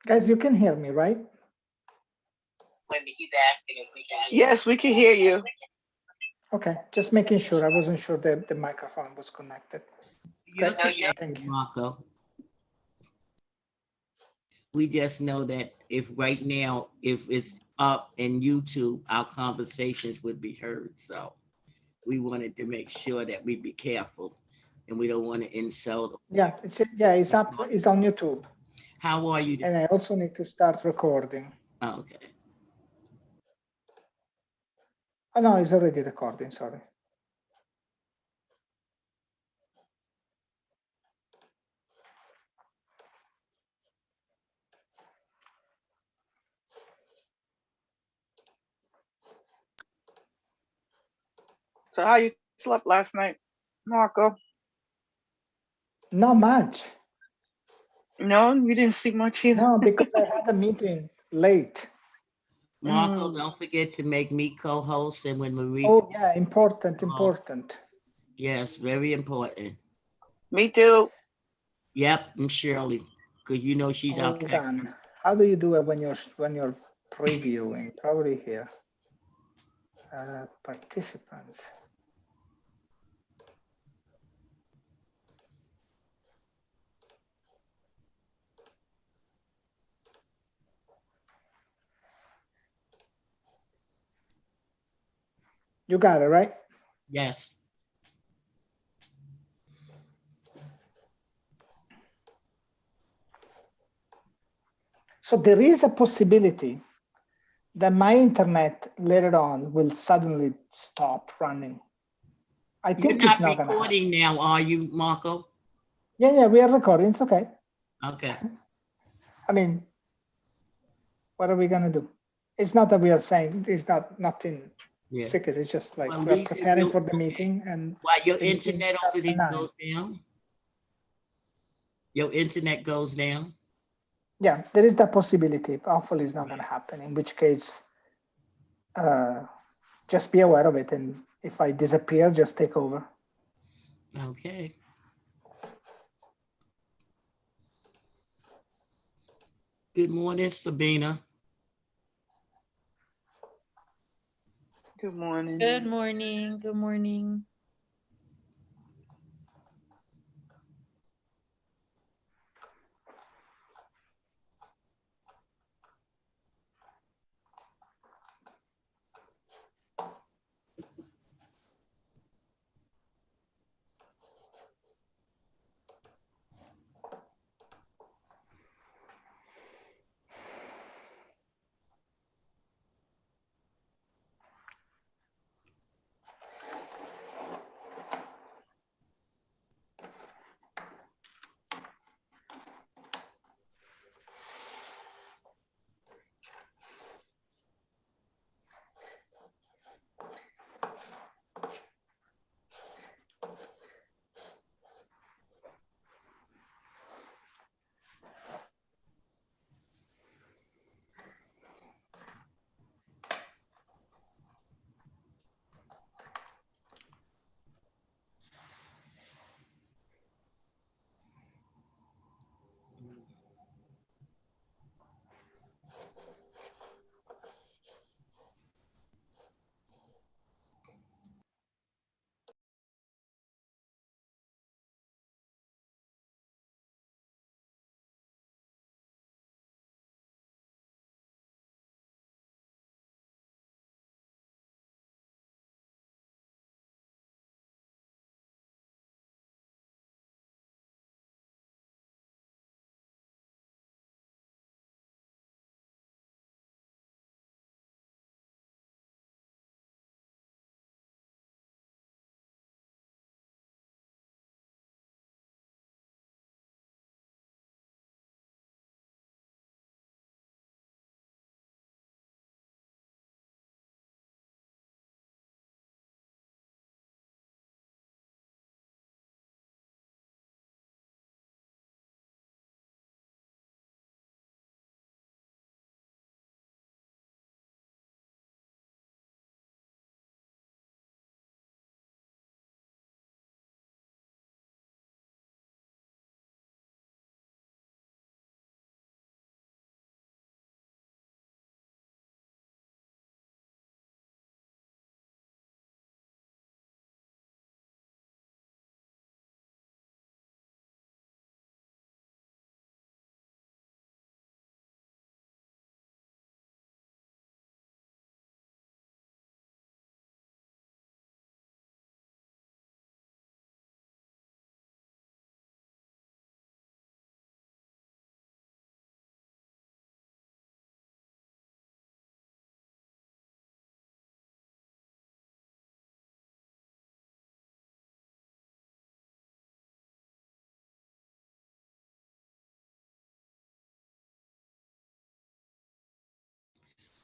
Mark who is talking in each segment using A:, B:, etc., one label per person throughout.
A: Guys, you can hear me, right?
B: Yes, we can hear you.
A: Okay, just making sure. I wasn't sure that the microphone was connected. Great. Thank you.
C: Marco. We just know that if right now, if it's up in YouTube, our conversations would be heard. So we wanted to make sure that we be careful and we don't want to insult.
A: Yeah, it's up. It's on YouTube.
C: How are you?
A: And I also need to start recording.
C: Oh, okay.
A: Oh no, it's already recording. Sorry.
B: So how you slept last night, Marco?
A: Not much.
B: No, you didn't sleep much either.
A: No, because I had a meeting late.
C: Marco, don't forget to make me co-host, and when Marie.
A: Oh yeah, important.
C: Yes, very important.
B: Me too.
C: Yep, and Shirley, because you know she's our tech.
A: How do you do it when you're previewing? Probably here. Participants. You got it, right?
C: Yes.
A: So there is a possibility that my internet later on will suddenly stop running. I think it's not
C: recording now, are you, Marco?
A: Yeah, we are recording. It's okay.
C: Okay.
A: I mean, what are we gonna do? It's not that we are saying it's nothing secret. It's just like we're preparing for the meeting, and
C: while your internet only goes down. Your internet goes down.
A: Yeah, there is that possibility. Hopefully, it's not going to happen. In which case, just be aware of it, and if I disappear, just take over.
C: Okay. Good morning, Sabina.
B: Good morning.
D: Good morning. Good morning.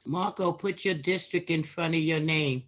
C: Marco, put your district in front of your name.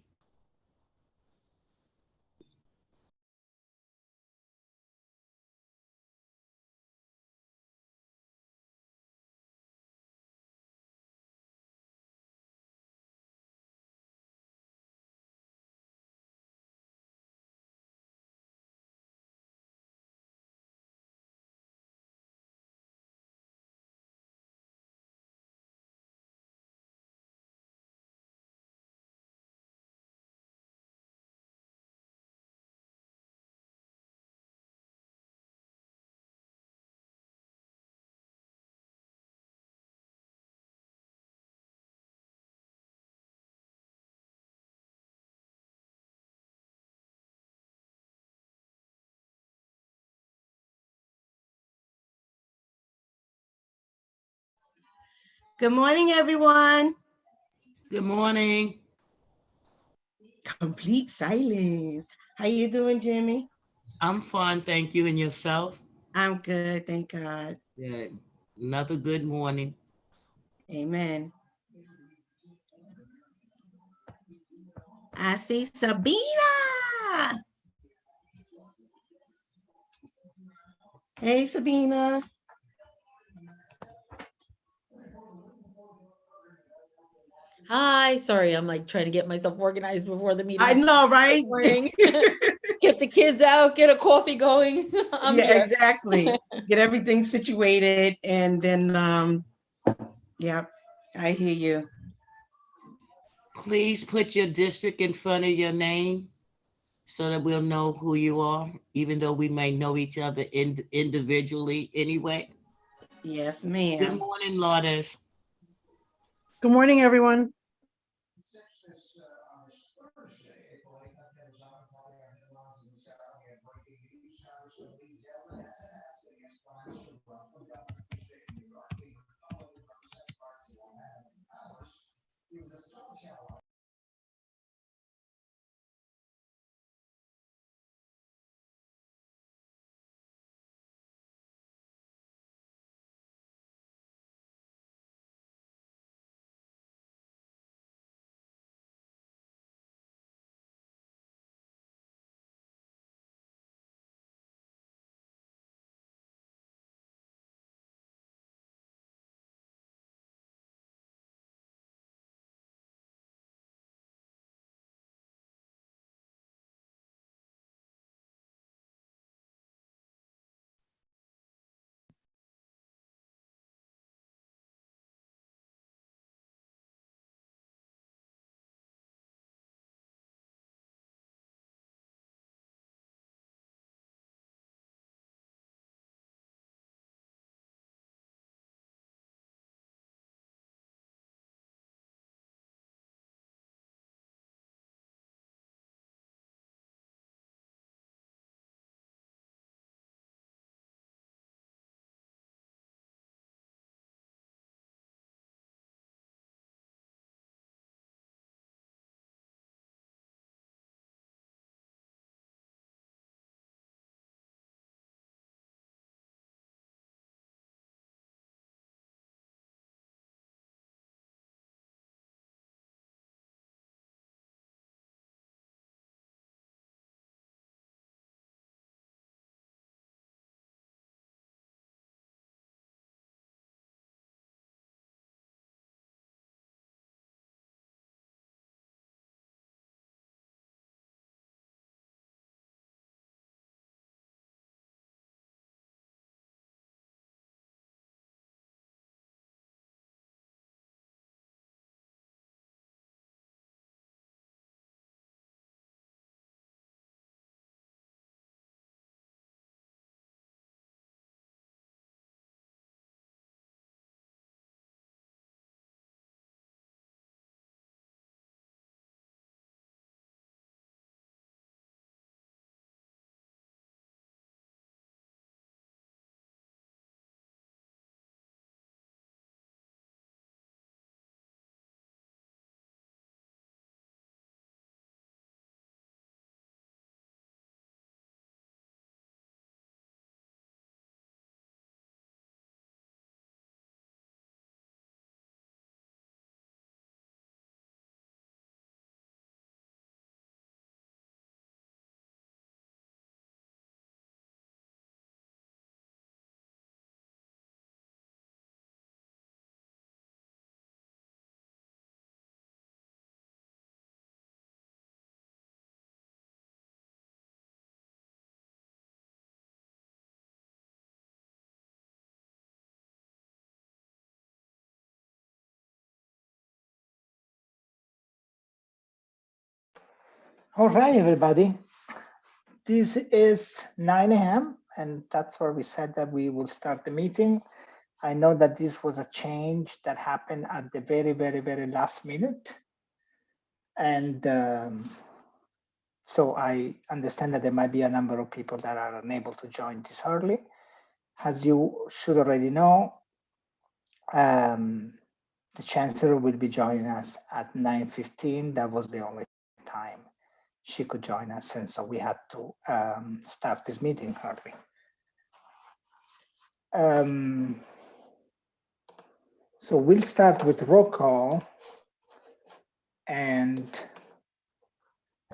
E: Good morning, everyone.
C: Good morning.
E: Complete silence. How you doing, Jimmy?
C: I'm fine, thank you. And yourself?
E: I'm good, thank God.
C: Good. Another good morning.
E: Amen. I see Sabina. Hey, Sabina.
D: Hi. Sorry, I'm like trying to get myself organized before the meeting.
E: I know, right?
D: Get the kids out, get a coffee going. I'm
E: Yeah,
D: here.
E: exactly. Get everything situated and then Yep, I hear you.
C: Please put your district in front of your name so that we'll know who you are, even though we may know each other individually anyway.
E: Yes,
C: Good
E: ma'am.
C: morning, Lourdes.
F: Good morning, everyone.
A: All right, everybody. This is 9 a.m. and that's where we said that we will start the meeting. I know that this was a change that happened at the very, very, very last minute. And so I understand that there might be a number of people that are unable to join this early. As you should already know, the Chancellor will be joining us at 9:15. That was the only time she could join us, and so we had to start this meeting early. So we'll start with roll call and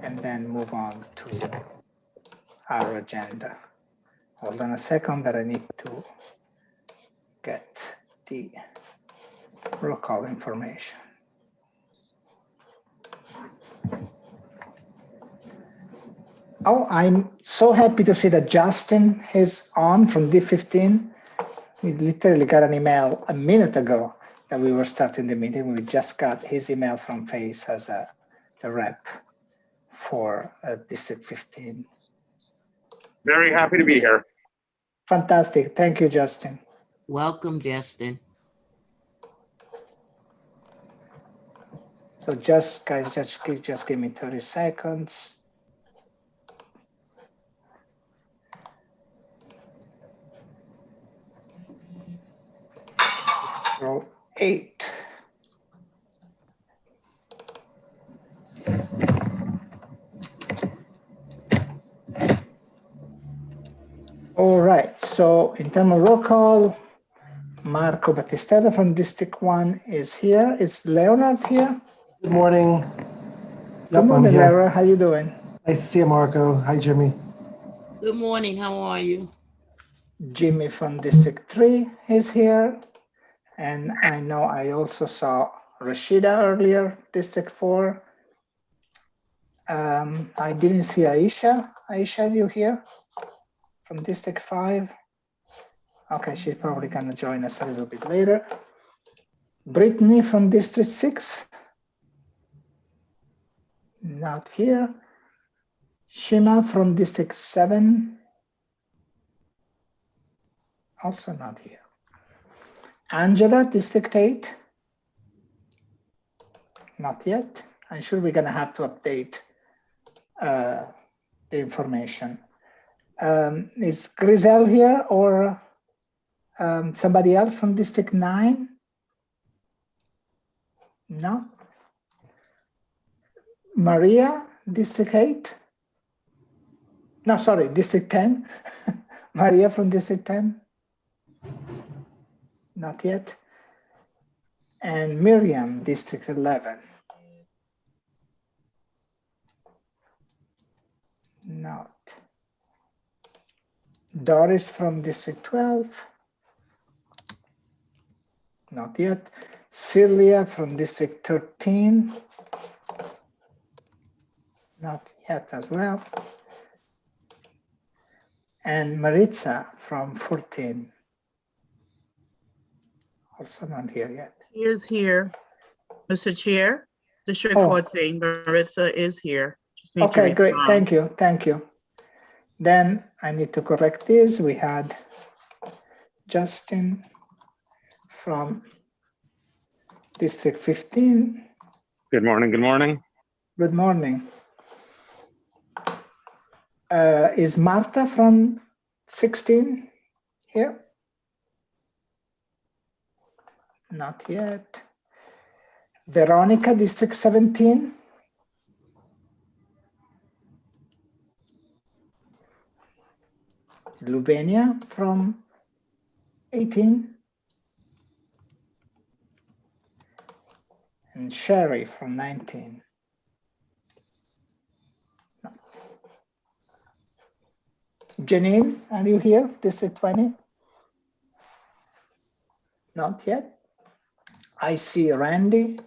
A: then move on to our agenda. Hold on a second that I need to get the roll call information. Oh, I'm so happy to see that Justin is on from D15. We literally got an email a minute ago that we were starting the meeting. We just got his email from Face as the rep for District 15.
G: Very happy to be here.
A: Fantastic. Thank you, Justin.
C: Welcome, Justin.
A: So guys, just give me 30 seconds. Row 8. All right, so in terms of roll call, Marco Battistella from District 1 is here. Is Leonard here?
H: Good morning.
A: Good morning, Leonard. How you doing?
H: Nice to see you, Marco. Hi, Jimmy.
C: Good morning. How are you?
A: Jimmy from District 3 is here. And I know I also saw Rashida earlier, District 4. I didn't see Aisha. Aisha, you here? From District 5? Okay, she's probably gonna join us a little bit later. Brittany from District 6? Not here. Shima from District 7? Also not here. Angela, District 8? Not yet. I'm sure we're gonna have to update the information. Is Grisel here or somebody else from District 9? No. Maria, District 8? No, sorry, District 10. Maria from District 10? Not yet. And Miriam, District 11? Not. Doris from District 12? Not yet. Celia from District 13? Not yet as well. And Maritza from 14? Also not here yet.
B: He is here. Mr. Chair, District
A: Oh.
B: 14, Maritza is here. Just need to
A: Okay, great.
B: respond.
A: Thank you. Thank you. Then I need to correct this. We had Justin from District 15.
G: Good morning. Good morning.
A: Good morning. Is Marta from 16 here? Not yet. Veronica, District 17? Lubenia from 18? And Sherry from 19? No. Janine, are you here? District 20? Not yet. I see Randy,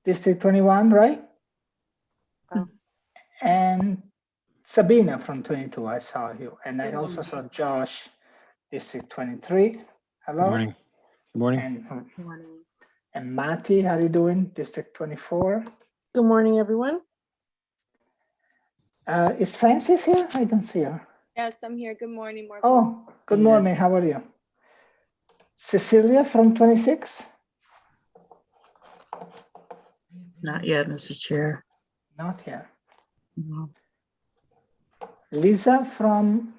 A: District 21, right?
B: Oh.
A: And Sabina from 22, I saw you. And I
B: Good
A: also
B: morning.
A: saw Josh, District 23. Hello.
G: Good morning. Good morning.
A: And Matty, how are you doing? District 24.
F: Good morning, everyone.
A: Is Francis here? I don't see her.
I: Yes, I'm here. Good morning, Marco.
A: Oh, good
B: Yeah.
A: morning. How are you? Cecilia from 26?
B: Not yet, Mr. Chair.
A: Not here.
B: No.
A: Lisa from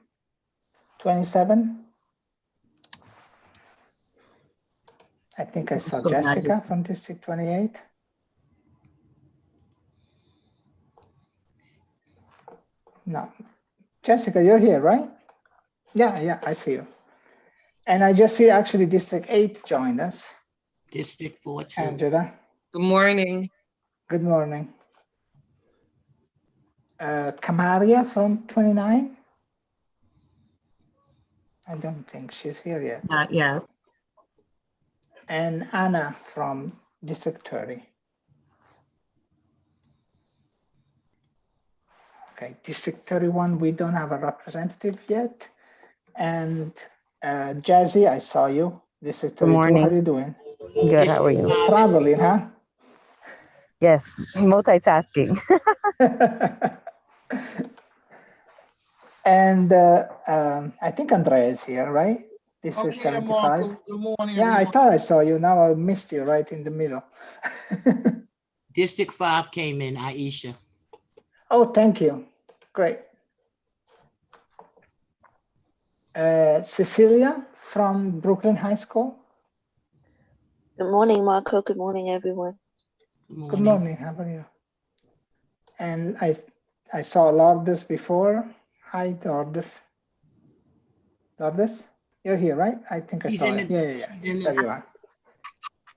A: 27? I think I saw
B: Also not
A: Jessica
B: yet.
A: from District 28. No. Jessica, you're here, right? Yeah, I see you. And I just see actually District 8 joined us.
C: District 4 too.
A: Angela,
J: Good morning.
A: good morning. Kamaria from 29? I don't think she's here yet.
B: Not yet.
A: And Anna from District 30. Okay, District 31, we don't have a representative yet. And Jazzy, I saw you. District 32, how
J: morning.
A: are you doing?
J: Good. How are you?
A: Traveling, huh?
J: Yes, multitasking.
A: And I think Andrea is here, right? This
K: Oh,
A: is
K: yeah,
A: 75.
K: Marco. Good morning,
A: Yeah, I
K: everyone.
A: thought I saw you. Now I missed you right in the middle.
C: District 5 came in, Aisha.
A: Oh, thank you. Great. Cecilia from Brooklyn High School.
I: Good morning, Marco. Good morning, everyone.
A: Good morning. How are you? And I saw Lourdes before. Hi, Lourdes. Lourdes, you're here, right? I think I
C: She's
A: saw
C: in
A: it.
C: the-
A: Yeah.
C: she's in the-
A: There you are.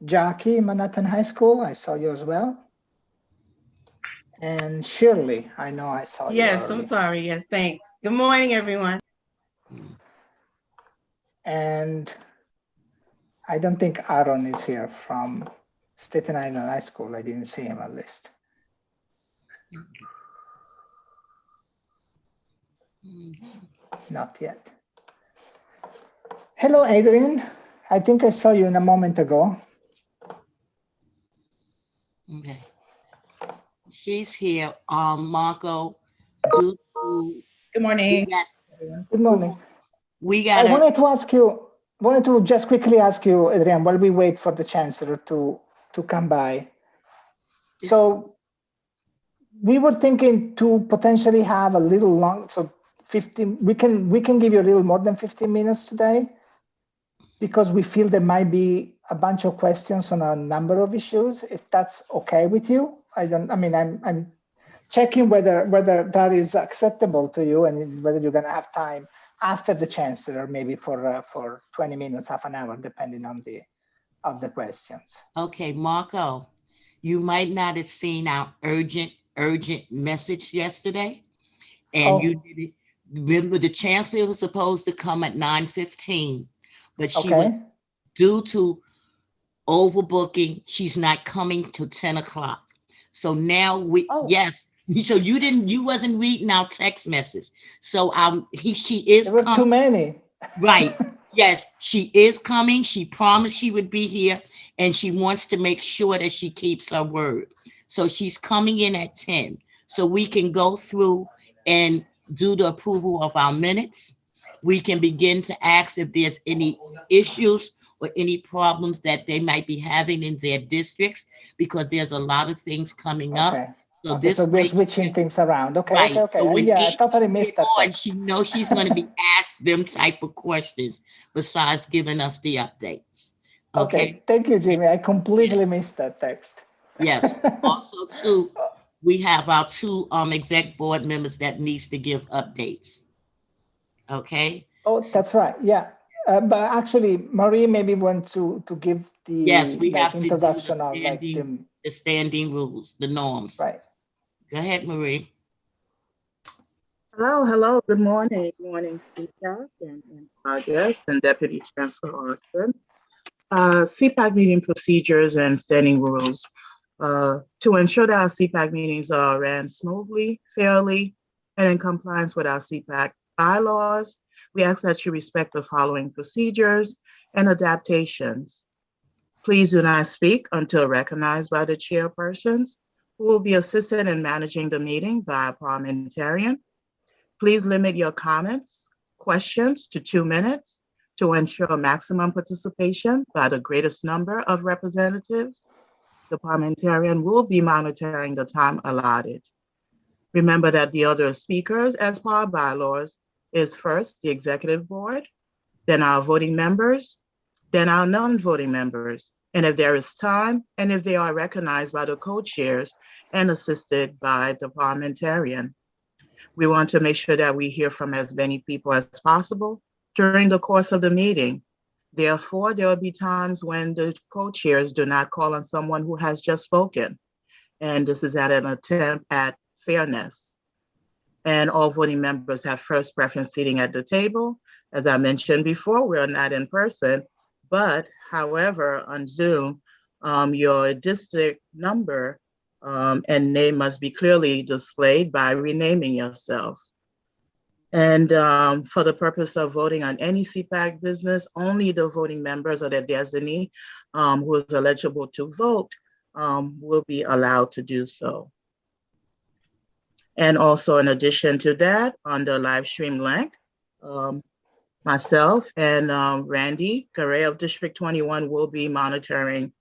A: Jackie, Manhattan High School. I saw you as well. And Shirley, I know I saw you.
E: Yes, I'm
A: earlier.
E: sorry. Yes, thanks. Good morning, everyone.
A: And I don't think Aaron is here from Staten Island High School. I didn't see him at least. Not yet. Hello, Adrian. I think I saw you in a moment ago.
C: Okay. She's here. Marco, due to
E: Good morning.
A: Good morning.
C: we
A: I
C: got
A: wanted to just quickly ask you, Adrian, while we wait for the Chancellor to come by. So we were thinking to potentially have a little long, so 15, we can give you a little more than 15 minutes today, because we feel there might be a bunch of questions on a number of issues, if that's okay with you. I'm checking whether that is acceptable to you and whether you're gonna have time after the Chancellor, maybe for 20 minutes, half an hour, depending on the questions.
C: Okay, Marco, you might not have seen our urgent message yesterday. And you did it. Remember, the Chancellor was supposed to come at 9:15, but she was due to overbooking. She's not coming till 10 o'clock. So now yes. So you wasn't reading our text message. So she is
A: coming. There were too many.
C: Right. Yes, she is coming. She promised she would be here, and she wants to make sure that she keeps her word. So she's coming in at 10, so we can go through and do the approval of our minutes. We can begin to ask if there's any issues or any problems that they might be having in their districts, because there's a lot of things coming up. So
A: So we're switching things around. Okay,
C: right.
A: okay.
C: So when
A: I totally missed that.
C: she knows she's going to be asked them type of questions besides giving us the updates. Okay.
A: Thank you, Jimmy. I completely missed that text.
C: Yes. Also, too, we have our two exec board members that needs to give updates. Okay.
A: Oh, that's right. Yeah. But actually, Marie maybe wants to give the introduction of
C: the standing rules, the norms.
A: Right.
C: Go ahead, Marie.
B: Hello. Good morning. Good morning, CPAC and August and Deputy Chancellor Austin. CPAC meeting procedures and standing rules. To ensure that our CPAC meetings are ran smoothly, fairly, and in compliance with our CPAC bylaws, we ask that you respect the following procedures and adaptations. Please do not speak until recognized by the chairpersons, who will be assisted in managing the meeting by a parliamentarian. Please limit your comments, questions to 2 minutes to ensure maximum participation by the greatest number of representatives. The parliamentarian will be monitoring the time allotted. Remember that the other speakers, as per our bylaws, is first the executive board, then our voting members, then our non-voting members. And if there is time, and if they are recognized by the co-chairs and assisted by the parliamentarian. We want to make sure that we hear from as many people as possible during the course of the meeting. Therefore, there will be times when the co-chairs do not call on someone who has just spoken. And this is at an attempt at fairness. And all voting members have first preference seating at the table. As I mentioned before, we're not in person, but however, on Zoom, your district number and name must be clearly displayed by renaming yourself. And for the purpose of voting on any CPAC business, only the voting members or their designee who is eligible to vote will be allowed to do so. And also in addition to that, on the live stream link, myself and Randy Correa of District 21 will be monitoring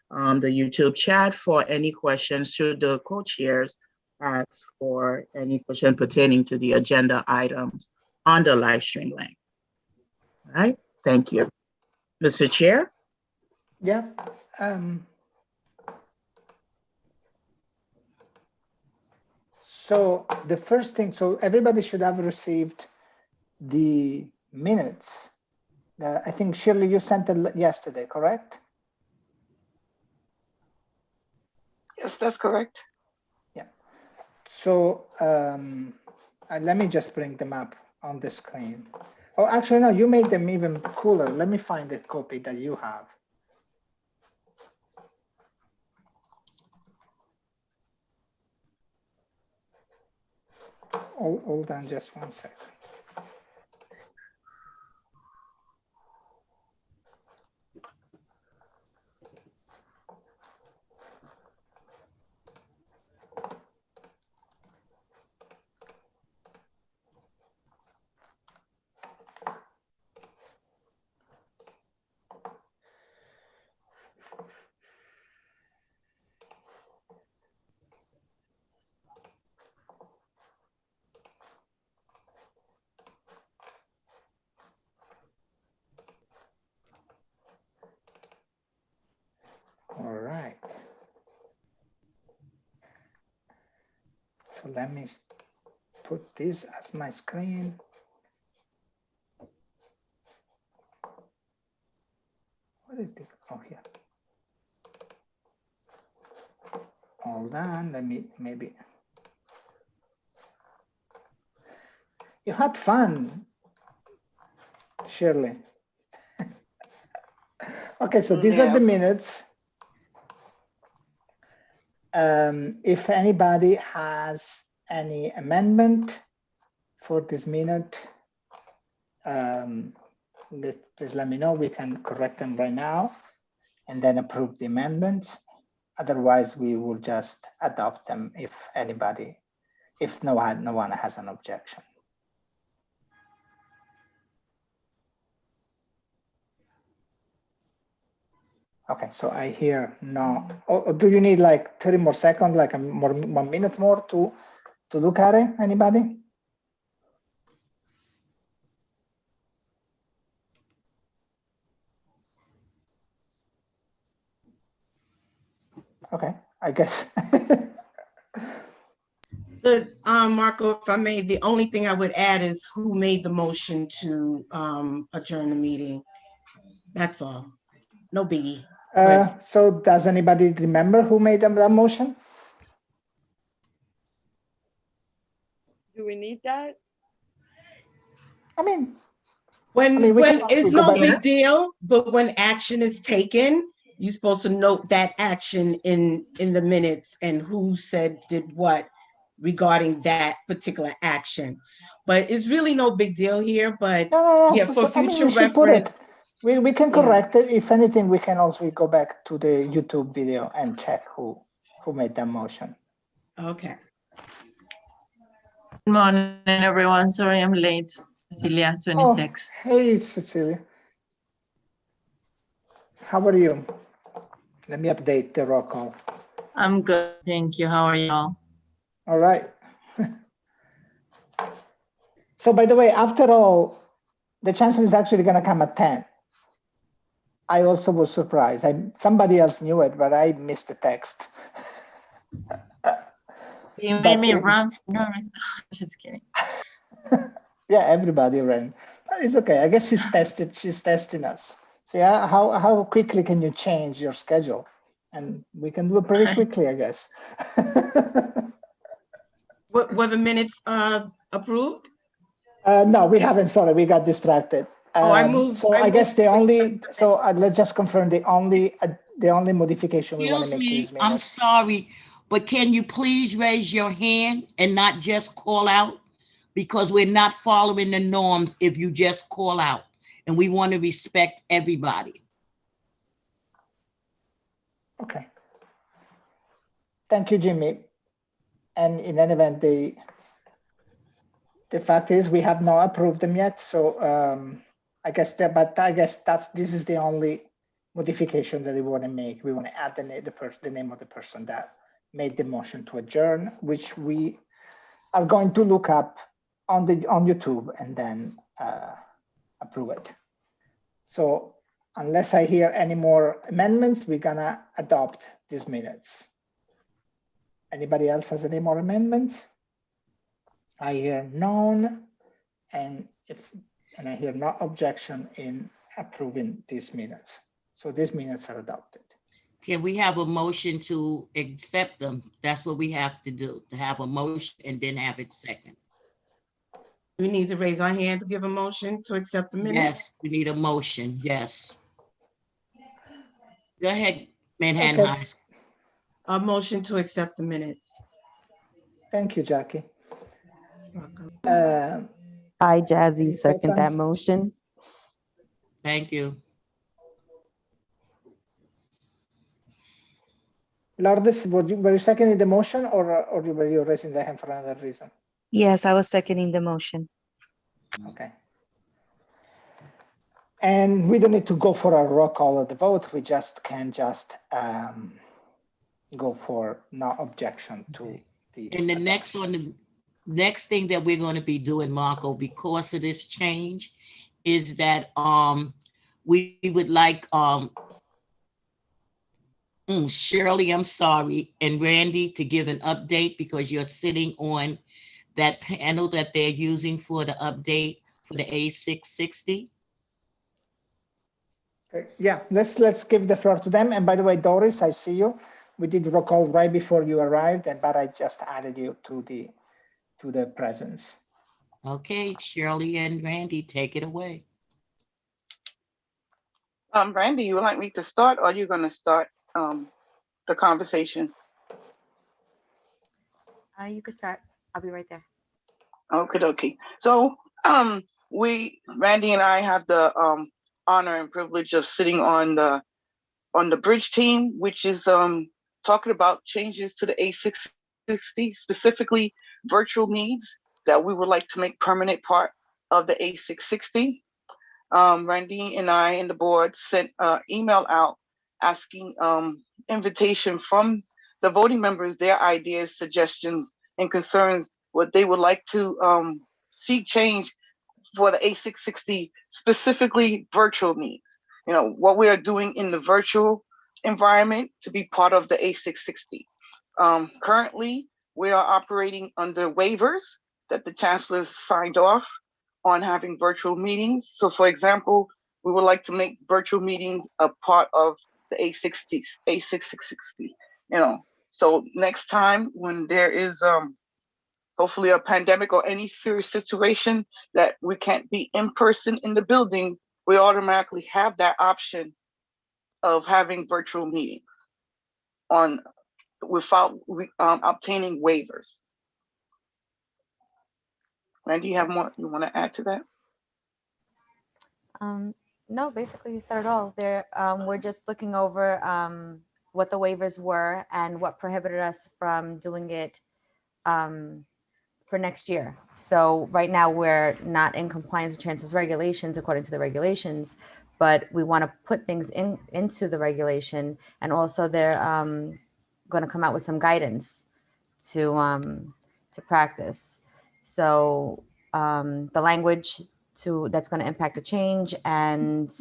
B: the YouTube chat for any questions should the co-chairs ask for any question pertaining to the agenda items on the live stream link. All right, thank you. Mr. Chair?
A: Yeah. So the first thing, so everybody should have received the minutes. I think Shirley, you sent it yesterday, correct?
I: Yes, that's correct.
A: Yeah. So let me just bring them up on the screen. Oh, actually, no, you made them even cooler. Let me find the copy that you have. Hold on just 1 second. All right. So let me put this as my screen. What is it? Oh, here. Hold on, let me maybe. You had fun, Shirley. Okay, so these are the minutes. If anybody has any amendment for this minute, please let me know. We can correct them right now and then approve the amendments. Otherwise, we will just adopt them if no one has an objection. Okay, so I hear no. Oh, do you need like 30 more seconds, like 1 minute more to look at it? Anybody? Okay, I guess.
E: Marco, if I may, the only thing I would add is who made the motion to adjourn the meeting. That's all. No biggie.
A: So does anybody remember who made that motion?
K: Do we need that?
A: I mean,
E: when it's no big deal, but when action is taken, you're supposed to note that action in the minutes and who did what regarding that particular action. But it's really no big deal here, but yeah, for future reference.
A: We can correct it. If anything, we can also go back to the YouTube video and check who made that motion.
E: Okay.
K: Good morning, everyone. Sorry I'm late. Cecilia, 26.
A: Oh, hey, Cecilia. How are you? Let me update the roll call.
K: I'm good, thank you. How are y'all?
A: All right. So by the way, after all, the chancellor is actually going to come at 10. I also was surprised. Somebody else knew it, but I missed the text.
K: You made me run. No, just kidding.
A: Yeah, everybody ran. But it's okay. I guess she's testing us. See how quickly can you change your schedule? And we can do it pretty quickly, I guess.
E: Were the minutes approved?
A: No, we haven't. Sorry, we got distracted.
E: I moved.
A: So I guess the only. So let's just confirm the only modification we want to make.
C: Excuse me, I'm sorry, but can you please raise your hand and not just call out? Because we're not following the norms if you just call out, and we want to respect everybody.
A: Okay. Thank you, Jimmy. And in any event, the fact is we have not approved them yet. So I guess this is the only modification that we want to make. We want to add the name of the person that made the motion to adjourn, which we are going to look up on YouTube and then approve it. So unless I hear any more amendments, we're gonna adopt these minutes. Anybody else has any more amendments? I hear none, and I hear no objection in approving these minutes. So these minutes are adopted.
C: Can we have a motion to accept them? That's what we have to do, to have a motion and then have it second.
E: We need to raise our hand to give a motion to accept the minutes?
C: Yes, we need a motion, yes. Go ahead, Manhattan
A: Okay.
C: High.
E: A motion to accept the minutes.
A: Thank you, Jackie.
J: I, Jazzy, second that motion.
C: Thank you.
A: Lourdes, were you seconding the motion or were you raising the hand for another reason?
I: Yes, I was seconding the motion.
A: Okay. And we don't need to go for a roll call of the vote. We just can go for no objection to the.
C: And the next thing that we're going to be doing, Marco, because of this change, is that we would like Shirley, I'm sorry, and Randy to give an update because you're sitting on that panel that they're using for the update for the A660.
A: Yeah, let's give the floor to them. And by the way, Doris, I see you. We did roll call right before you arrived, but I just added you to the presence.
C: Okay, Shirley and Randy, take it away.
B: Randy, you would like me to start, or are you going to start the conversation?
L: You could start. I'll be right there.
B: Okay. So Randy and I have the honor and privilege of sitting on the bridge team, which is talking about changes to the A660, specifically virtual needs that we would like to make permanent part of the A660. Randy and I and the board sent an email out asking invitation from the voting members, their ideas, suggestions, and concerns, what they would like to see change for the A660, specifically virtual needs. You know, what we are doing in the virtual environment to be part of the A660. Currently, we are operating under waivers that the Chancellor signed off on having virtual meetings. So for example, we would like to make virtual meetings a part of the A660, you know. So next time when there is hopefully a pandemic or any serious situation that we can't be in person in the building, we automatically have that option of having virtual meetings without obtaining waivers. Randy, you have more you want to add to that?
L: No, basically you said it all. There, we're just looking over what the waivers were and what prohibited us from doing it for next year. So right now we're not in compliance with Chancellor's regulations according to the regulations, but we want to put things into the regulation, and also they're going to come out with some guidance to practice. So the language that's going to impact the change and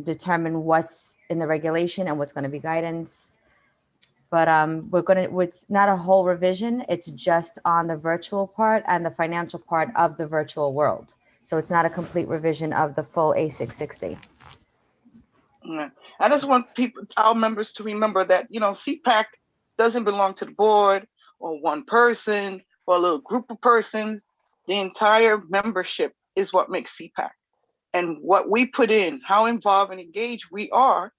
L: determine what's in the regulation and what's going to be guidance. But it's not a whole revision. It's just on the virtual part and the financial part of the virtual world. So it's not a complete revision of the full A660.
B: Yeah. I just want our members to remember that, you know, CPAC doesn't belong to the board or one person or a little group of persons. The entire membership is what makes CPAC. And what we put in, how involved and engaged we are,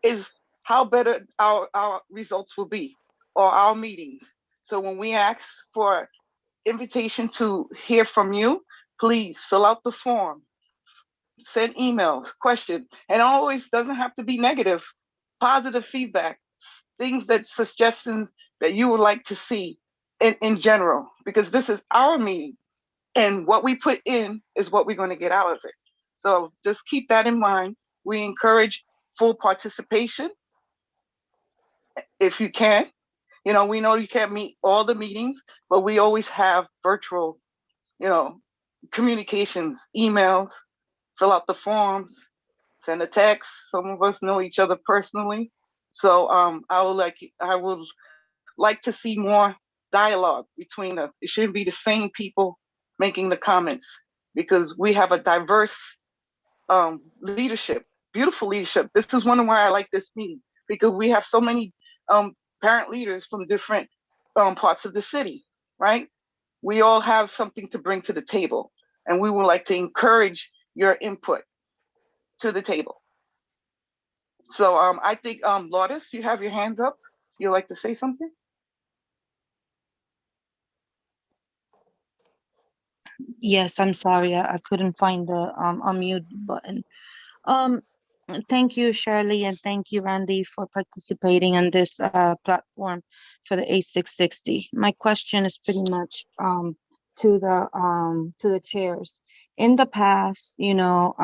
B: is how better our results will be, or our meetings. So when we ask for invitation to hear from you, please fill out the form, send emails, questions, and always doesn't have to be negative. positive feedback, things that suggestions that you would like to see in general, because this is our meeting and what we put in is what we're going to get out of it. So just keep that in mind. We encourage full participation if you can. You know, we know you can't meet all the meetings, but we always have virtual, you know, communications, emails, fill out the forms, send a text. Some of us know each other personally. So I would like to see more dialogue between us. It shouldn't be the same people making the comments, because we have a diverse leadership, beautiful leadership. This is one of why I like this meeting, because we have so many parent leaders from different parts of the city, right? We all have something to bring to the table, and we would like to encourage your input to the table. So I think Lourdes, you have your hands up. You'd like to say something?
M: Yes, I'm sorry, I couldn't find the unmute button. Thank you, Shirley, and thank you, Randy, for participating on this platform for the A660. My question is pretty much to the chairs. In the past, you know,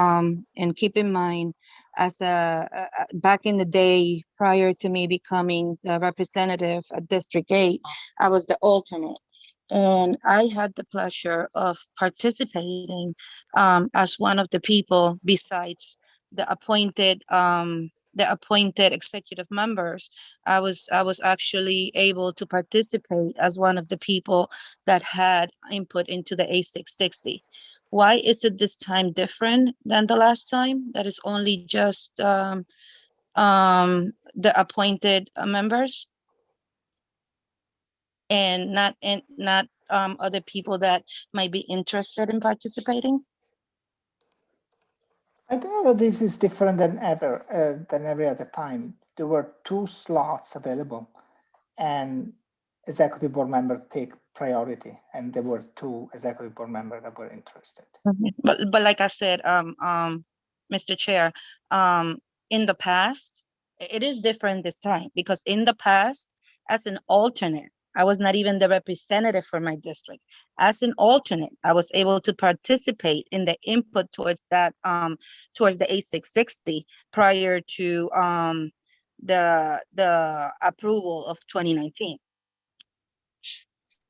M: and keep in mind, as back in the day, prior to me becoming the representative at District 8, I was the alternate. And I had the pleasure of participating as one of the people besides the appointed executive members. I was actually able to participate as one of the people that had input into the A660. Why is it this time different than the last time? That is only just the appointed members and not other people that might be interested in participating?
A: I don't know that this is different than every other time. There were 2 slots available, and executive board member take priority, and there were 2 executive board members that were interested.
M: But like I said, Mr. Chair, in the past, it is different this time, because in the past, as an alternate, I was not even the representative for my district. As an alternate, I was able to participate in the input towards that, towards the A660 prior to the approval of 2019.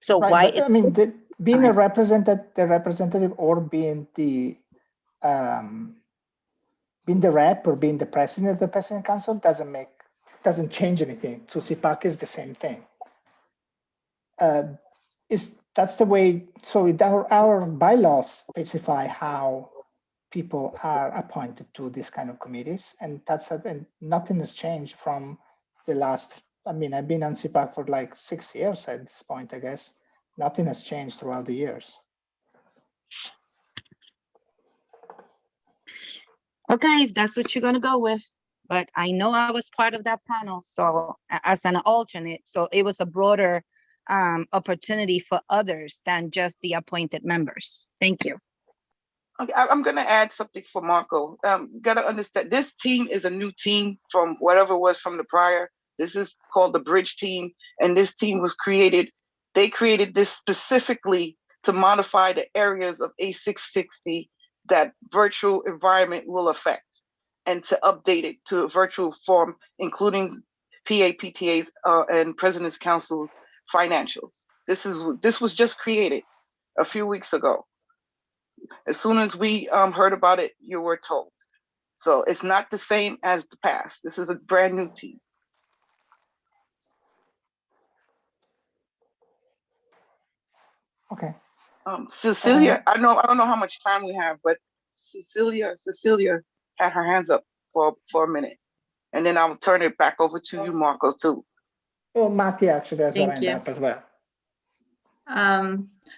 M: So
A: right,
M: why?
A: I mean, being a representative, or being the rep or being the president of the president council doesn't change anything. So CPAC is the same thing. That's the way. So our bylaws specify how people are appointed to this kind of committees, and and nothing has changed from the last. I mean, I've been on CPAC for like 6 years at this point, I guess. Nothing has changed throughout the years.
M: Okay, if that's what you're gonna go with. But I know I was part of that panel, so as an alternate, so it was a broader opportunity for others than just the appointed members. Thank you.
B: Okay, I'm going to add something for Marco. Got to understand, this team is a new team from whatever was from the prior. This is called the Bridge Team, and this team was created. They created this specifically to modify the areas of A660 that virtual environment will affect, and to update it to a virtual form, including PAPTA's and President's Council's financials. This was just created a few weeks ago. As soon as we heard about it, you were told. So it's not the same as the past. This is a brand new team.
A: Okay.
B: Cecilia, I don't know how much time we have, but Cecilia had her hands up for a minute, and then I'll turn it back over to you, Marco, too.
A: Well, Matthew actually has her
K: Thank
A: hand
K: you.
A: up as well.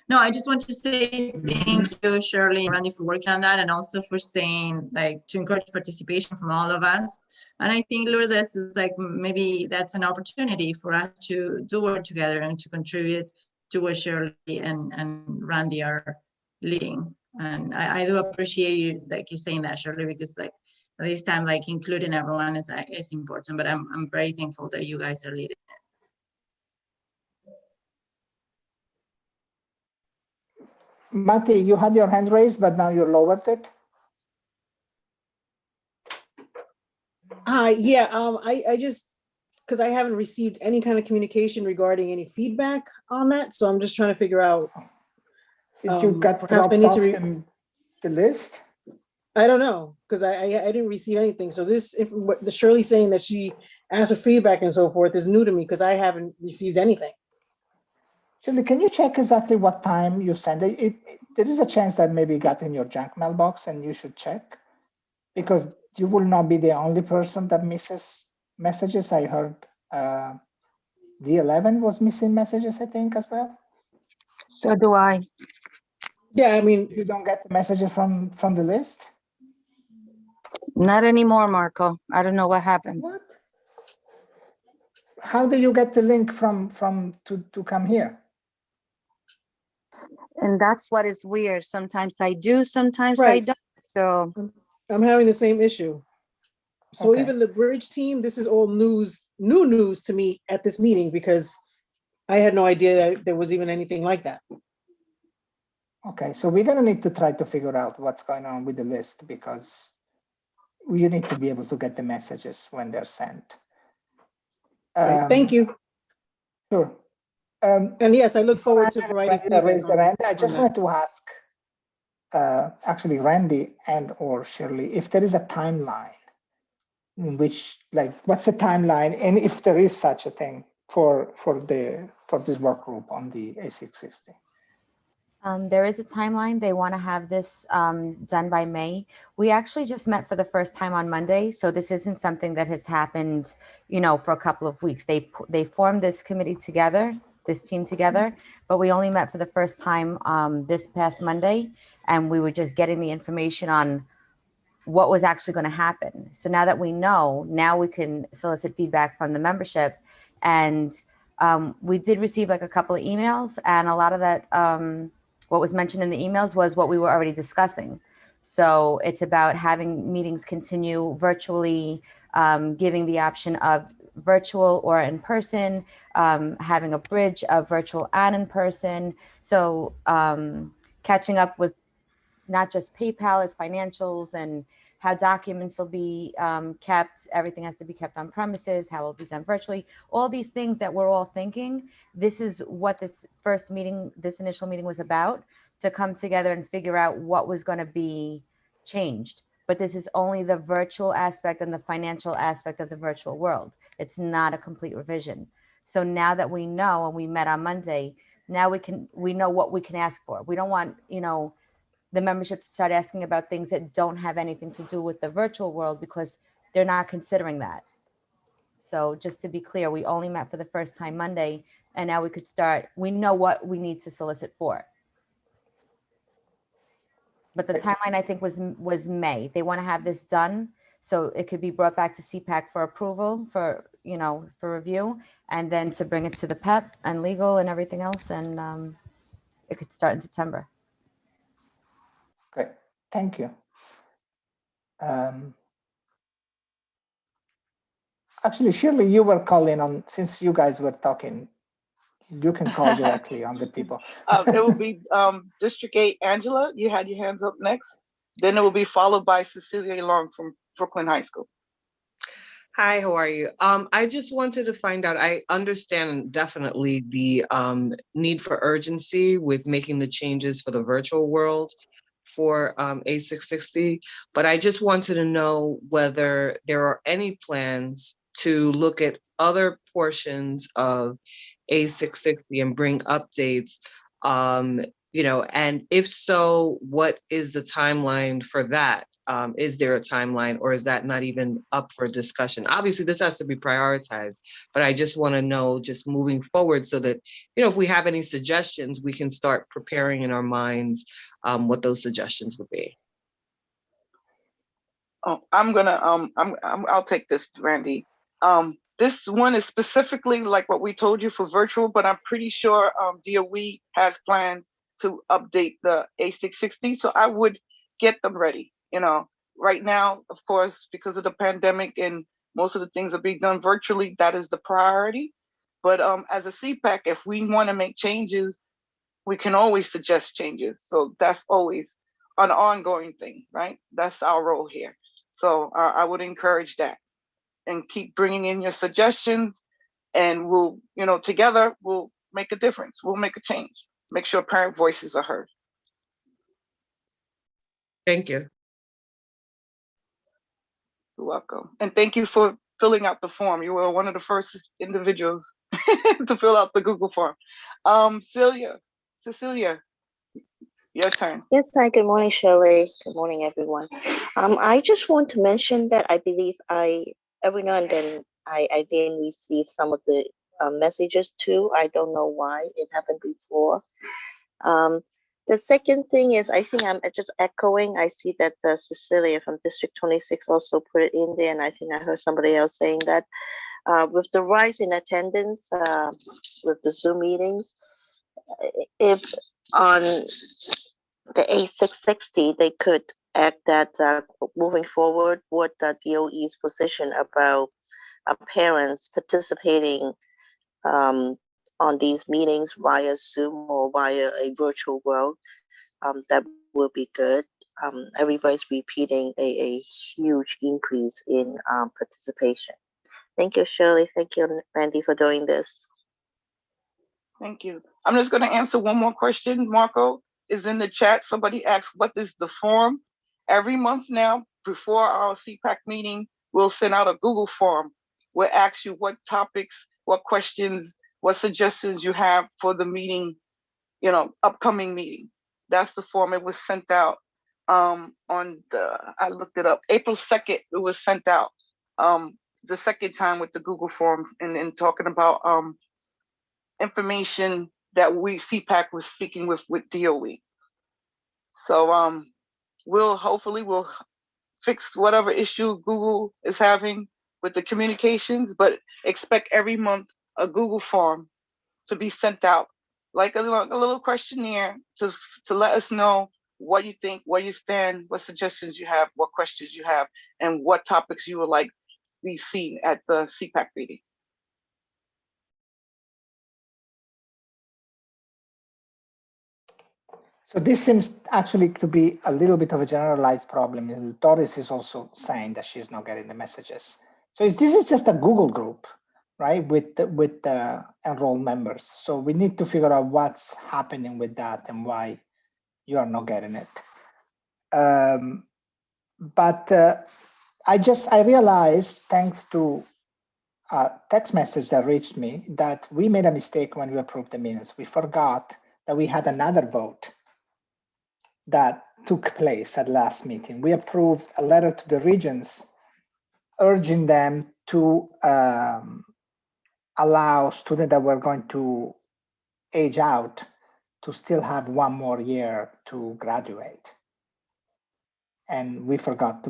K: No, I just want to say thank you, Shirley and Randy, for working on that, and also for saying, like, to encourage participation from all of us. And I think, Lourdes, is like, maybe that's an opportunity for us to do work together and to contribute to what Shirley and Randy are leading. And I do appreciate you, like, you saying that, Shirley, because, like, at this time, like including everyone is important, but I'm very thankful that you guys are leading it.
A: Mati, you had your hand raised, but now you lowered it.
F: Hi, yeah, I just, because I haven't received any kind of communication regarding any feedback on that, so I'm just trying to figure out.
A: Did you get
F: perhaps I
A: dropped
F: need
A: off
F: to
A: the list?
F: I don't know, because I didn't receive anything. So this, if what the Shirley saying that she asked for feedback and so forth is new to me because I haven't received anything.
A: Shirley, can you check exactly what time you sent it? There is a chance that maybe it got in your junk mailbox, and you should check, because you will not be the only person that misses messages. I heard D11 was missing messages, I think, as well.
M: So do I.
F: Yeah, I mean,
A: you don't get the messages from the list?
M: Not anymore, Marco. I don't know what happened.
A: What? How do you get the link to come here?
M: And that's what is weird. Sometimes I do, sometimes I
F: Right.
M: don't. So
F: I'm having the same issue. So
A: Okay.
F: even the bridge team, this is all new news to me at this meeting, because I had no idea that there was even anything like that.
A: Okay, so we're gonna need to try to figure out what's going on with the list, because you need to be able to get the messages when they're sent.
F: Right, thank you.
A: Sure.
F: And yes, I look forward to providing feedback.
A: I just wanted to ask, actually, Randy and or Shirley, if there is a timeline in which, like, what's the timeline, and if there is such a thing for this work group on the A660.
L: There is a timeline. They want to have this done by May. We actually just met for the first time on Monday, so this isn't something that has happened, for a couple of weeks. They formed this committee together, this team together, but we only met for the first time this past Monday, and we were just getting the information on what was actually going to happen. So now that we know, now we can solicit feedback from the membership, and we did receive like a couple of emails, and a lot of that. What was mentioned in the emails was what we were already discussing. So it's about having meetings continue virtually, giving the option of virtual or in person, having a bridge of virtual and in person. So catching up with not just PayPal as financials and how documents will be kept. Everything has to be kept on premises, how it will be done virtually. All these things that we're all thinking, this is what this initial meeting was about, to come together and figure out what was going to be changed. But this is only the virtual aspect and the financial aspect of the virtual world. It's not a complete revision. So now that we know, and we met on Monday, now we know what we can ask for. We don't want, the membership to start asking about things that don't have anything to do with the virtual world, because they're not considering that. So just to be clear, we only met for the first time Monday, and now we know what we need to solicit for. But the timeline, I think, was May. They want to have this done so it could be brought back to CPAC for approval, for review, and then to bring it to the PEP and legal and everything else. And it could start in September.
A: Great, thank you. Actually, Shirley, you were calling on, since you guys were talking, you can call directly on the people.
B: It will be District 8, Angela, you had your hands up next. Then it will be followed by Cecilia Long from Brooklyn High School.
N: Hi, how are you? I just wanted to find out, I understand definitely the need for urgency with making the changes for the virtual world for A660, but I just wanted to know whether there are any plans to look at other portions of A660 and bring updates, and if so, what is the timeline for that? Is there a timeline, or is that not even up for discussion? Obviously, this has to be prioritized, but I just want to know, just moving forward, so that, if we have any suggestions, we can start preparing in our minds what those suggestions would be.
B: Oh, I'll take this, Randy. This one is specifically like what we told you for virtual, but I'm pretty sure DOE has plans to update the A660, so I would get them ready. right now, of course, because of the pandemic and most of the things are being done virtually, that is the priority. But as a CPAC, if we want to make changes, we can always suggest changes. So that's always an ongoing thing, right? That's our role here. So I would encourage that and keep bringing in your suggestions, and we'll, together we'll make a difference. We'll make a change. Make sure parent voices are heard.
N: Thank you.
B: You're welcome. And thank you for filling out the form. You were one of the first individuals to fill out the Google form. Cecilia, your turn.
I: Yes, hi, good morning, Shirley. Good morning, everyone. I just want to mention that I believe every now and then I didn't receive some of the messages too. I don't know why it happened before. The second thing is, I think I'm just echoing. I see that Cecilia from District 26 also put it in there, and I think I heard somebody else saying that with the rise in attendance with the Zoom meetings, if on the A660 they could add that moving forward, what the DOE's position about parents participating on these meetings via Zoom or via a virtual world, that will be good. Everybody's repeating a huge increase in participation. Thank you, Shirley. Thank you, Randy, for doing this.
B: Thank you. I'm just going to answer one more question. Marco is in the chat. Somebody asked, what is the form? Every month now, before our CPAC meeting, we'll send out a Google form. We'll ask you what topics, what questions, what suggestions you have for the meeting, upcoming meeting. That's the form. It was sent out I looked it up, April 2nd, it was sent out the second time with the Google form and talking about information that CPAC was speaking with DOE. So we'll fix whatever issue Google is having with the communications, but expect every month a Google form to be sent out, like a little questionnaire to let us know what you think, where you stand, what suggestions you have, what questions you have, and what topics you would like to be seen at the CPAC meeting.
A: So this seems actually to be a little bit of a generalized problem. And Doris is also saying that she's not getting the messages. So this is just a Google group, right, with the enrolled members. So we need to figure out what's happening with that and why you are not getting it. But I realized, thanks to a text message that reached me, that we made a mistake when we approved the minutes. We forgot that we had another vote that took place at last meeting. We approved a letter to the regions urging them to allow students that were going to age out to still have one more year to graduate. And we forgot,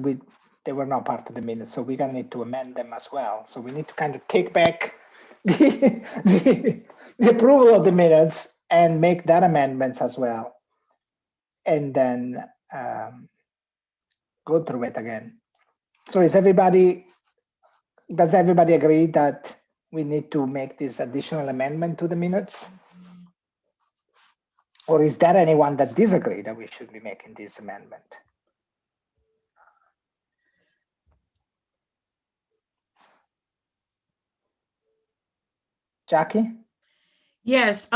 A: they were not part of the minutes, so we're gonna need to amend them as well. So we need to kind of take back the approval of the minutes and make that amendments as well. And then go through it again. So does everybody agree that we need to make this additional amendment to the minutes? Or is there anyone that disagree that we should be making this amendment? Jackie?
E: Yes,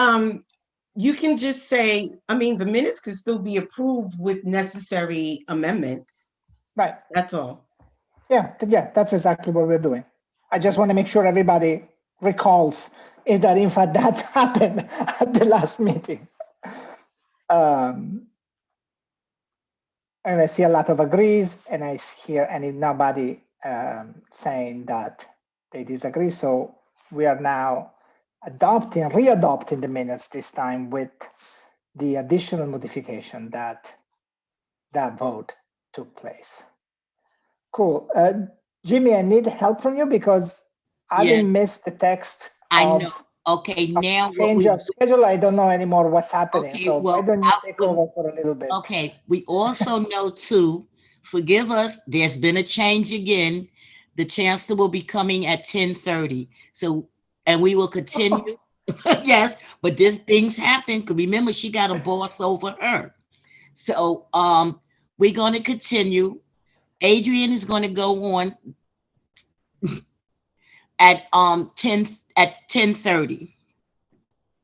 E: you can just say, the minutes can still be approved with necessary amendments.
A: Right.
E: That's all.
A: Yeah, that's exactly what we're doing. I just want to make sure everybody recalls if that in fact that happened at the last meeting. And I see a lot of agrees, and I hear nobody saying that they disagree. So we are now readopting the minutes this time with the additional modification that vote took place. Cool. Jimmy, I need help from you because I didn't miss the text.
C: I know. Okay, now
A: change of schedule. I don't know anymore what's happening.
C: Okay,
A: so
C: well,
A: why don't you take over for a little bit?
C: Okay, we also know too, forgive us, there's been a change again. The chancellor will be coming at 10:30. So, and we will continue. Yes, but this things happen. Because remember, she got a boss over her. So we're going to continue. Adrian is going to go on at 10:30.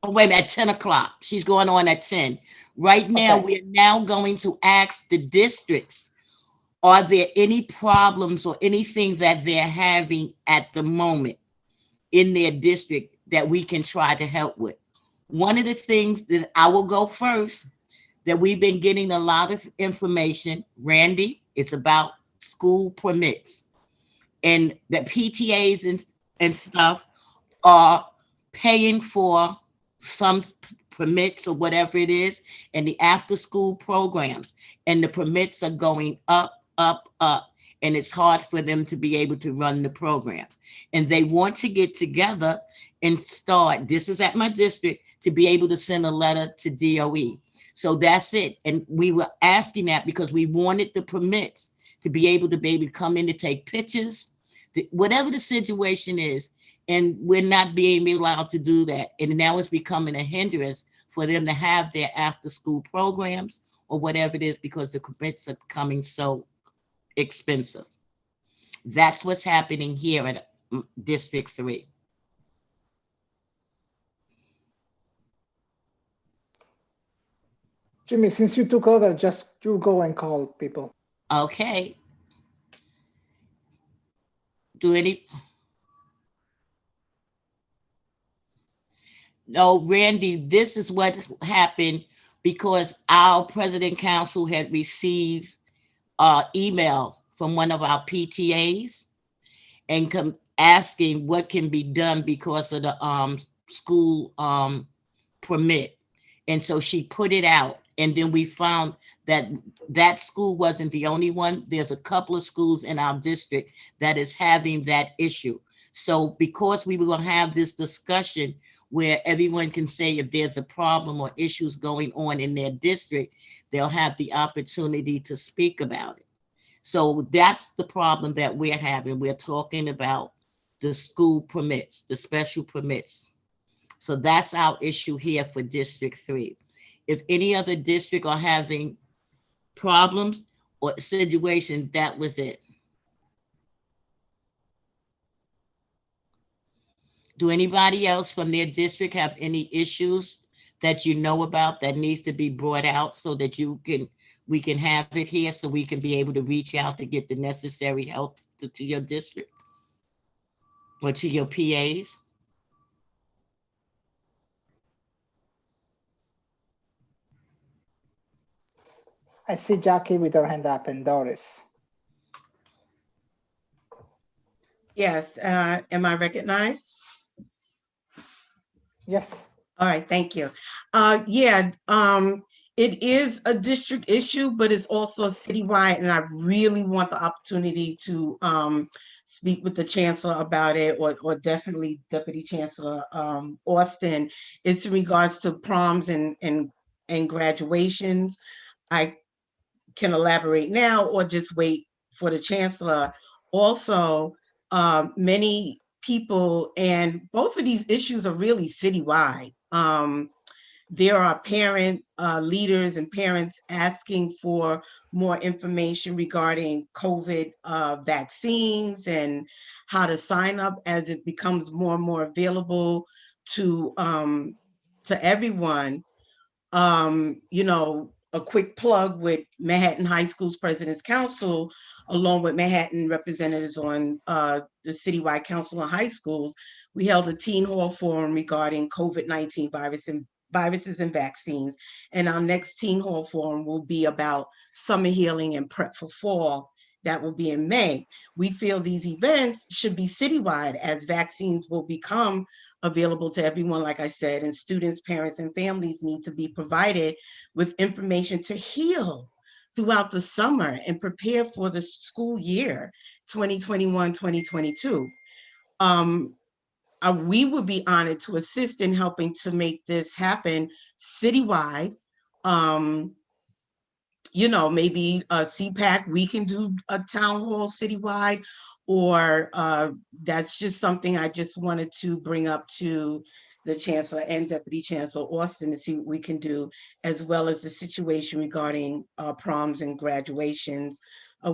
C: Oh, wait, at 10 o'clock. She's going on at 10. Right now,
A: Okay.
C: we're now going to ask the districts, are there any problems or anything that they're having at the moment in their district that we can try to help with? One of the things that I will go first, that we've been getting a lot of information, Randy, it's about school permits. And that PTAs and stuff are paying for some permits or whatever it is, and the after school programs, and the permits are going up, up, up, and it's hard for them to be able to run the programs. And they want to get together and start, this is at my district, to be able to send a letter to DOE. So that's it. And we were asking that because we wanted the permits to be able to come in to take pictures, whatever the situation is. And we're not being allowed to do that. And now it's becoming a hindrance for them to have their after school programs or whatever it is, because the permits are becoming so expensive. That's what's happening here at District 3.
A: Jimmy, since you took over, just you go and call people.
C: Okay. Do any? No, Randy, this is what happened because our president council had received email from one of our PTAs and asking what can be done because of the school permit. And so she put it out. And then we found that that school wasn't the only one. There's a couple of schools in our district that is having that issue. So because we were going to have this discussion where everyone can say if there's a problem or issues going on in their district, they'll have the opportunity to speak about it. So that's the problem that we're having. We're talking about the school permits, the special permits. So that's our issue here for District 3. If any other district are having problems or situations, that was it. Do anybody else from their district have any issues that you know about that needs to be brought out so that we can have it here so we can be able to reach out to get the necessary help to your district or to your PAs?
A: I see Jackie with her hand up and Doris.
E: Yes, am I recognized?
A: Yes.
E: All right, thank you. It is a district issue, but it's also citywide, and I really want the opportunity to speak with the chancellor about it, or definitely Deputy Chancellor Austin. It's in regards to proms and graduations. I can elaborate now or just wait for the chancellor. Also, many people, and both of these issues are really citywide. There are parent leaders and parents asking for more information regarding COVID vaccines and how to sign up as it becomes more and more available to everyone. A quick plug with Manhattan High School's President's Council, along with Manhattan representatives on the Citywide Council on High Schools, we held a teen hall forum regarding COVID-19 viruses and vaccines. And our next teen hall forum will be about summer healing and prep for fall. That will be in May. We feel these events should be citywide as vaccines will become available to everyone, like I said, and students, parents, and families need to be provided with information to heal throughout the summer and prepare for the school year 2021-2022. We would be honored to assist in helping to make this happen citywide. you know, maybe CPAC, we can do a town hall citywide, or that's just something I just wanted to bring up to the Chancellor and Deputy Chancellor Austin to see what we can do, as well as the situation regarding proms and graduations.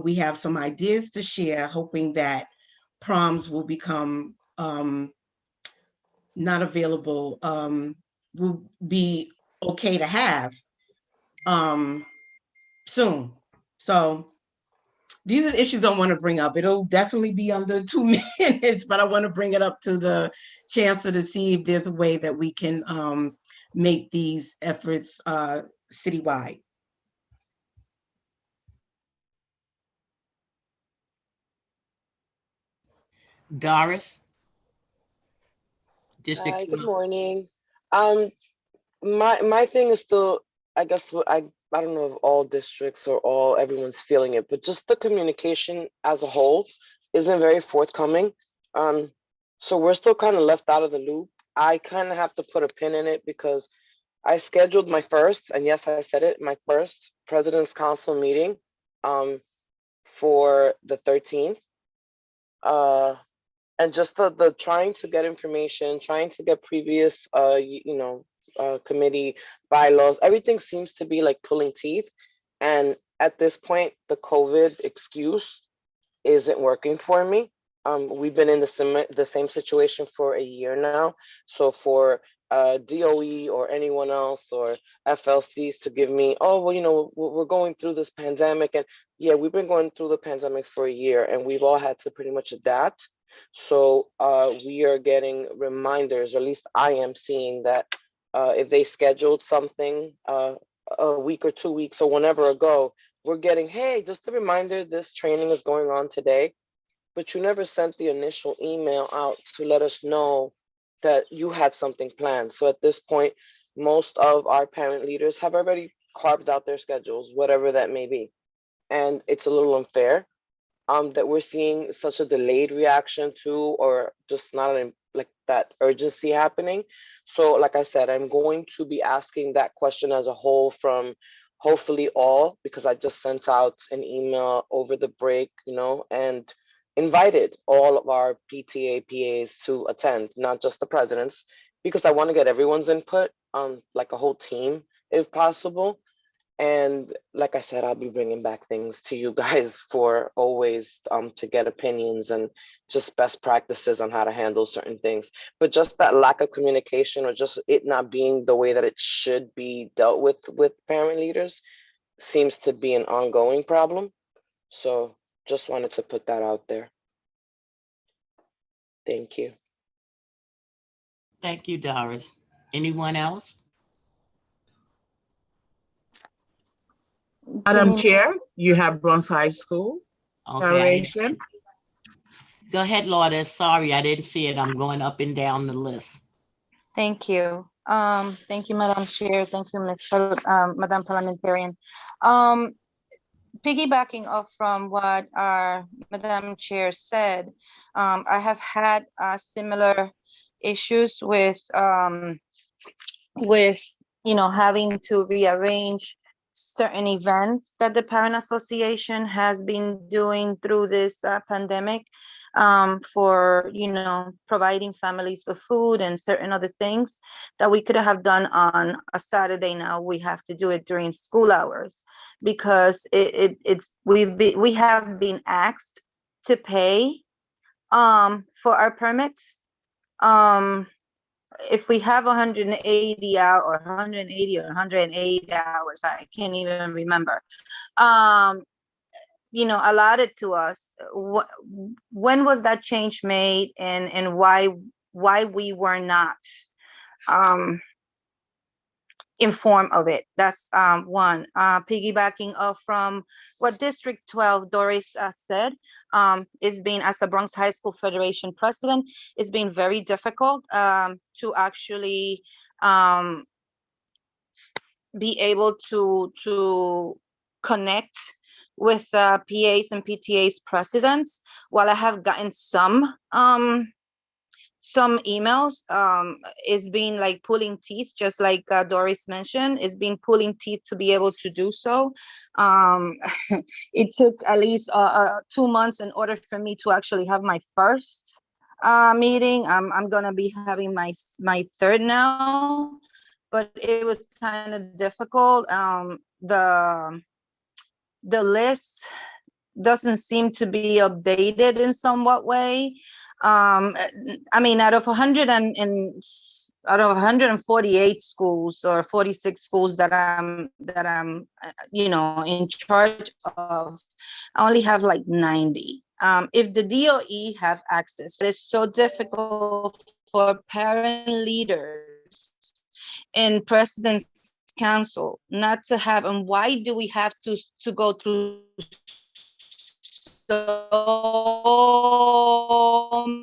E: We have some ideas to share, hoping that proms will become not available, will be okay to have soon. So these are the issues I want to bring up. It'll definitely be under 2 minutes, but I want to bring it up to the Chancellor to see if there's a way that we can make these efforts citywide.
C: Doris?
O: Hi, good morning. My thing is still, I guess, I don't know if all districts or everyone's feeling it, but just the communication as a whole isn't very forthcoming. So we're still kind of left out of the loop. I kind of have to put a pin in it because I scheduled my first, and yes, I said it, my first President's Council meeting for the 13th. And just the trying to get information, trying to get previous, committee bylaws, everything seems to be like pulling teeth. And at this point, the COVID excuse isn't working for me. We've been in the same situation for a year now. So for DOE or anyone else or FLCs to give me, oh, well, you know, we're going through this pandemic. And yeah, we've been going through the pandemic for a year and we've all had to pretty much adapt. So we are getting reminders, or at least I am seeing that if they scheduled something a week or 2 weeks or whenever ago, we're getting, hey, just a reminder, this training is going on today. But you never sent the initial email out to let us know that you had something planned. So at this point, most of our parent leaders have already carved out their schedules, whatever that may be. And it's a little unfair that we're seeing such a delayed reaction to, or just not like that urgency happening. So like I said, I'm going to be asking that question as a whole from hopefully all, because I just sent out an email over the break, you know, and invited all of our PTA PAs to attend, not just the presidents, because I want to get everyone's input, like a whole team if possible. And like I said, I'll be bringing back things to you guys for always to get opinions and just best practices on how to handle certain things. But just that lack of communication, or just it not being the way that it should be dealt with parent leaders, seems to be an ongoing problem. So just wanted to put that out there. Thank you.
C: Thank you, Doris. Anyone else?
B: Madam Chair, you have Bronx High School.
C: Okay. Go ahead, Lourdes. Sorry, I didn't see it. I'm going up and down the list.
M: Thank you. Thank you, Madam Chair. Thank you, Madam Parliamentarian. Piggybacking off from what our Madam Chair said, I have had similar issues with having to rearrange certain events that the Parent Association has been doing through this pandemic, for providing families with food and certain other things that we could have done on a Saturday. Now we have to do it during school hours because we have been asked to pay for our permits. If we have 180 hours, 180 hours, I can't even remember, allotted to us. When was that change made, and why we were not informed of it? That's one. Piggybacking off from what District 12 Doris said, is being, as the Bronx High School Federation president, it's been very difficult to actually be able to connect with PAs and PTAs presidents. While I have gotten some some emails is being like pulling teeth, just like Doris mentioned, is being pulling teeth to be able to do so. It took at least 2 months in order for me to actually have my first meeting. I'm gonna be having my third now, but it was kind of difficult. The list doesn't seem to be updated in somewhat way. I mean, out of 148 schools or 46 schools that I'm in charge of, I only have like 90. If the DOE have access, it's so difficult for parent leaders in President's Council not to have. And why do we have to go through so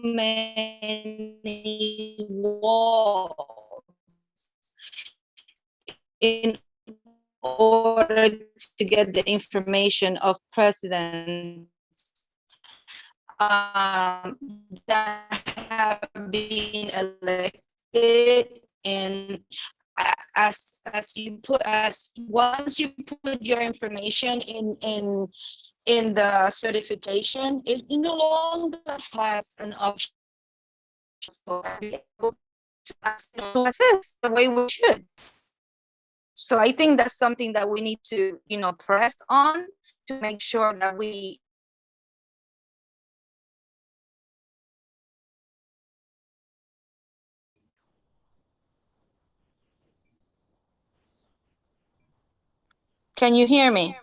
M: many walls in order to get the information of presidents that have been elected? And as once you put your information in the certification, it no longer has an option for people to assist the way we should. So I think that's something that we need to, press on to make sure that we. Can you hear me?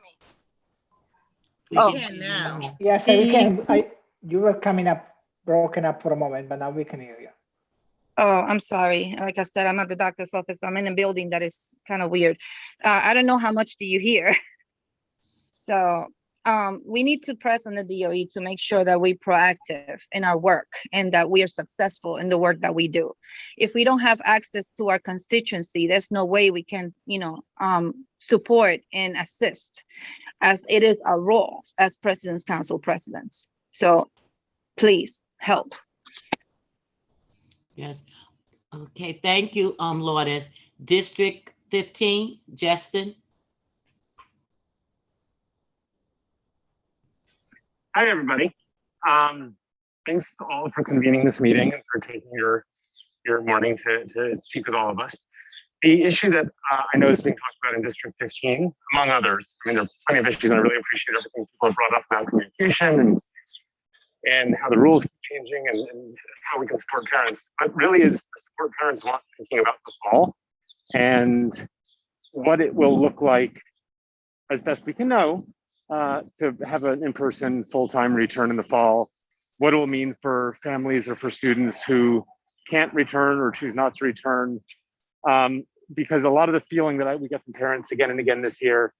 C: We can now.
A: Yes, we can. You were broken up for a moment, but now we can hear you.
M: Oh, I'm sorry. Like I said, I'm at the doctor's office. I'm in a building that is kind of weird. I don't know how much do you hear. So we need to press on the DOE to make sure that we're proactive in our work and that we are successful in the work that we do. If we don't have access to our constituency, there's no way we can, support and assist, as it is our role as President's Council presidents. So please help.
C: Yes. Okay, thank you, Lourdes. District 15, Justin.
G: Hi, everybody. Thanks all for convening this meeting and for taking your morning to speak with all of us. The issue that I know is being talked about in District 15, among others, I mean, there are plenty of issues, and I really appreciate everything people have brought up about communication and how the rules keep changing and how we can support parents. But really is support parents want thinking about the fall and what it will look like as best we can know to have an in-person full-time return in the fall, what it will mean for families or for students who can't return or choose not to return. Because a lot of the feeling that we get from parents again and again this year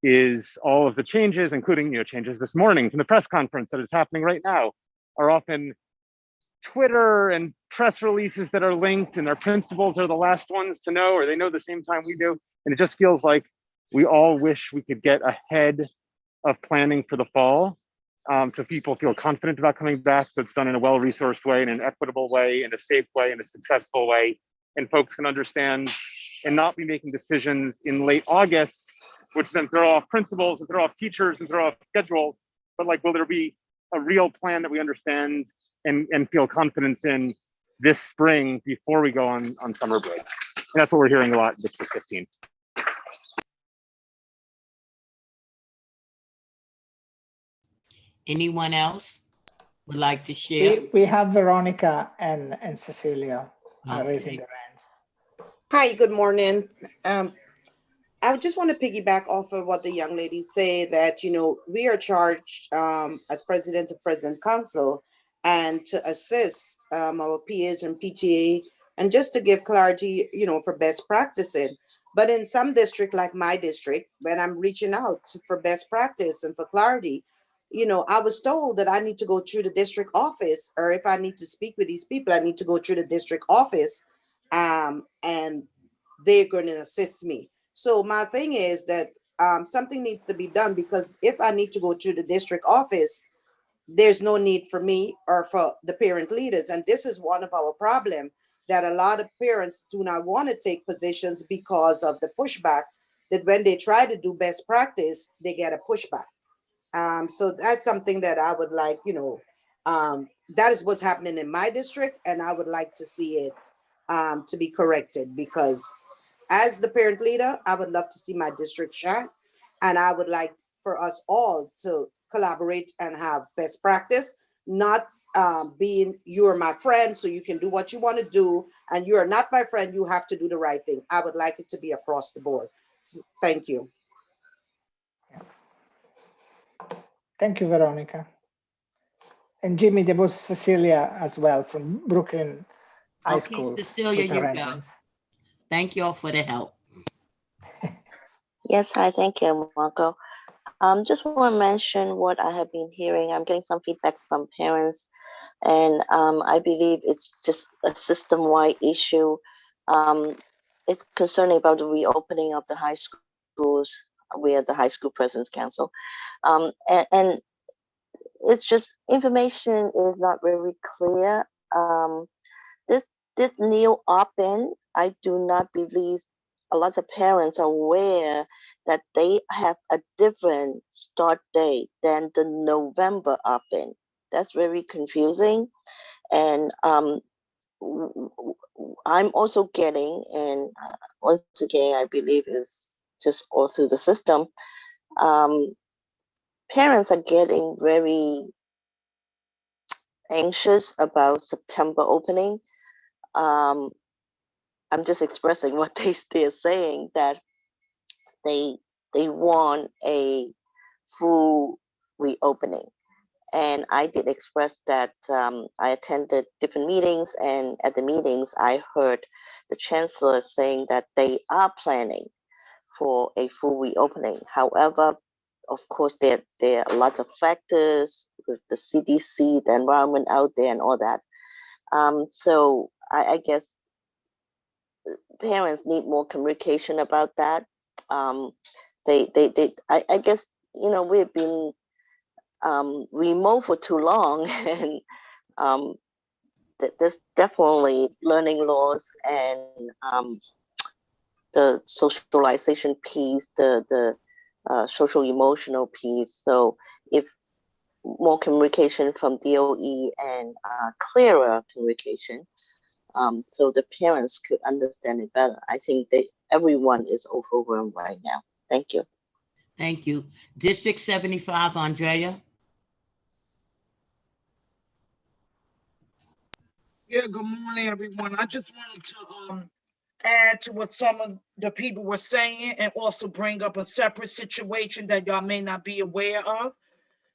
G: is all of the changes, including changes this morning from the press conference that is happening right now, are often Twitter and press releases that are linked, and their principals are the last ones to know, or they know the same time we do. And it just feels like we all wish we could get ahead of planning for the fall, so people feel confident about coming back, so it's done in a well-resourced way, in an equitable way, in a safe way, in a successful way, and folks can understand and not be making decisions in late August, which then throw off principals and throw off teachers and throw off schedules. But like, will there be a real plan that we understand and feel confidence in this spring before we go on summer break? And that's what we're hearing a lot in District 15.
C: Anyone else would like to share?
A: We have Veronica and Cecilia raising their hands.
P: Hi, good morning. I just want to piggyback off of what the young lady said, that, we are charged as president of President Council and to assist our peers and PTA and just to give clarity, for best practicing. But in some district, like my district, when I'm reaching out for best practice and for clarity, I was told that I need to go through the district office, or if I need to speak with these people, I need to go through the district office, and they're going to assist me. So my thing is that something needs to be done, because if I need to go to the district office, there's no need for me or for the parent leaders. And this is one of our problem, that a lot of parents do not want to take positions because of the pushback, that when they try to do best practice, they get a pushback. So that's something that I would like, that is what's happening in my district, and I would like to see it to be corrected, because as the parent leader, I would love to see my district shine, and I would like for us all to collaborate and have best practice, not being you're my friend, so you can do what you want to do, and you are not my friend, you have to do the right thing. I would like it to be across the board. Thank you.
A: Thank you, Veronica. And Jimmy, there was Cecilia as well from Brooklyn High School.
C: Cecilia, you go. Thank you all for the help.
I: Yes, hi, thank you, Marco. Just want to mention what I have been hearing. I'm getting some feedback from parents, and I believe it's just a system-wide issue. It's concerning about the reopening of the high schools. We are the High School Presidents Council. And it's just information is not very clear. This new opt-in, I do not believe a lot of parents are aware that they have a different start date than the November opt-in. That's very confusing. And I'm also getting, and once again, I believe is just all through the system, parents are getting very anxious about September opening. I'm just expressing what they're saying, that they want a full reopening. And I did express that I attended different meetings, and at the meetings I heard the Chancellor saying that they are planning for a full reopening. However, of course, there are a lot of factors with the CDC, the environment out there, and all that. So I guess parents need more communication about that. I guess, we've been remote for too long, and there's definitely learning loss, and the socialization piece, the social emotional piece. So if more communication from DOE and clearer communication, so the parents could understand it better. I think that everyone is overwhelmed right now. Thank you.
C: Thank you. District 75, Andrea.
Q: Yeah, good morning, everyone. I just wanted to add to what some of the people were saying, and also bring up a separate situation that y'all may not be aware of.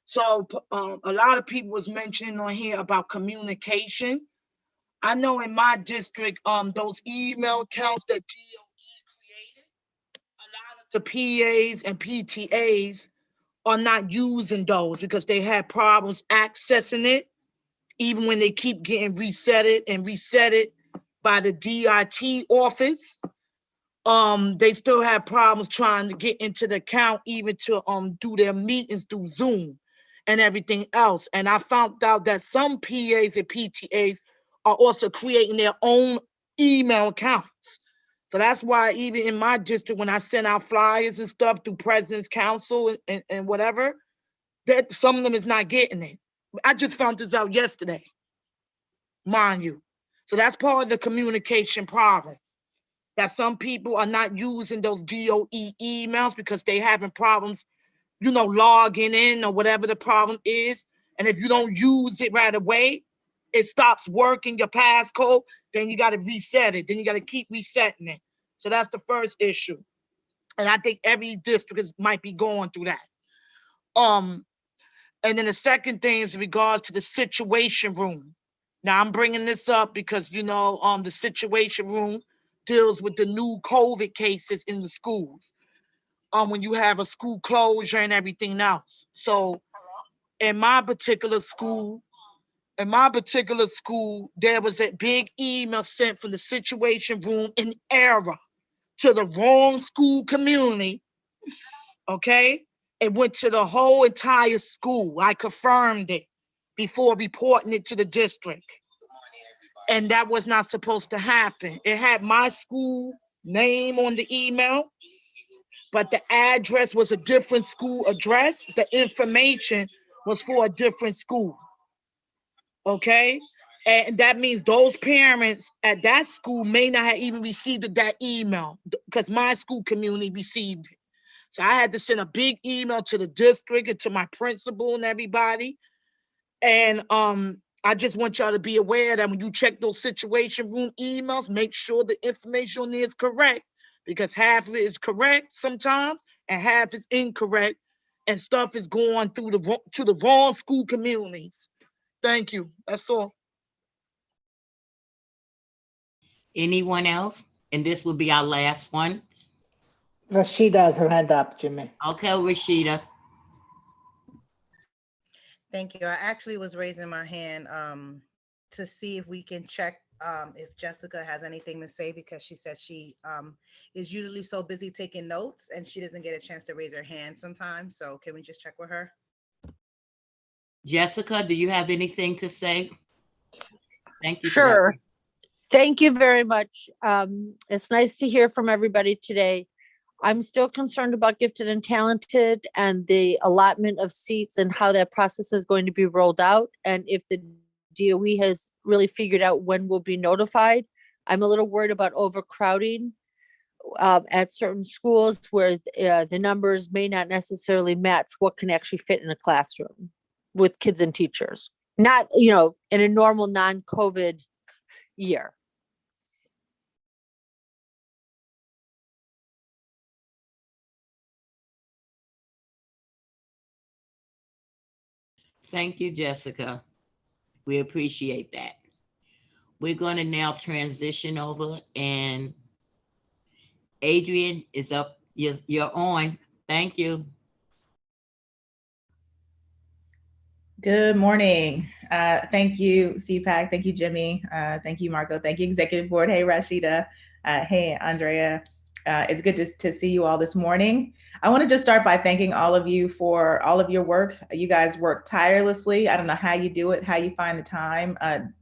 Q: So a lot of people was mentioning on here about communication. I know in my district, those email accounts that DOE created, a lot of the PAs and PTAs are not using those because they had problems accessing it, even when they keep getting reset it by the DIT office. They still have problems trying to get into the account, even to do their meetings through Zoom and everything else. And I found out that some PAs and PTAs are also creating their own email accounts. So that's why even in my district, when I send out flyers and stuff through President's Council and whatever, that some of them is not getting it. I just found this out yesterday, mind you. So that's part of the communication problem, that some people are not using those DOE emails because they having problems, logging in or whatever the problem is. And if you don't use it right away, it stops working, your passcode, then you got to reset it. Then you got to keep resetting it. So that's the first issue. And I think every district might be going through that. And then the second thing is in regards to the situation room. Now I'm bringing this up because, the situation room deals with the new COVID cases in the schools. When you have a school closure and everything else. So in my particular school, there was a big email sent from the situation room in error to the wrong school community. Okay? It went to the whole entire school. I confirmed it. before reporting it to the district. And that was not supposed to happen. It had my school name on the email, but the address was a different school address. The information was for a different school. Okay? And that means those parents at that school may not have even received that email because my school community received it. So I had to send a big email to the district and to my principal and everybody. And I just want y'all to be aware that when you check those situation room emails, make sure the information on there is correct, because half of it is correct sometimes and half is incorrect, and stuff is going through to the wrong school communities. Thank you. That's all.
C: Anyone else? And this will be our last one.
A: Rashida has her hand up, Jimmy.
C: Okay, Rashida.
R: Thank you. I actually was raising my hand to see if we can check if Jessica has anything to say, because she says she is usually so busy taking notes and she doesn't get a chance to raise her hand sometimes. So can we just check with her?
C: Jessica, do you have anything to say? Thank you.
S: Sure. Thank you very much. It's nice to hear from everybody today. I'm still concerned about gifted and talented and the allotment of seats and how that process is going to be rolled out. And if the DOE has really figured out when we'll be notified. I'm a little worried about overcrowding at certain schools where the numbers may not necessarily match what can actually fit in a classroom with kids and teachers. Not, in a normal non-COVID year.
C: Thank you, Jessica. We appreciate that. We're going to now transition over, and Adrian is up. You're on. Thank you.
T: Good morning. Thank you, CPAC. Thank you, Jimmy. Thank you, Marco. Thank you, Executive Board. Hey, Rashida. Hey, Andrea. It's good to see you all this morning. I want to just start by thanking all of you for all of your work. You guys work tirelessly. I don't know how you do it, how you find the time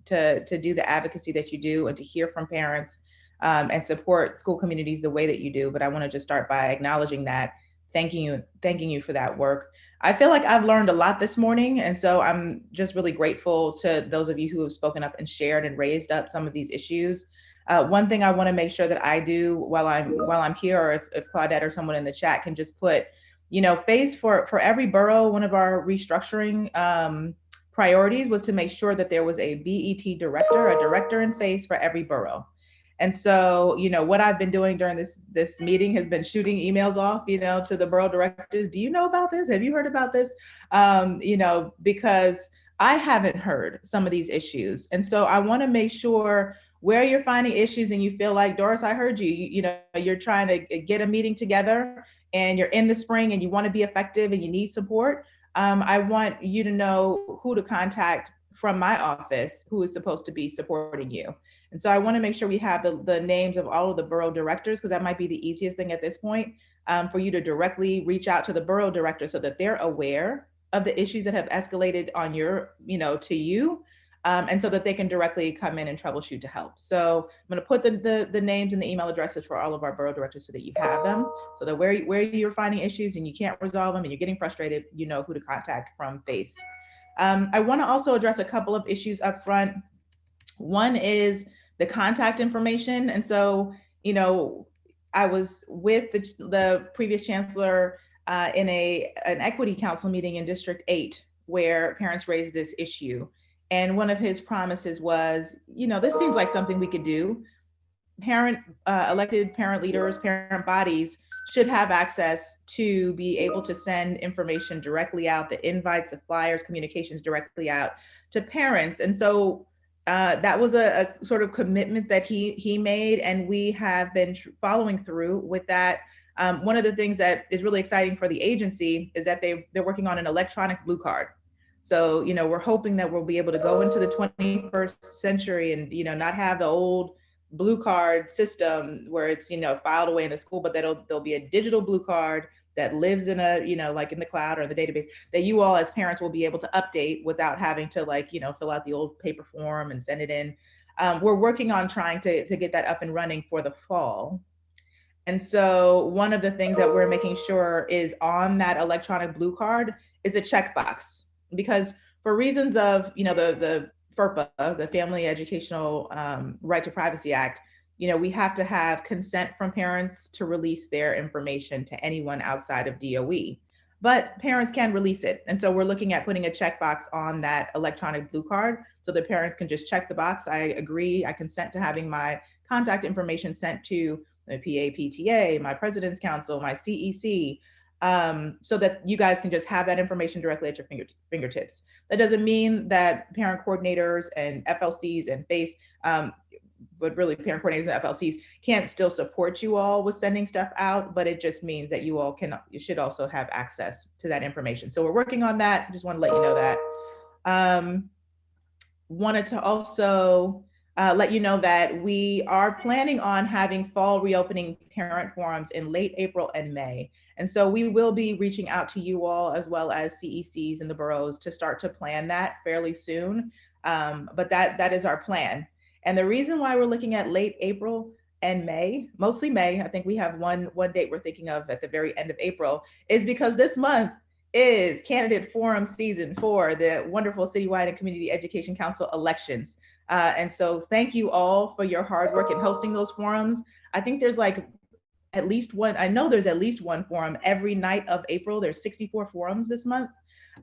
T: to do the advocacy that you do and to hear from parents and support school communities the way that you do. But I want to just start by acknowledging that, thanking you for that work. I feel like I've learned a lot this morning. And so I'm just really grateful to those of you who have spoken up and shared and raised up some of these issues. One thing I want to make sure that I do while I'm here, or if Claudette or someone in the chat can just put, phase for every borough, one of our restructuring priorities was to make sure that there was a BET director, a director in phase for every borough. And so, what I've been doing during this meeting has been shooting emails off, to the borough directors. Do you know about this? Have you heard about this? Because I haven't heard some of these issues. And so I want to make sure where you're finding issues and you feel like, Doris, I heard you, you're trying to get a meeting together and you're in the spring and you want to be effective and you need support. I want you to know who to contact from my office, who is supposed to be supporting you. And so I want to make sure we have the names of all of the borough directors, because that might be the easiest thing at this point, for you to directly reach out to the borough director so that they're aware of the issues that have escalated on to you, and so that they can directly come in and troubleshoot to help. So I'm going to put the names and the email addresses for all of our borough directors so that you have them, so that where you're finding issues and you can't resolve them and you're getting frustrated, you know who to contact from FACE. I want to also address a couple of issues up front. One is the contact information. And so, I was with the previous chancellor in an equity council meeting in District 8, where parents raised this issue. And one of his promises was, this seems like something we could do. Elected parent leaders, parent bodies should have access to be able to send information directly out, the invites, the flyers, communications directly out to parents. And so that was a sort of commitment that he made, and we have been following through with that. One of the things that is really exciting for the agency is that they're working on an electronic blue card. So, we're hoping that we'll be able to go into the 21st century and, not have the old blue card system where it's, filed away in the school, but there'll be a digital blue card that lives in a, like in the cloud or the database, that you all as parents will be able to update without having to fill out the old paper form and send it in. We're working on trying to get that up and running for the fall. And so one of the things that we're making sure is on that electronic blue card is a checkbox, because for reasons of, the FERPA, the Family Educational Right to Privacy Act, we have to have consent from parents to release their information to anyone outside of DOE, but parents can release it. And so we're looking at putting a checkbox on that electronic blue card so the parents can just check the box. I agree, I consent to having my contact information sent to my PAPTA, my President's Council, my CEC, so that you guys can just have that information directly at your fingertips. That doesn't mean that parent coordinators and FLCs and FACE, but really parent coordinators and FLCs can't still support you all with sending stuff out, but it just means that you should also have access to that information. So we're working on that. Just want to let you know that. Wanted to also let you know that we are planning on having fall reopening parent forums in late April and May. And so we will be reaching out to you all as well as CECs and the boroughs to start to plan that fairly soon. But that is our plan. And the reason why we're looking at late April and May, mostly May, I think we have one date we're thinking of at the very end of April, is because this month is candidate forum season for the wonderful citywide and community education council elections. And so thank you all for your hard work in hosting those forums. I think there's at least one, I know there's at least one forum every night of April. There's 64 forums this month.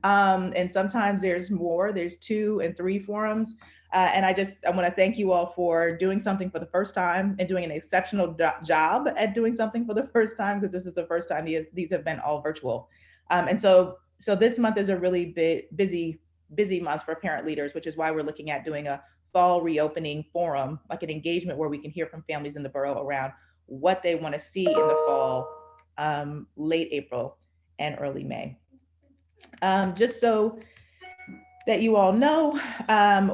T: And sometimes there's more, there's 2 and 3 forums. And I want to thank you all for doing something for the first time and doing an exceptional job at doing something for the first time, because this is the first time these have been all virtual. And so this month is a really busy month for parent leaders, which is why we're looking at doing a fall reopening forum, like an engagement where we can hear from families in the borough around what they want to see in the fall, late April and early May. Just so that you all know,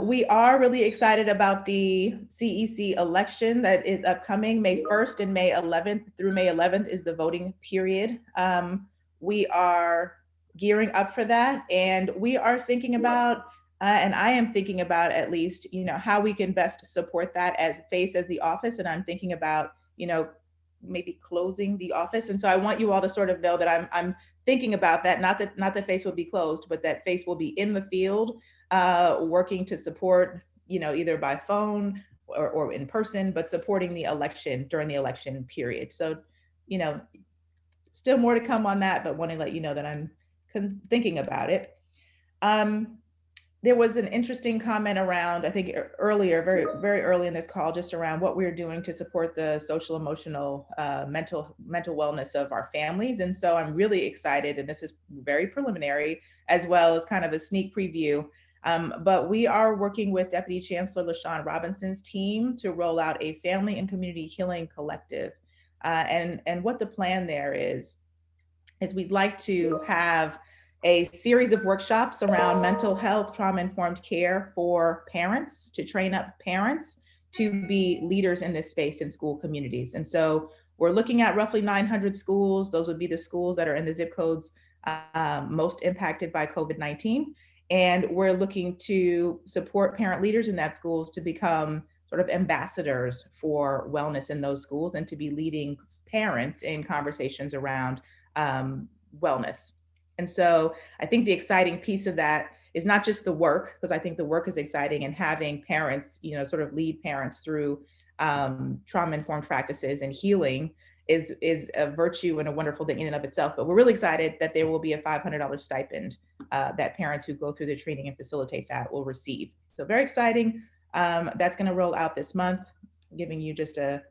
T: we are really excited about the CEC election that is upcoming May 1st and May 11th. Through May 11th is the voting period. We are gearing up for that, and we are thinking about, and I am thinking about at least, how we can best support that as FACE as the office. And I'm thinking about, maybe closing the office. And so I want you all to sort of know that I'm thinking about that, not that FACE will be closed, but that FACE will be in the field, working to support, either by phone or in person, but supporting the election during the election period. So, still more to come on that, but want to let you know that I'm thinking about it. There was an interesting comment around, I think earlier, very early in this call, just around what we're doing to support the social, emotional, mental wellness of our families. And so I'm really excited, and this is very preliminary, as well as kind of a sneak preview. But we are working with Deputy Chancellor LaShawn Robinson's team to roll out a family and community healing collective. And what the plan there is we'd like to have a series of workshops around mental health, trauma-informed care for parents, to train up parents to be leaders in this space in school communities. And so we're looking at roughly 900 schools. Those would be the schools that are in the zip codes most impacted by COVID-19. And we're looking to support parent leaders in that schools to become sort of ambassadors for wellness in those schools, and to be leading parents in conversations around wellness. And so I think the exciting piece of that is not just the work, because I think the work is exciting, and having parents, sort of lead parents through trauma-informed practices and healing is a virtue and a wonderful thing in and of itself. But we're really excited that there will be a $500 stipend that parents who go through the training and facilitate that will receive. So very exciting. That's going to roll out this month, giving you just a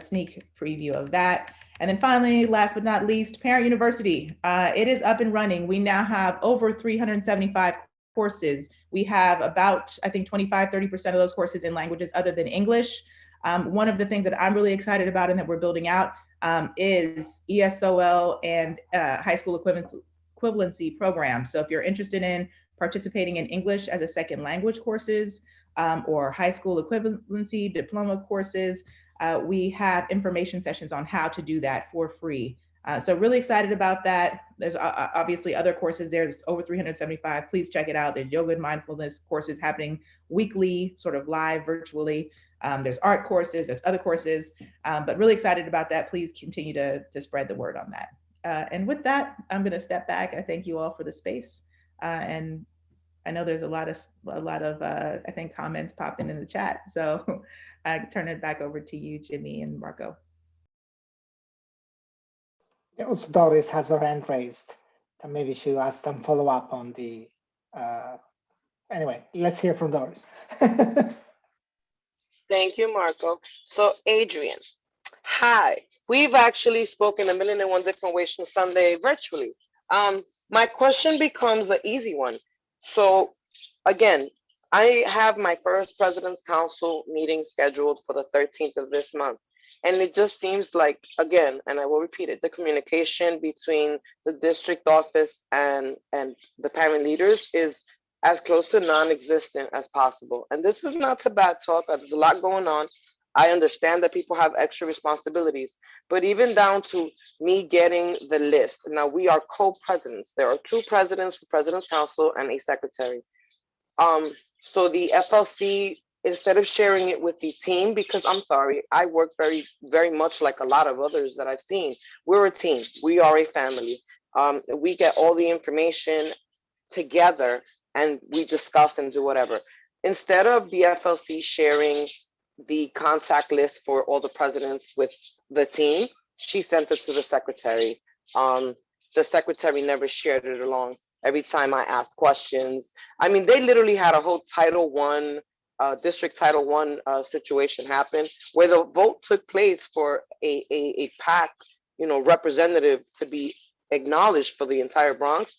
T: sneak preview of that. And then finally, last but not least, Parent University. It is up and running. We now have over 375 courses. We have about, I think, 25-30% of those courses in languages other than English. One of the things that I'm really excited about and that we're building out is ESOL and high school equivalency programs. So if you're interested in participating in English as a second language courses, or high school equivalency diploma courses, we have information sessions on how to do that for free So really excited about that. There's obviously other courses there. There's over 375. Please check it out. There's yoga and mindfulness courses happening weekly, sort of live virtually. There's art courses, there's other courses, but really excited about that. Please continue to spread the word on that. And with that, I'm going to step back. I thank you all for the space. And I know there's a lot of I think comments popping in the chat. So I turn it back over to you, Jimmy and Marco.
A: Also, Doris has her hand raised, and maybe she'll ask some follow up on the. Anyway, let's hear from Doris.
O: Thank you, Marco. So, Adrian, hi. We've actually spoken a million and one different ways from Sunday virtually. My question becomes an easy one. So, again, I have my first President's Council meeting scheduled for the 13th of this month. And it just seems like, again, and I will repeat it, the communication between the district office and the parent leaders is as close to non-existent as possible. And this is not to bad talk. There's a lot going on. I understand that people have extra responsibilities, but even down to me getting the list. Now we are co-presidents. There are two presidents for President's Council and a secretary. So the FLC, instead of sharing it with the team, because I'm sorry, I work very, very much like a lot of others that I've seen. We're a team. We are a family. We get all the information together and we discuss and do whatever. Instead of the FLC sharing the contact list for all the presidents with the team, she sent it to the secretary. The secretary never shared it along. Every time I asked questions, I mean, they literally had a whole Title I, District Title I situation happen where the vote took place for a PAC, representative to be acknowledged for the entire Bronx.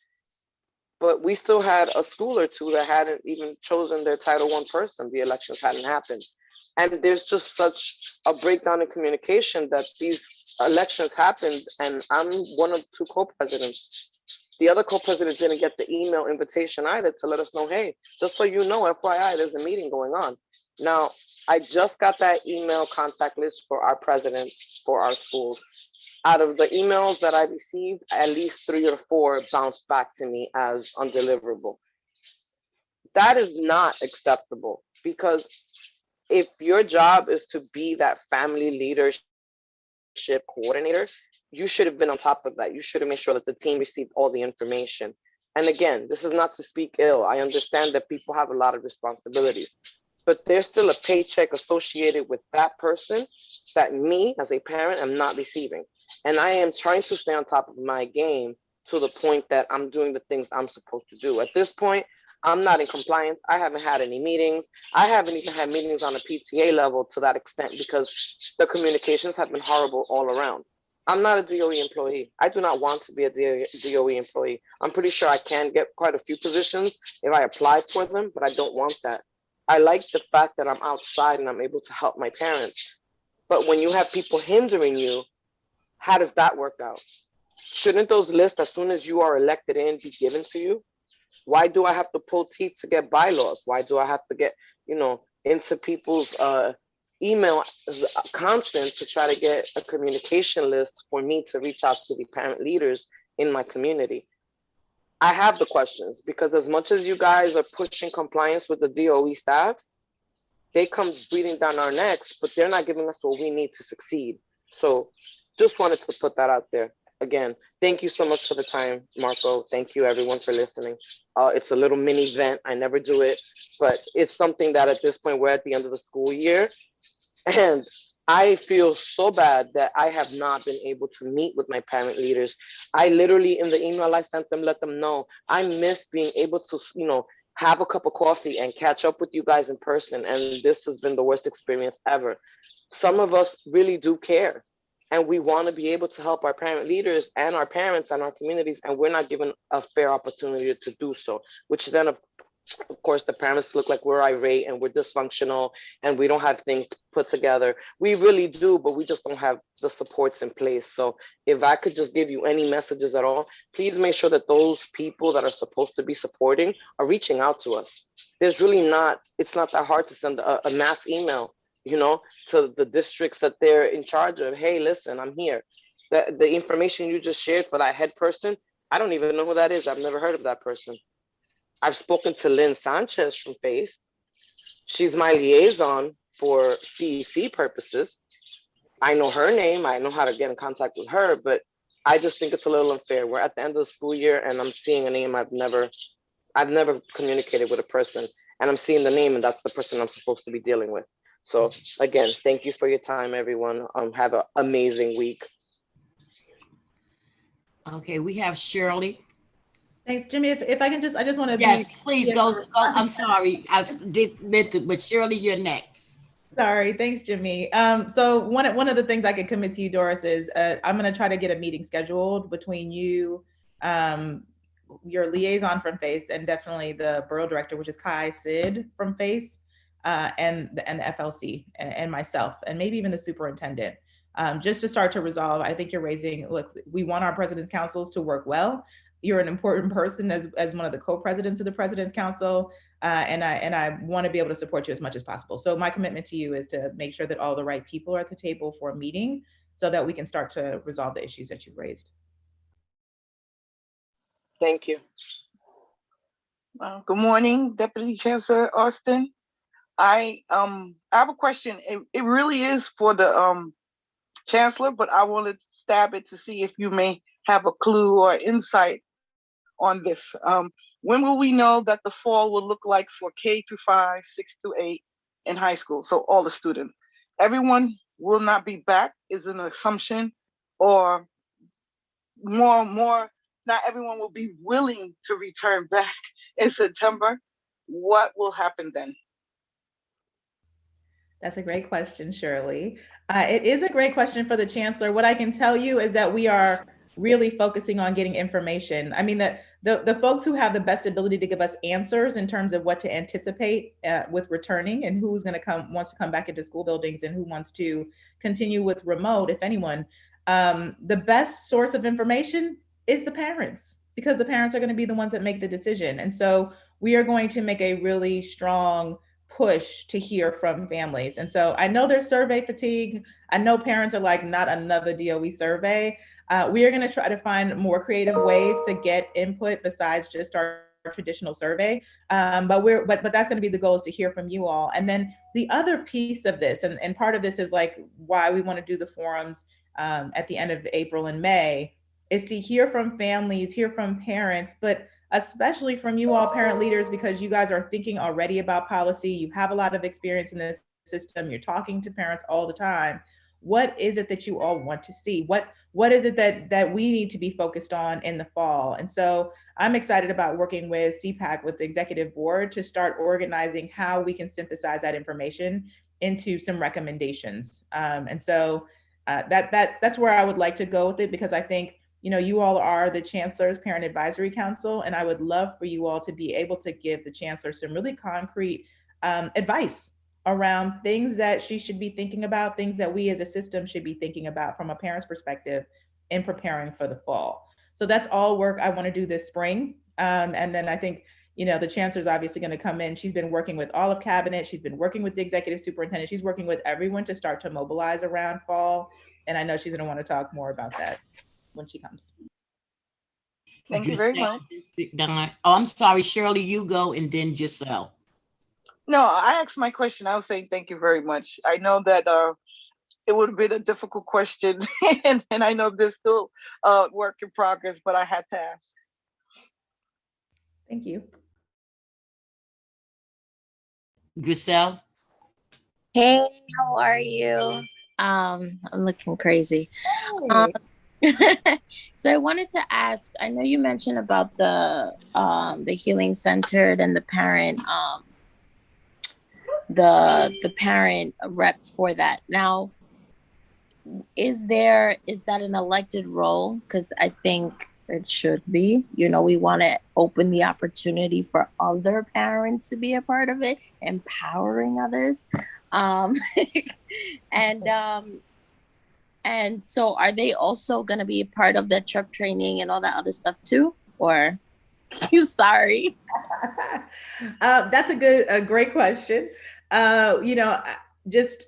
O: But we still had a school or two that hadn't even chosen their Title I person. The elections hadn't happened. And there's just such a breakdown in communication that these elections happened, and I'm one of two co-presidents. The other co-president didn't get the email invitation either to let us know, hey, just so you know, FYI, there's a meeting going on. Now, I just got that email contact list for our presidents for our schools. Out of the emails that I received, at least 3 or 4 bounced back to me as undeliverable. That is not acceptable, because if your job is to be that family leadership coordinator, you should have been on top of that. You should have made sure that the team received all the information. And again, this is not to speak ill. I understand that people have a lot of responsibilities, but there's still a paycheck associated with that person that me as a parent am not receiving. And I am trying to stay on top of my game to the point that I'm doing the things I'm supposed to do. At this point, I'm not in compliance. I haven't had any meetings. I haven't even had meetings on a PTA level to that extent because the communications have been horrible all around. I'm not a DOE employee. I do not want to be a DOE employee. I'm pretty sure I can get quite a few positions if I apply for them, but I don't want that. I like the fact that I'm outside and I'm able to help my parents. But when you have people hindering you, how does that work out? Shouldn't those lists, as soon as you are elected in, be given to you? Why do I have to pull teeth to get bylaws? Why do I have to get, into people's email constant to try to get a communication list for me to reach out to the parent leaders in my community? I have the questions, because as much as you guys are pushing compliance with the DOE staff, they come breathing down our necks, but they're not giving us what we need to succeed. So just wanted to put that out there. Again, thank you so much for the time, Marco. Thank you everyone for listening. It's a little mini vent. I never do it, but it's something that at this point, we're at the end of the school year. And I feel so bad that I have not been able to meet with my parent leaders. I literally, in the email I sent them, let them know I miss being able to, have a cup of coffee and catch up with you guys in person. And this has been the worst experience ever. Some of us really do care. And we want to be able to help our parent leaders and our parents and our communities, and we're not given a fair opportunity to do so, which then, of course, the parents look like we're irate and we're dysfunctional and we don't have things put together. We really do, but we just don't have the supports in place. So if I could just give you any messages at all, please make sure that those people that are supposed to be supporting are reaching out to us. There's really not, it's not that hard to send a mass email, to the districts that they're in charge of. Hey, listen, I'm here. The information you just shared for that head person, I don't even know who that is. I've never heard of that person. I've spoken to Lynn Sanchez from FACE. She's my liaison for CEC purposes. I know her name. I know how to get in contact with her, but I just think it's a little unfair. We're at the end of the school year and I'm seeing a name I've never communicated with a person, and I'm seeing the name and that's the person I'm supposed to be dealing with. So again, thank you for your time, everyone. Have an amazing week.
C: Okay, we have Shirley.
T: Thanks, Jimmy. If I can I just want to
C: Yes, please go. I'm sorry. I did meant to, but Shirley, you're next.
T: Sorry. Thanks, Jimmy. So one of the things I can commit to you, Doris, is I'm going to try to get a meeting scheduled between you, your liaison from FACE, and definitely the borough director, which is Kai Sid from FACE, and the FLC and myself, and maybe even the superintendent, just to start to resolve. I think you're raising, look, we want our president's councils to work well. You're an important person as one of the co-presidents of the President's Council, and I want to be able to support you as much as possible. So my commitment to you is to make sure that all the right people are at the table for a meeting so that we can start to resolve the issues that you've raised.
O: Thank you.
Q: Good morning, Deputy Chancellor Austin. I have a question. It really is for the Chancellor, but I want to stab it to see if you may have a clue or insight on this. When will we know that the fall will look like for K-5, 6 to 8 in high school? So all the students, everyone will not be back is an assumption, or more, not everyone will be willing to return back in September. What will happen then?
T: That's a great question, Shirley. It is a great question for the Chancellor. What I can tell you is that we are really focusing on getting information. I mean, that the folks who have the best ability to give us answers in terms of what to anticipate with returning and who's going to wants to come back into school buildings and who wants to continue with remote, if anyone, the best source of information is the parents, because the parents are going to be the ones that make the decision. And so we are going to make a really strong push to hear from families. And so I know there's survey fatigue. I know parents are like, not another DOE survey. We are going to try to find more creative ways to get input besides just our traditional survey. But that's going to be the goal, is to hear from you all. And then the other piece of this, and part of this is like why we want to do the forums at the end of April and May, is to hear from families, hear from parents, but especially from you all parent leaders, because you guys are thinking already about policy. You have a lot of experience in this system. You're talking to parents all the time. What is it that you all want to see? What is it that we need to be focused on in the fall? And so I'm excited about working with CPAC, with the executive board, to start organizing how we can synthesize that information into some recommendations. And so that's where I would like to go with it, because I think, you know, you all are the Chancellor's Parent Advisory Council, and I would love for you all to be able to give the Chancellor some really concrete advice around things that she should be thinking about, things that we as a system should be thinking about from a parent's perspective in preparing for the fall. So that's all work I want to do this spring. And then I think, you know, the Chancellor's obviously going to come in. She's been working with all of Cabinet. She's been working with the executive superintendent. She's working with everyone to start to mobilize around fall. And I know she's going to want to talk more about that when she comes.
Q: Thank you very much.
C: Oh, I'm sorry, Shirley, you go, and then Giselle.
Q: No, I asked my question. I was saying thank you very much. I know that it would have been a difficult question, and I know there's still work in progress, but I had to ask.
T: Thank you.
C: Giselle?
U: Hey, how are you? I'm looking crazy. So I wanted to ask, I know you mentioned about the healing centered and the parent the parent rep for that. Now, is that an elected role? Because I think it should be. You know, we want to open the opportunity for other parents to be a part of it, empowering others. And so are they also going to be a part of the truck training and all that other stuff too? Or sorry.
T: That's a great question. You know, just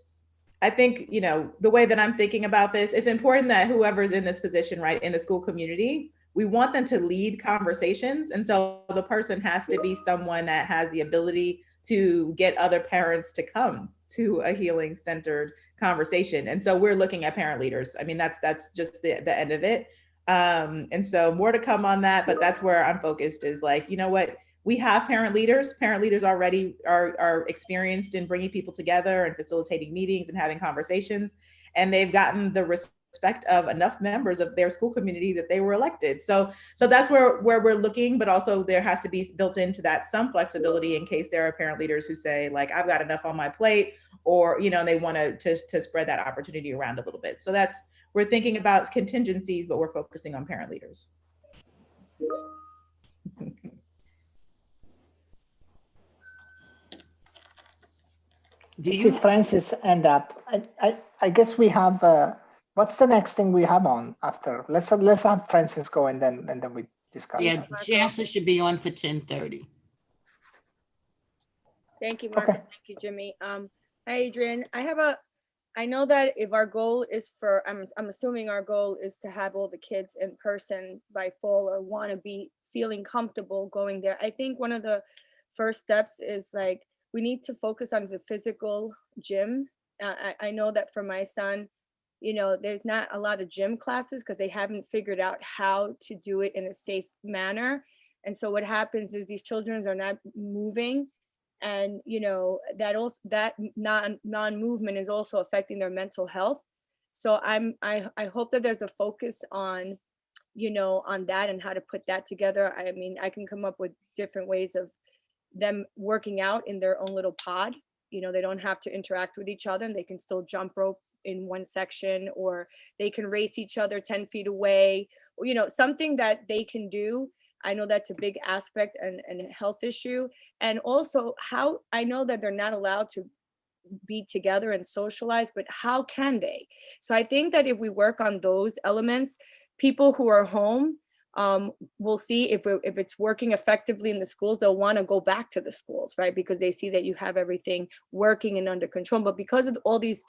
T: I think, you know, the way that I'm thinking about this, it's important that whoever's in this position, right, in the school community, we want them to lead conversations. And so the person has to be someone that has the ability to get other parents to come to a healing centered conversation. And so we're looking at parent leaders. I mean, that's just the end of it. And so more to come on that, but that's where I'm focused is like, you know what, we have parent leaders. Parent leaders already are experienced in bringing people together and facilitating meetings and having conversations. And they've gotten the respect of enough members of their school community that they were elected. So that's where we're looking, but also there has to be built into that some flexibility in case there are parent leaders who say like, I've got enough on my plate, or, you know, they want to spread that opportunity around a little bit. So we're thinking about contingencies, but we're focusing on parent leaders.
A: Do you see Francis end up? I guess we have. What's the next thing we have on after? Let's have Francis go and then we discuss.
C: Yeah, Chancellor should be on for 10:30.
D: Thank you, Martha.
A: Okay.
D: Thank you, Jimmy. Hi, Adrian. I know that if our goal is I'm assuming our goal is to have all the kids in person by fall or want to be feeling comfortable going there. I think one of the first steps is like, we need to focus on the physical gym. I know that for my son, you know, there's not a lot of gym classes because they haven't figured out how to do it in a safe manner. And so what happens is these children are not moving, and you know that non-movement is also affecting their mental health. So I hope that there's a focus on, you know, on that and how to put that together. I mean, I can come up with different ways of them working out in their own little pod. You know, they don't have to interact with each other, and they can still jump rope in one section, or they can race each other 10 feet away, or, you know, something that they can do. I know that's a big aspect and a health issue. And also how I know that they're not allowed to be together and socialize, but how can they? So I think that if we work on those elements, people who are home, we'll see if it's working effectively in the schools, they'll want to go back to the schools, right? Because they see that you have everything working and under control. But because of all these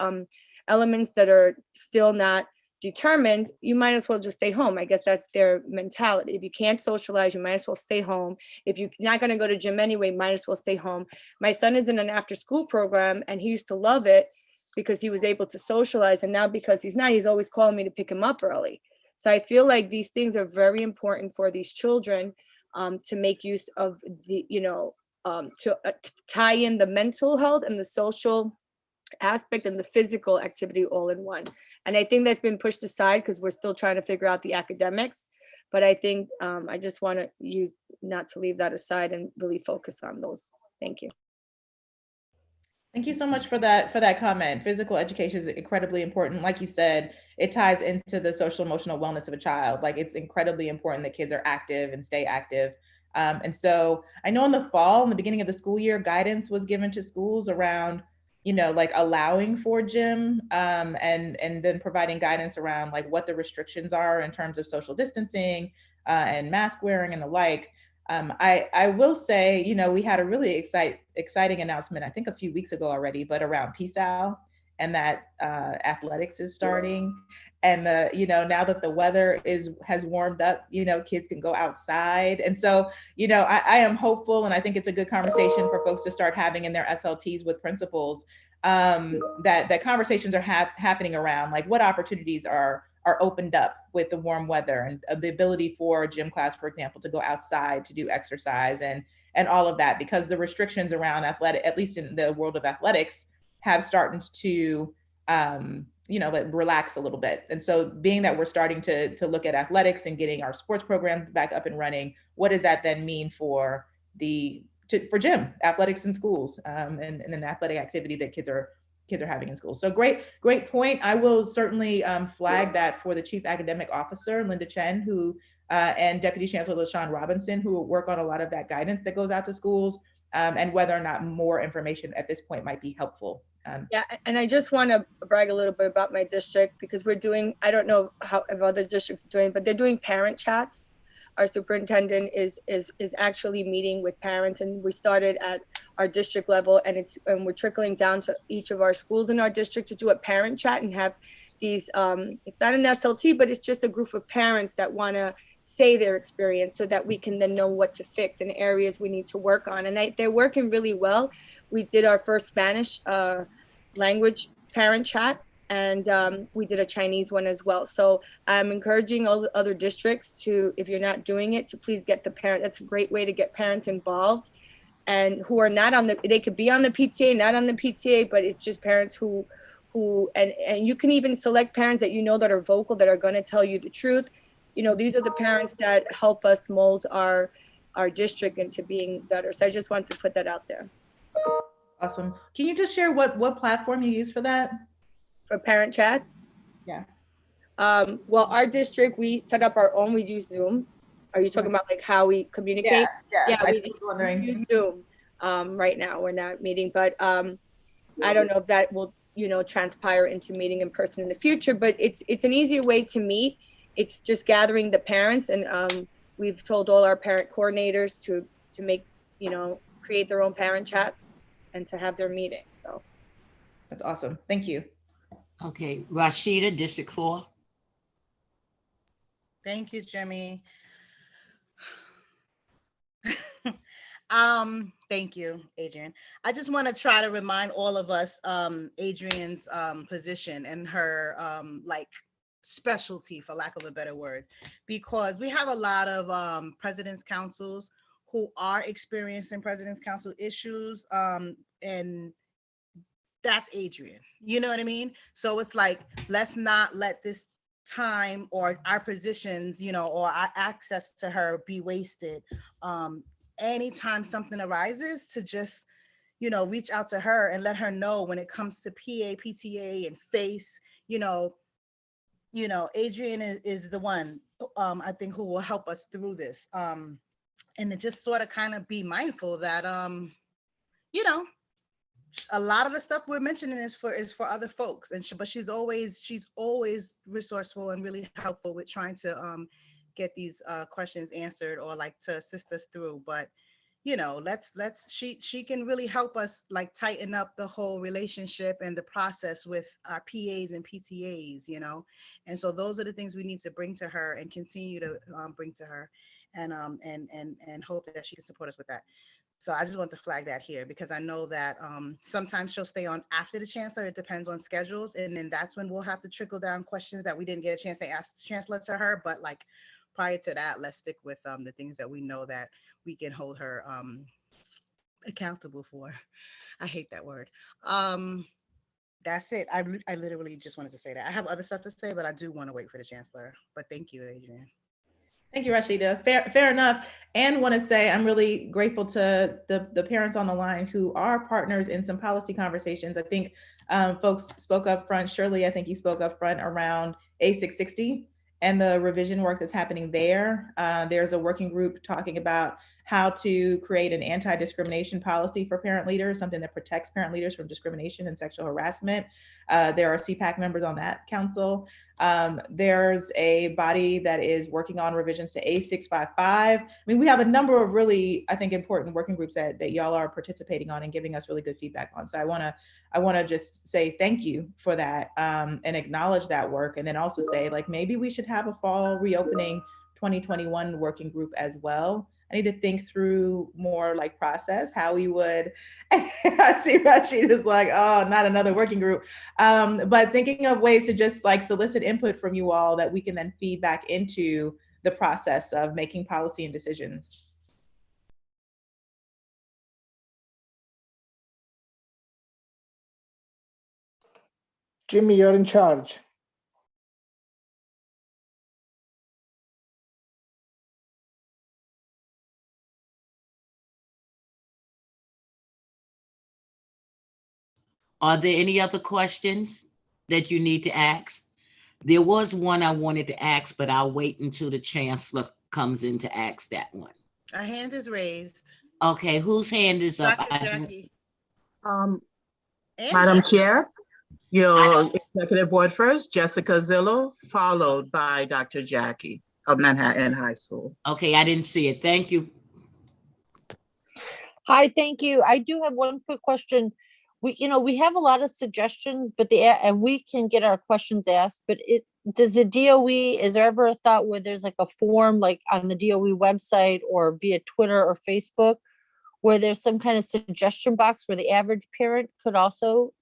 D: elements that are still not determined, you might as well just stay home. I guess that's their mentality. If you can't socialize, you might as well stay home. If you're not going to go to gym anyway, might as well stay home. My son is in an after school program, and he used to love it because he was able to socialize. And now because he's not, he's always calling me to pick him up early. So I feel like these things are very important for these children, to make use of the, you know, to tie in the mental health and the social aspect and the physical activity all in one. And I think that's been pushed aside because we're still trying to figure out the academics. But I think I just want you not to leave that aside and really focus on those. Thank you.
T: Thank you so much for that comment. Physical education is incredibly important. Like you said, it ties into the social emotional wellness of a child. Like, it's incredibly important that kids are active and stay active. And so I know in the fall, in the beginning of the school year, guidance was given to schools around, you know, like allowing for gym, and then providing guidance around like what the restrictions are in terms of social distancing and mask wearing and the like. I will say, you know, we had a really exciting announcement, I think a few weeks ago already, but around PSAL, and that athletics is starting. And you know, now that the weather has warmed up, you know, kids can go outside. And so, you know, I am hopeful, and I think it's a good conversation for folks to start having in their SLTs with principals, that conversations are happening around like what opportunities are opened up with the warm weather, and the ability for a gym class, for example, to go outside to do exercise and all of that, because the restrictions around athletic, at least in the world of athletics, have started to, you know, relax a little bit. And so being that we're starting to look at athletics and getting our sports program back up and running, what does that then mean for for gym athletics in schools, and then the athletic activity that kids are having in school? So great point. I will certainly flag that for the Chief Academic Officer, Linda Chen, who and Deputy Chancellor LaShawn Robinson, who will work on a lot of that guidance that goes out to schools, and whether or not more information at this point might be helpful.
D: Yeah, and I just want to brag a little bit about my district, because we're doing, I don't know how if other districts are doing, but they're doing parent chats. Our superintendent is actually meeting with parents, and we started at our district level, and we're trickling down to each of our schools in our district to do a parent chat and have these, it's not an SLT, but it's just a group of parents that want to say their experience so that we can then know what to fix and areas we need to work on. And they're working really well. We did our first Spanish language parent chat, and we did a Chinese one as well. So I'm encouraging all the other districts to, if you're not doing it, to please get the parent. That's a great way to get parents involved, and who are not on the, they could be on the PTA, not on the PTA, but it's just parents who and you can even select parents that you know that are vocal, that are going to tell you the truth. You know, these are the parents that help us mold our district into being better. So I just want to put that out there.
T: Awesome. Can you just share what platform you use for that?
D: For parent chats?
T: Yeah.
D: Well, our district, we set up our own. We use Zoom. Are you talking about like how we communicate?
T: Yeah.
D: We use Zoom. Right now we're not meeting, but I don't know if that will, you know, transpire into meeting in person in the future, but it's an easier way to meet. It's just gathering the parents, and we've told all our parent coordinators to make, you know, create their own parent chats and to have their meetings. So
T: that's awesome. Thank you.
C: Okay, Rashida, District 4.
R: Thank you, Jimmy. Thank you, Adrian. I just want to try to remind all of us Adrian's position and her like specialty, for lack of a better word, because we have a lot of president's councils who are experiencing president's council issues, and that's Adrian, you know what I mean? So it's like, let's not let this time or our positions, you know, or our access to her be wasted. Anytime something arises, to just, you know, reach out to her and let her know when it comes to PA, PTA, and FACE, you know, Adrian is the one, I think, who will help us through this. And to just sort of kind of be mindful that, you know, a lot of the stuff we're mentioning is for other folks, and but she's always resourceful and really helpful with trying to get these questions answered, or like to assist us through. But you know, she can really help us like tighten up the whole relationship and the process with our PAs and PTAs, you know. And so those are the things we need to bring to her and continue to bring to her, and hope that she can support us with that. So I just want to flag that here, because I know that sometimes she'll stay on after the chancellor. It depends on schedules. And then that's when we'll have to trickle down questions that we didn't get a chance to ask the chancellor to her. But like prior to that, let's stick with the things that we know that we can hold her accountable for. I hate that word. That's it. I literally just wanted to say that. I have other stuff to say, but I do want to wait for the chancellor. But thank you, Adrian.
T: Thank you, Rashida. Fair enough. And want to say I'm really grateful to the parents on the line who are partners in some policy conversations. I think folks spoke up front. Shirley, I think you spoke up front around A660 and the revision work that's happening there. There's a working group talking about how to create an anti-discrimination policy for parent leaders, something that protects parent leaders from discrimination and sexual harassment. There are CPAC members on that council. There's a body that is working on revisions to A655. I mean, we have a number of really, I think, important working groups that y'all are participating on and giving us really good feedback on. So I wanna just say thank you for that, and acknowledge that work. And then also say, like, maybe we should have a fall reopening 2021 working group as well. I need to think through more like process, how we would, I see Rashid is like, oh, not another working group. But thinking of ways to just like solicit input from you all that we can then feed back into the process of making policy and decisions.
A: Jimmy, you're in charge.
C: Are there any other questions that you need to ask? There was one I wanted to ask, but I'll wait until the chancellor comes in to ask that one.
R: A hand is raised.
C: Okay, whose hand is up?
R: Dr. Jackie.
B: Madam Chair, your executive board first, Jessica Zillow, followed by Dr. Jackie of Manhattan High School.
C: Okay, I didn't see it. Thank you.
S: Hi, thank you. I do have one quick question. We have a lot of suggestions, but and we can get our questions asked, but does the DOE, is there ever a thought where there's like a form like on the DOE website or via Twitter or Facebook, where there's some kind of suggestion box where the average parent could also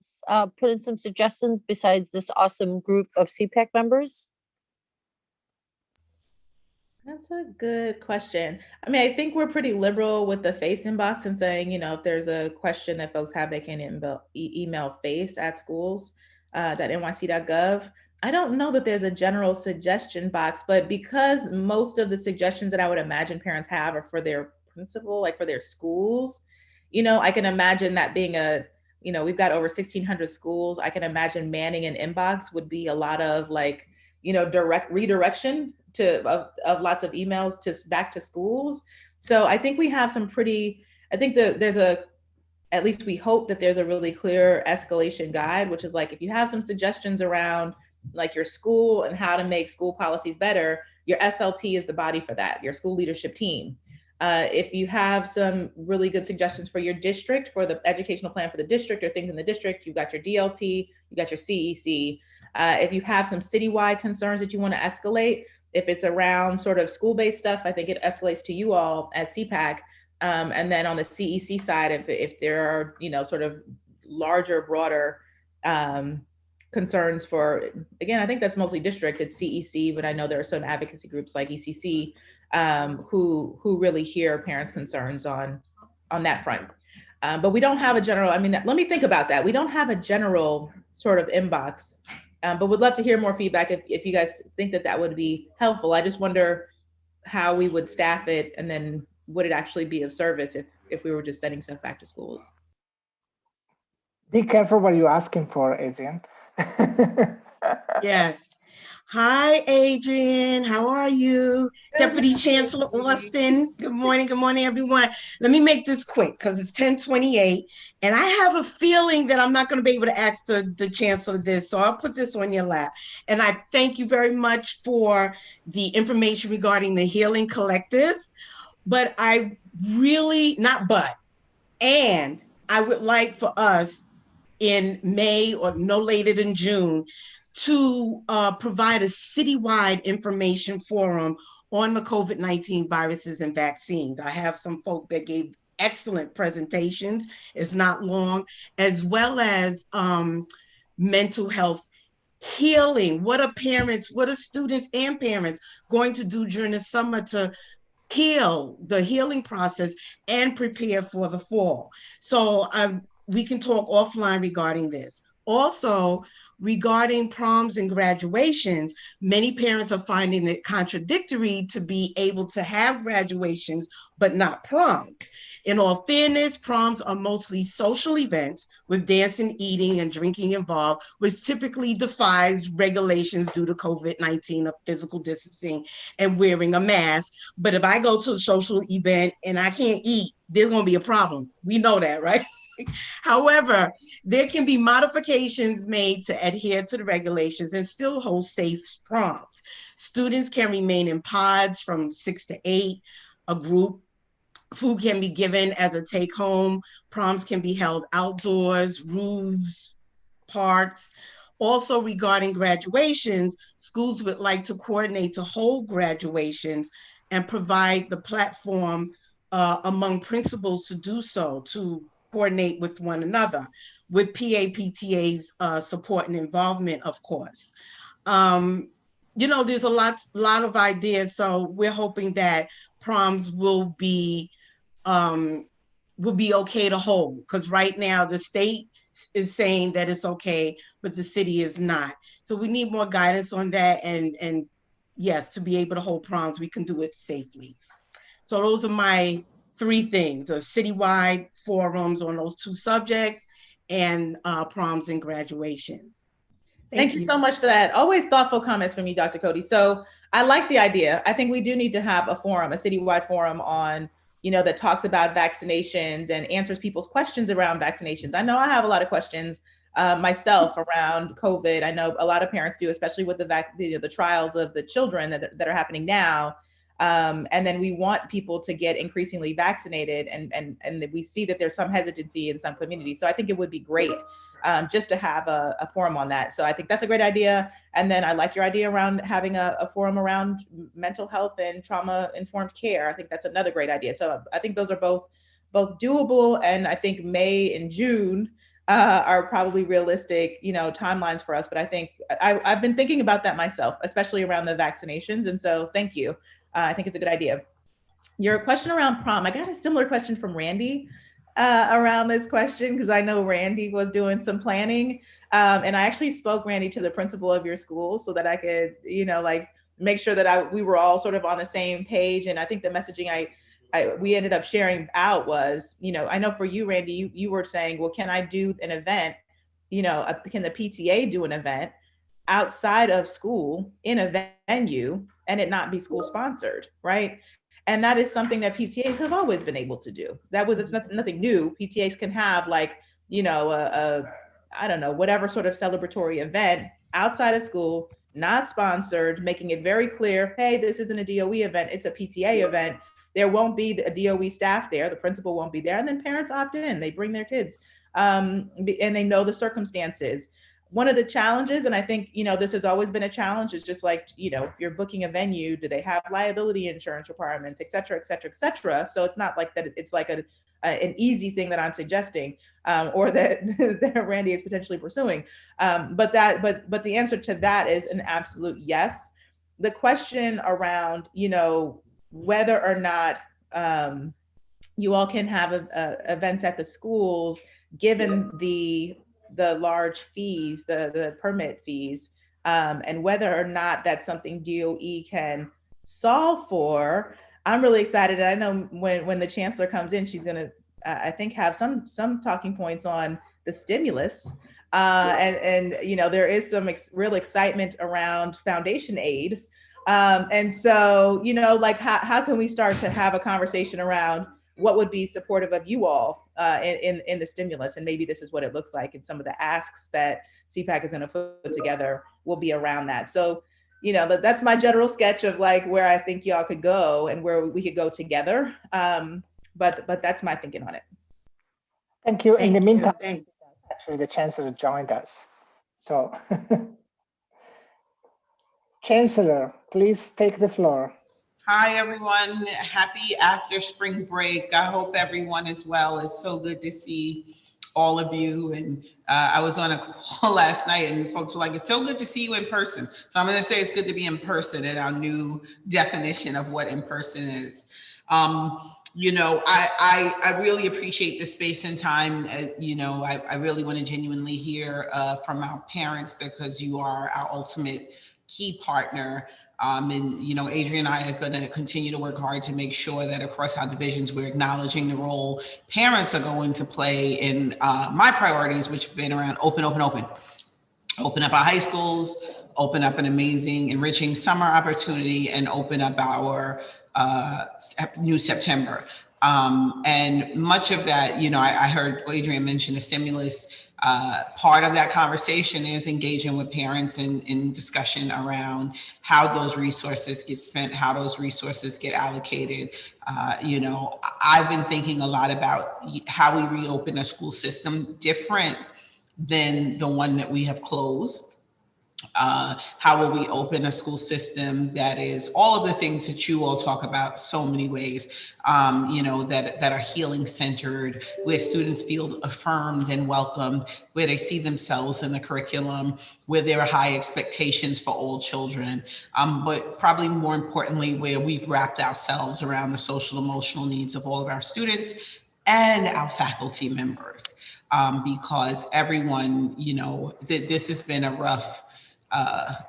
S: put in some suggestions besides this awesome group of CPAC members?
T: That's a good question. I mean, I think we're pretty liberal with the face inbox and saying, if there's a question that folks have, they can email face@schools.nyc.gov. I don't know that there's a general suggestion box, but because most of the suggestions that I would imagine parents have are for their principal, like for their schools, I can imagine that being we've got over 1,600 schools. I can imagine manning an inbox would be a lot of direct redirection of lots of emails back to schools. So I think we have at least we hope that there's a really clear escalation guide, which is like, if you have some suggestions around like your school and how to make school policies better, your SLT is the body for that, your school leadership team. If you have some really good suggestions for your district, for the educational plan for the district or things in the district, you've got your DLT, you got your CEC. If you have some citywide concerns that you want to escalate, if it's around sort of school-based stuff, I think it escalates to you all as CPAC. And then on the CEC side, if there are, sort of larger, broader concerns for, again, I think that's mostly district, it's CEC, but I know there are some advocacy groups like ECC who really hear parents' concerns on that front. But we don't have a general, let me think about that. We don't have a general sort of inbox, but would love to hear more feedback if you guys think that would be helpful. I just wonder how we would staff it, and then would it actually be of service if we were just sending stuff back to schools?
A: Be careful what you're asking for, Adrian.
E: Yes. Hi, Adrian. How are you? Deputy Chancellor Austin. Good morning, everyone. Let me make this quick because it's 10:28, and I have a feeling that I'm not going to be able to ask the Chancellor this, so I'll put this on your lap. And I thank you very much for the information regarding the Healing Collective, but I would like for us in May or no later than June to provide a citywide information forum on the COVID-19 viruses and vaccines. I have some folk that gave excellent presentations. It's not long, as well as mental health healing. What are students and parents going to do during the summer to heal, the healing process, and prepare for the fall? So we can talk offline regarding this. Also, regarding proms and graduations, many parents are finding it contradictory to be able to have graduations, but not proms. In all fairness, proms are mostly social events with dancing, eating, and drinking involved, which typically defies regulations due to COVID-19 of physical distancing and wearing a mask. But if I go to a social event and I can't eat, there's gonna be a problem. We know that, right? However, there can be modifications made to adhere to the regulations and still hold safe proms. Students can remain in pods from 6 to 8, a group. Food can be given as a take home. Proms can be held outdoors, roofs, parks. Also, regarding graduations, schools would like to coordinate to hold graduations and provide the platform among principals to do so, to coordinate with one another, with PAPTA's support and involvement, of course. There's a lot of ideas, so we're hoping that proms will be okay to hold, because right now the state is saying that it's okay, but the city is not. So we need more guidance on that, and yes, to be able to hold proms, we can do it safely. So those are my 3 things: citywide forums on those 2 subjects, and proms and graduations.
T: Thank you so much for that. Always thoughtful comments from you, Dr. Cody. So I like the idea. I think we do need to have a forum, a citywide forum on, that talks about vaccinations and answers people's questions around vaccinations. I know I have a lot of questions myself around COVID. I know a lot of parents do, especially with the trials of the children that are happening now. And then we want people to get increasingly vaccinated, and we see that there's some hesitancy in some communities. So I think it would be great just to have a forum on that. So I think that's a great idea. And then I like your idea around having a forum around mental health and trauma-informed care. I think that's another great idea. So I think those are both doable, and I think May and June are probably realistic, timelines for us. But I think I've been thinking about that myself, especially around the vaccinations. And so thank you. I think it's a good idea. Your question around prom, I got a similar question from Randy around this question, because I know Randy was doing some planning. And I actually spoke, Randy, to the principal of your school so that I could, make sure that we were all sort of on the same page. And I think the messaging we ended up sharing out was, I know for you, Randy, you were saying, well, can I do an event? Can the PTA do an event outside of school in a venue and it not be school sponsored, right? And that is something that PTAs have always been able to do. It's nothing new. PTAs can have I don't know, whatever sort of celebratory event outside of school, not sponsored, making it very clear, hey, this isn't a DOE event, it's a PTA event. There won't be a DOE staff there, the principal won't be there, and then parents opt in, they bring their kids, and they know the circumstances. One of the challenges, and I think, this has always been a challenge, is just like, you're booking a venue, do they have liability insurance requirements, et cetera, et cetera, et cetera. So it's not like that it's like an easy thing that I'm suggesting, or that Randy is potentially pursuing. But the answer to that is an absolute yes. The question around, whether or not you all can have events at the schools, given the large fees, the permit fees, and whether or not that's something DOE can solve for. I'm really excited. I know when the chancellor comes in, she's gonna, I think, have some talking points on the stimulus. And there is some real excitement around foundation aid. And so, how can we start to have a conversation around what would be supportive of you all in the stimulus? And maybe this is what it looks like. And some of the asks that CPAC is going to put together will be around that. So, that's my general sketch of where I think y'all could go and where we could go together. But that's my thinking on it.
A: Thank you. In the meantime, actually, the Chancellor joined us. So, Chancellor, please take the floor.
H: Hi, everyone. Happy after spring break. I hope everyone is well. It's so good to see all of you. And I was on a call last night and folks were like, it's so good to see you in person. So I'm going to say it's good to be in person in our new definition of what in person is. I really appreciate the space and time. I really want to genuinely hear from our parents, because you are our ultimate key partner. Adrian and I are going to continue to work hard to make sure that across our divisions, we're acknowledging the role parents are going to play in my priorities, which have been around open up our high schools, open up an amazing, enriching summer opportunity, and open up our new September. And much of that, I heard Adrian mention the stimulus. Part of that conversation is engaging with parents in discussion around how those resources get spent, how those resources get allocated. I've been thinking a lot about how we reopen a school system different than the one that we have closed. How will we open a school system that is all of the things that you all talk about so many ways, that are healing centered, where students feel affirmed and welcomed, where they see themselves in the curriculum, where there are high expectations for all children, but probably more importantly, where we've wrapped ourselves around the social emotional needs of all of our students and our faculty members, because everyone, this has been a rough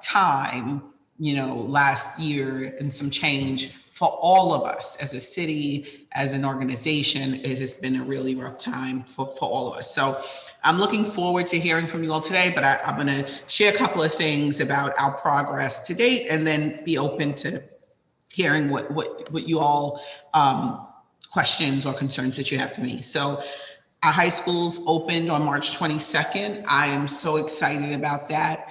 H: time, last year and some change for all of us as a city, as an organization. It has been a really rough time for all of us. So I'm looking forward to hearing from you all today, but I'm going to share a couple of things about our progress to date and then be open to hearing what you all questions or concerns that you have for me. So our high schools opened on March 22nd. I am so excited about that.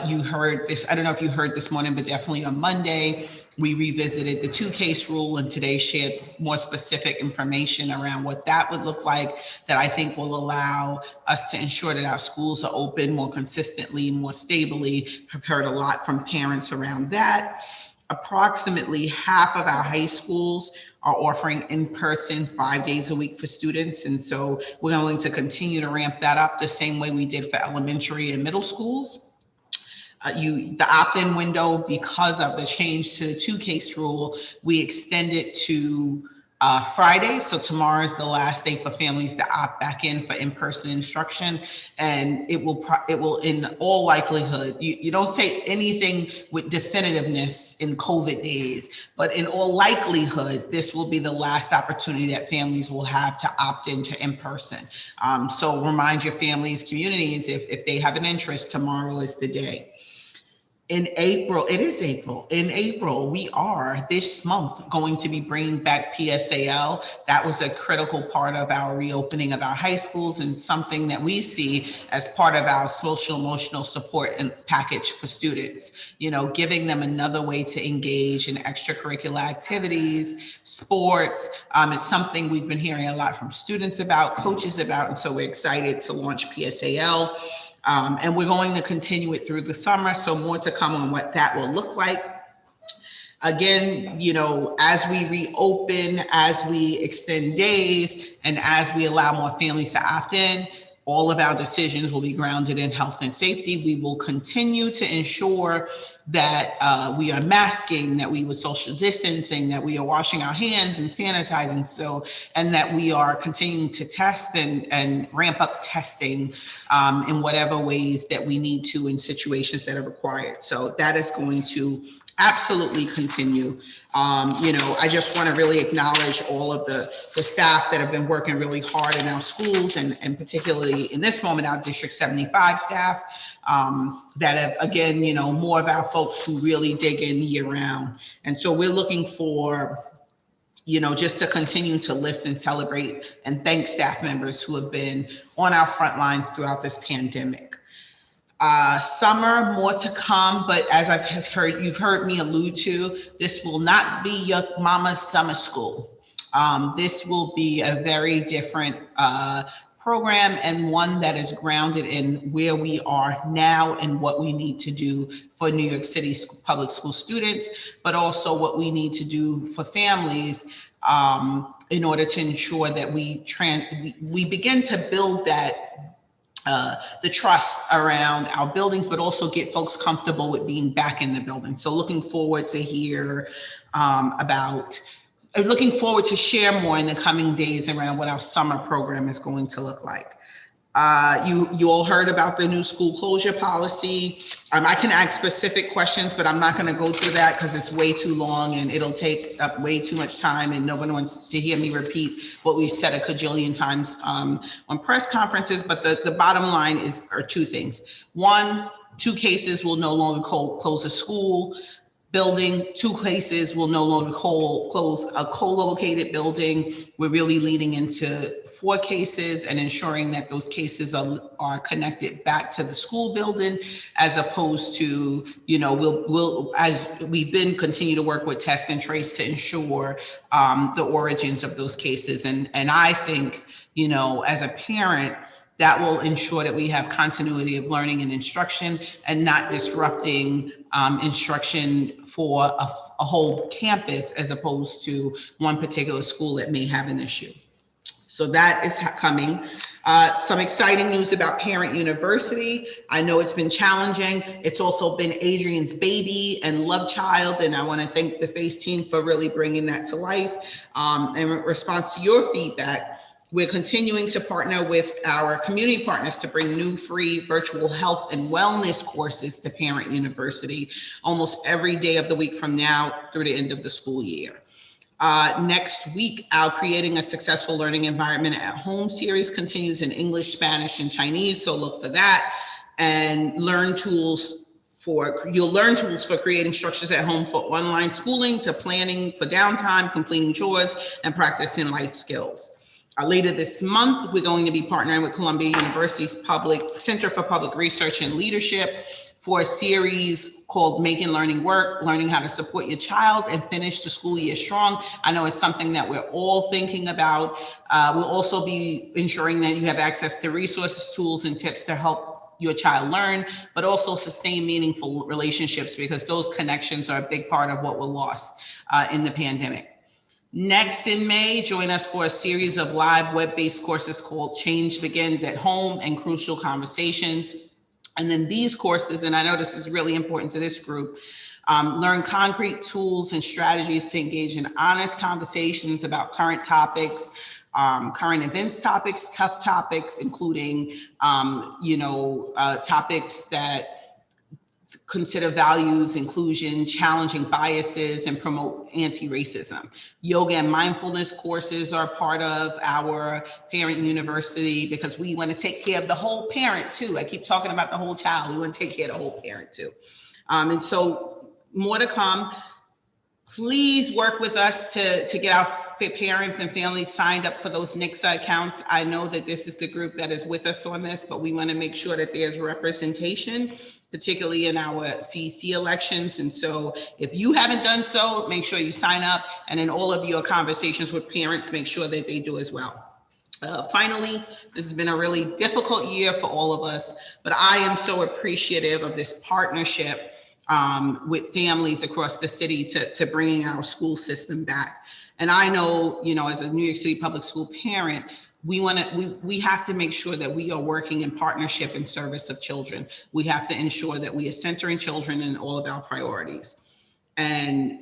H: You heard this, I don't know if you heard this morning, but definitely on Monday, we revisited the 2-case rule, and today shared more specific information around what that would look like, that I think will allow us to ensure that our schools are open more consistently, more stably. I've heard a lot from parents around that. Approximately half of our high schools are offering in-person 5 days a week for students. And so we're going to continue to ramp that up the same way we did for elementary and middle schools. The opt-in window, because of the change to the 2-case rule, we extended to Friday. So tomorrow is the last day for families to opt back in for in-person instruction. And it will in all likelihood, you don't say anything with definitiveness in COVID days, but in all likelihood, this will be the last opportunity that families will have to opt into in-person. So remind your families, communities, if they have an interest, tomorrow is the day. In April, in April, we are this month going to be bringing back PSAL. That was a critical part of our reopening of our high schools, and something that we see as part of our social emotional support and package for students. You know, giving them another way to engage in extracurricular activities, sports. It's something we've been hearing a lot from students about, coaches about, and so we're excited to launch PSAL. And we're going to continue it through the summer. So more to come on what that will look like. Again, you know, as we reopen, as we extend days, and as we allow more families to opt in, all of our decisions will be grounded in health and safety. We will continue to ensure that we are masking, that we were social distancing, that we are washing our hands and sanitizing, and that we are continuing to test and ramp up testing in whatever ways that we need to in situations that are required. So that is going to absolutely continue. You know, I just want to really acknowledge all of the staff that have been working really hard in our schools, and particularly in this moment, our District 75 staff that have, again, you know, more of our folks who really dig in year round. And so we're looking for, you know, just to continue to lift and celebrate and thank staff members who have been on our front lines throughout this pandemic. Summer, more to come, but as you've heard me allude to, this will not be your mama's summer school. This will be a very different program, and one that is grounded in where we are now and what we need to do for New York City public school students, but also what we need to do for families in order to ensure that we begin to build that the trust around our buildings, but also get folks comfortable with being back in the building. So looking forward to hear looking forward to share more in the coming days around what our summer program is going to look like. You all heard about the new school closure policy. I can ask specific questions, but I'm not going to go through that because it's way too long and it'll take up way too much time, and nobody wants to hear me repeat what we've said a cajillion times on press conferences. But the bottom line are two things. One, 2 cases will no longer close a school building. 2 cases will no longer close a co-located building. We're really leading into 4 cases and ensuring that those cases are connected back to the school building, as opposed to, you know, we'll as we've been continue to work with test and trace to ensure the origins of those cases. And I think, you know, as a parent, that will ensure that we have continuity of learning and instruction and not disrupting instruction for a whole campus as opposed to one particular school that may have an issue. So that is coming. Some exciting news about Parent University. I know it's been challenging. It's also been Adrian's baby and love child, and I want to thank the FACE team for really bringing that to life. In response to your feedback, we're continuing to partner with our community partners to bring new free virtual health and wellness courses to Parent University almost every day of the week from now through the end of the school year. Next week, our Creating a Successful Learning Environment at Home series continues in English, Spanish, and Chinese, so look for that. And you'll learn tools for creating structures at home, for online schooling, to planning for downtime, completing chores, and practicing life skills. Later this month, we're going to be partnering with Columbia University's Center for Public Research and Leadership for a series called Making Learning Work, learning how to support your child and finish the school year strong. I know it's something that we're all thinking about. We'll also be ensuring that you have access to resources, tools, and tips to help your child learn, but also sustain meaningful relationships, because those connections are a big part of what were lost in the pandemic. Next in May, join us for a series of live web-based courses called Change Begins at Home and Crucial Conversations. And then these courses, and I know this is really important to this group, learn concrete tools and strategies to engage in honest conversations about current topics, current events topics, tough topics, including, topics that consider values, inclusion, challenging biases, and promote anti-racism. Yoga and mindfulness courses are part of our parent university, because we want to take care of the whole parent too. I keep talking about the whole child. We want to take care of the whole parent too. And so more to come. Please work with us to get our parents and families signed up for those NICSA accounts. I know that this is the group that is with us on this, but we want to make sure that there's representation, particularly in our CEC elections. And so if you haven't done so, make sure you sign up. And in all of your conversations with parents, make sure that they do as well. Finally, this has been a really difficult year for all of us, but I am so appreciative of this partnership with families across the city to bringing our school system back. And I know, as a New York City public school parent, we have to make sure that we are working in partnership in service of children. We have to ensure that we are centering children in all of our priorities. And,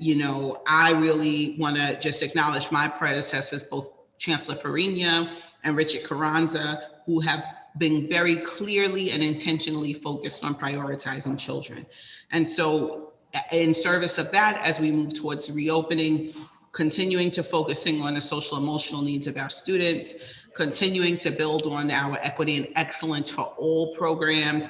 H: I really want to just acknowledge my predecessors, both Chancellor Farina and Richard Carranza, who have been very clearly and intentionally focused on prioritizing children. And so in service of that, as we move towards reopening, continuing to focusing on the social emotional needs of our students, continuing to build on our equity and excellence for all programs,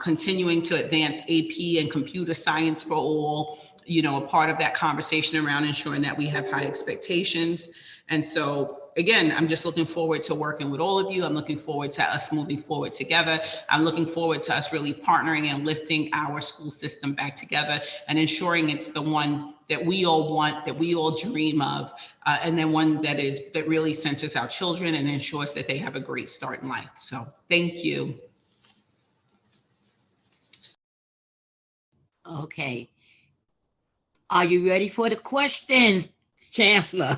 H: continuing to advance AP and computer science for all, a part of that conversation around ensuring that we have high expectations. And so again, I'm just looking forward to working with all of you. I'm looking forward to us moving forward together. I'm looking forward to us really partnering and lifting our school system back together and ensuring it's the one that we all want, that we all dream of, and then one that really centers our children and ensures that they have a great start in life. So thank you.
C: Okay. Are you ready for the questions, Chancellor?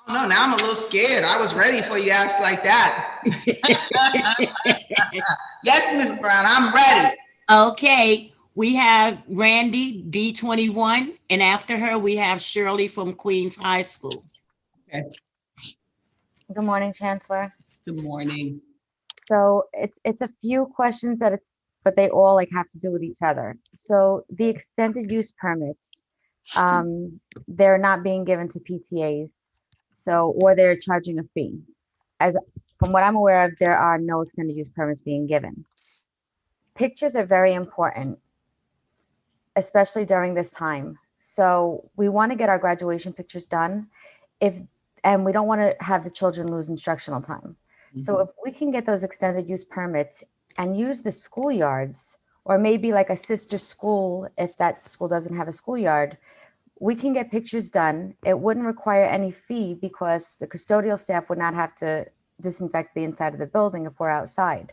H: No, now I'm a little scared. I was ready for you to ask like that. Yes, Ms. Brown, I'm ready.
C: Okay, we have Randy, D21, and after her, we have Shirley from Queens High School.
H: Okay.
L: Good morning, Chancellor.
H: Good morning.
L: So it's a few questions but they all have to do with each other. So the extended use permits, they're not being given to PTAs. Or they're charging a fee. From what I'm aware of, there are no extended use permits being given. Pictures are very important, especially during this time. So we want to get our graduation pictures done and we don't want to have the children lose instructional time. Mm-hmm. So if we can get those extended use permits and use the schoolyards, or maybe like a sister school, if that school doesn't have a schoolyard, we can get pictures done. It wouldn't require any fee because the custodial staff would not have to disinfect the inside of the building if we're outside.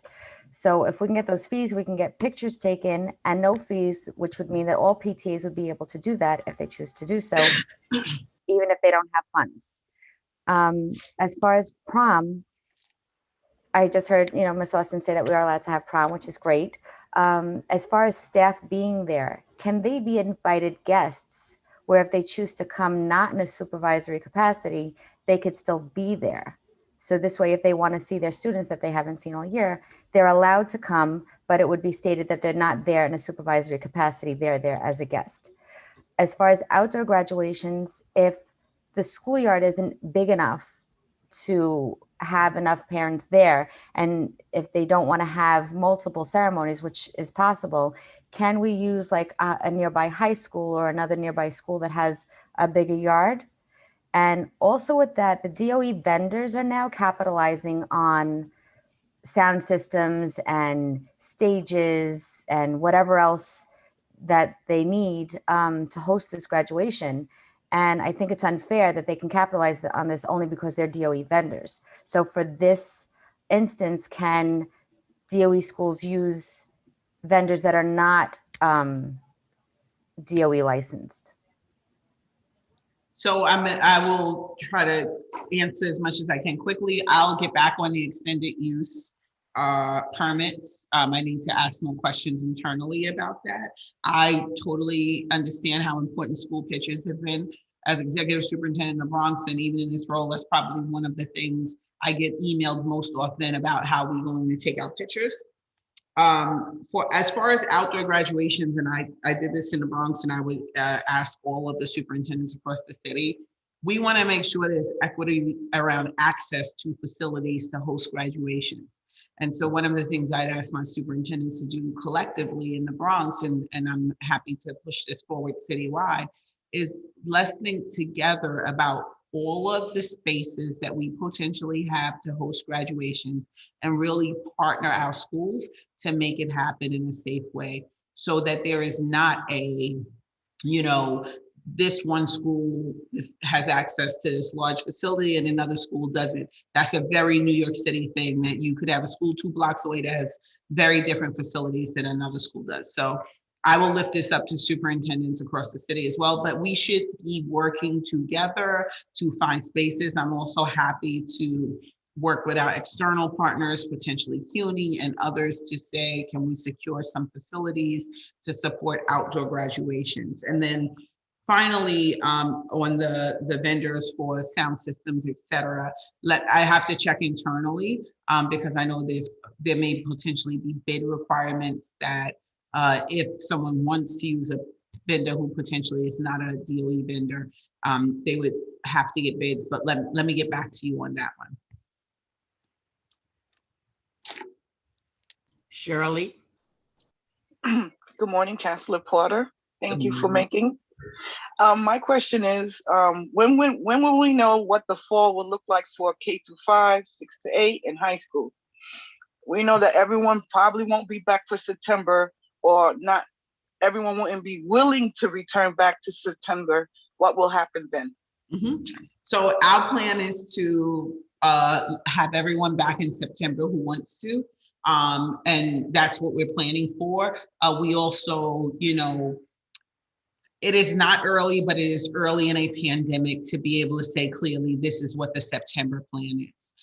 L: So if we can get those fees, we can get pictures taken and no fees, which would mean that all PTAs would be able to do that if they choose to do so, even if they don't have funds. As far as prom, I just heard, Ms. Austin say that we are allowed to have prom, which is great. As far as staff being there, can they be invited guests where if they choose to come not in a supervisory capacity, they could still be there? So this way, if they want to see their students that they haven't seen all year, they're allowed to come, but it would be stated that they're not there in a supervisory capacity, they're there as a guest. As far as outdoor graduations, if the schoolyard isn't big enough to have enough parents there, and if they don't want to have multiple ceremonies, which is possible, can we use like a nearby high school or another nearby school that has a bigger yard? And also with that, the DOE vendors are now capitalizing on sound systems and stages and whatever else that they need to host this graduation. And I think it's unfair that they can capitalize on this only because they're DOE vendors. So for this instance, can DOE schools use vendors that are not DOE licensed?
H: So I will try to answer as much as I can quickly. I'll get back on the extended use permits. I need to ask more questions internally about that. I totally understand how important school pictures have been. As executive superintendent of the Bronx, and even in this role, that's probably one of the things I get emailed most often about how we're going to take out pictures. For as far as outdoor graduations, and I did this in the Bronx, and I would ask all of the superintendents across the city, we want to make sure there's equity around access to facilities to host graduations. And so one of the things I'd ask my superintendents to do collectively in the Bronx, and I'm happy to push this forward citywide, is let's think together about all of the spaces that we potentially have to host graduations and really partner our schools to make it happen in a safe way, so that there is not a, this one school has access to this large facility and another school doesn't. That's a very New York City thing, that you could have a school 2 blocks away that has very different facilities than another school does. So I will lift this up to superintendents across the city as well, but we should be working together to find spaces. I'm also happy to work with our external partners, potentially CUNY and others, to say, can we secure some facilities to support outdoor graduations? And then finally, on the vendors for sound systems, et cetera, I have to check internally because I know there may potentially be bid requirements that if someone wants to use a vendor who potentially is not a DOE vendor, they would have to get bids, but let me get back to you on that one.
C: Shirley.
J: Good morning, Chancellor Porter. Thank you for making. My question is, when will we know what the fall will look like for K-5, 6 to 8, and high school? We know that everyone probably won't be back for September, or not everyone won't be willing to return back to September. What will happen then?
H: Mm-hmm. So our plan is to have everyone back in September who wants to. And that's what we're planning for. We also, it is not early, but it is early in a pandemic to be able to say clearly, this is what the September plan is.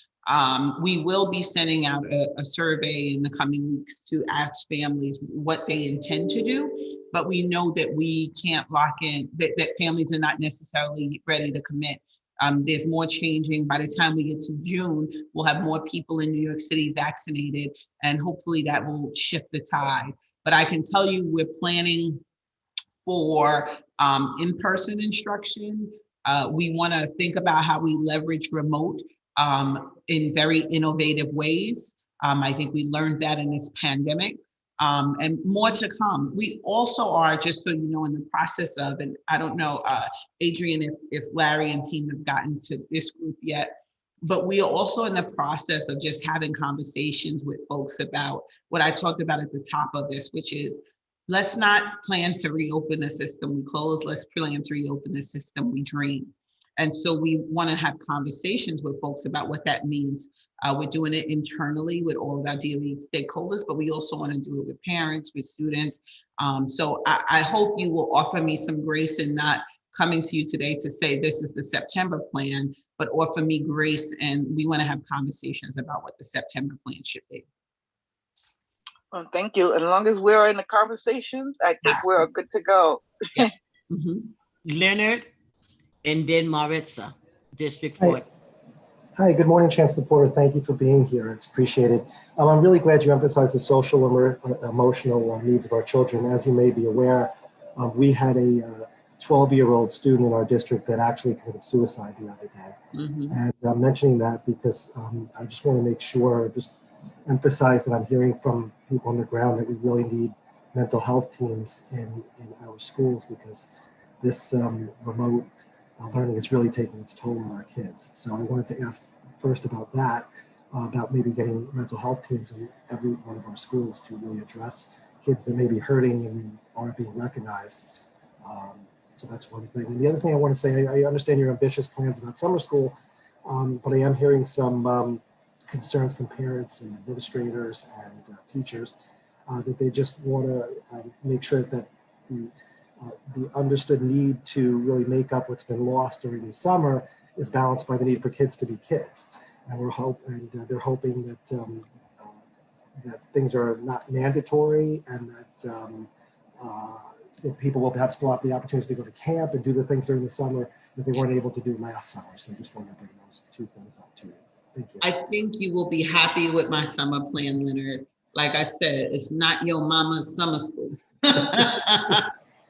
H: We will be sending out a survey in the coming weeks to ask families what they intend to do, but we know that we can't lock in, that families are not necessarily ready to commit. There's more changing. By the time we get to June, we'll have more people in New York City vaccinated, and hopefully that will shift the tide. But I can tell you we're planning for in-person instruction. We want to think about how we leverage remote in very innovative ways. I think we learned that in this pandemic. And more to come. We also are, just so you know, in the process of, and I don't know, Adrian, if Larry and team have gotten to this group yet, but we are also in the process of just having conversations with folks about what I talked about at the top of this, which is, let's not plan to reopen the system we close, let's plan to reopen the system we dream. And so we want to have conversations with folks about what that means. We're doing it internally with all of our DOE stakeholders, but we also want to do it with parents, with students. So I hope you will offer me some grace in not coming to you today to say this is the September plan, but offer me grace, and we want to have conversations about what the September plan should be.
J: Well, thank you. As long as we're in the conversations, I think we're good to go.
C: Yeah. Mm-hmm. Leonard, and then Maritza, District 4.
V: Hi, good morning, Chancellor Porter. Thank you for being here. It's appreciated. I'm really glad you emphasized the social and emotional needs of our children. As you may be aware, we had a 12-year-old student in our district that actually committed suicide the other day.
H: Mm-hmm.
V: And I'm mentioning that because I just want to make sure, just emphasize that I'm hearing from people on the ground that we really need mental health teams in our schools, because this remote learning is really taking its toll on our kids. So I wanted to ask first about that, about maybe getting mental health teams in every one of our schools to really address kids that may be hurting and aren't being recognized. So that's one thing. And the other thing I want to say, I understand your ambitious plans about summer school, but I am hearing some concerns from parents and administrators and teachers that they just want to make sure that the understood need to really make up what's been lost during the summer is balanced by the need for kids to be kids. And they're hoping that that things are not mandatory, and that people will still have the opportunity to go to camp and do the things during the summer that they weren't able to do last summer. So I just wanted to bring those two things up to you. Thank you.
H: I think you will be happy with my summer plan, Leonard. Like I said, it's not your mama's summer school.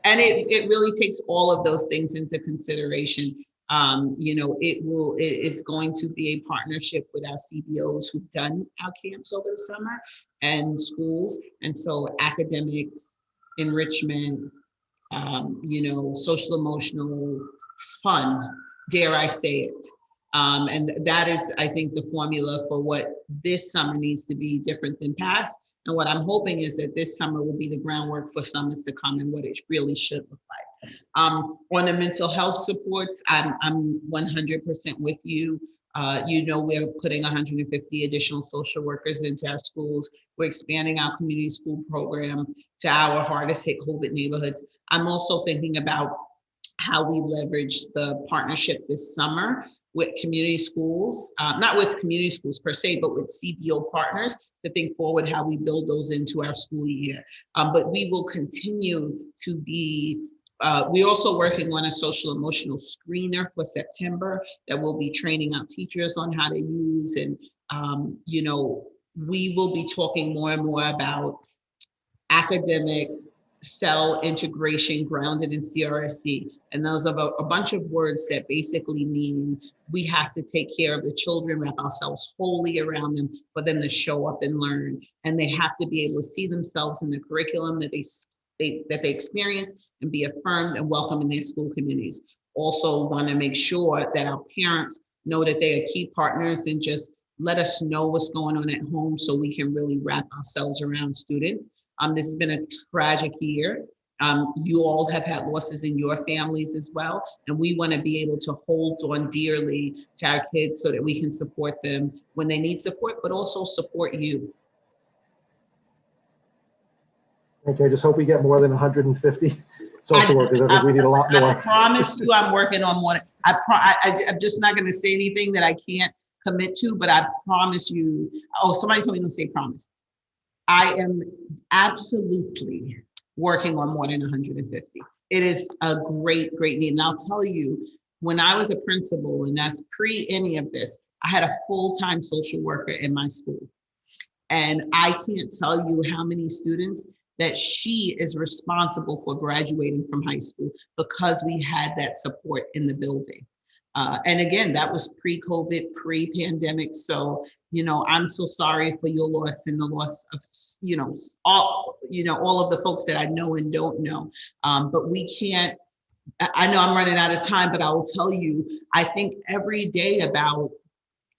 H: And it really takes all of those things into consideration. It's going to be a partnership with our CBOs who've done our camps over the summer and schools. And so academics, enrichment, social emotional, fun, dare I say it. And that is, I think, the formula for what this summer needs to be different than past. And what I'm hoping is that this summer will be the groundwork for summers to come and what it really should look like. On the mental health supports, I'm 100% with you. We're putting 150 additional social workers into our schools. We're expanding our community school program to our hardest hit COVID neighborhoods. I'm also thinking about how we leverage the partnership this summer with community schools, not with community schools per se, but with CBO partners to think forward how we build those into our school year. But we will continue to be, we're also working on a social emotional screener for September that will be training our teachers on how to use. And, we will be talking more and more about academic cell integration grounded in CRSC. And those are a bunch of words that basically mean we have to take care of the children, wrap ourselves wholly around them for them to show up and learn. And they have to be able to see themselves in the curriculum that they experience and be affirmed and welcome in their school communities. Also want to make sure that our parents know that they are key partners and just let us know what's going on at home so we can really wrap ourselves around students. This has been a tragic year. You all have had losses in your families as well. And we want to be able to hold on dearly to our kids so that we can support them when they need support, but also support you.
V: Thank you. I just hope we get more than 150 social workers. I think we need a lot more.
H: I promise you I'm working on one. I'm just not going to say anything that I can't commit to, but I promise you. Oh, somebody told me to say promise. I am absolutely working on more than 150. It is a great, great need. And I'll tell you, when I was a principal, and that's pre any of this, I had a full-time social worker in my school. And I can't tell you how many students that she is responsible for graduating from high school because we had that support in the building. And again, that was pre-COVID, pre-pandemic. So, I'm so sorry for your loss and the loss of, all of the folks that I know and don't know. But we can't, I know I'm running out of time, but I will tell you, I think every day about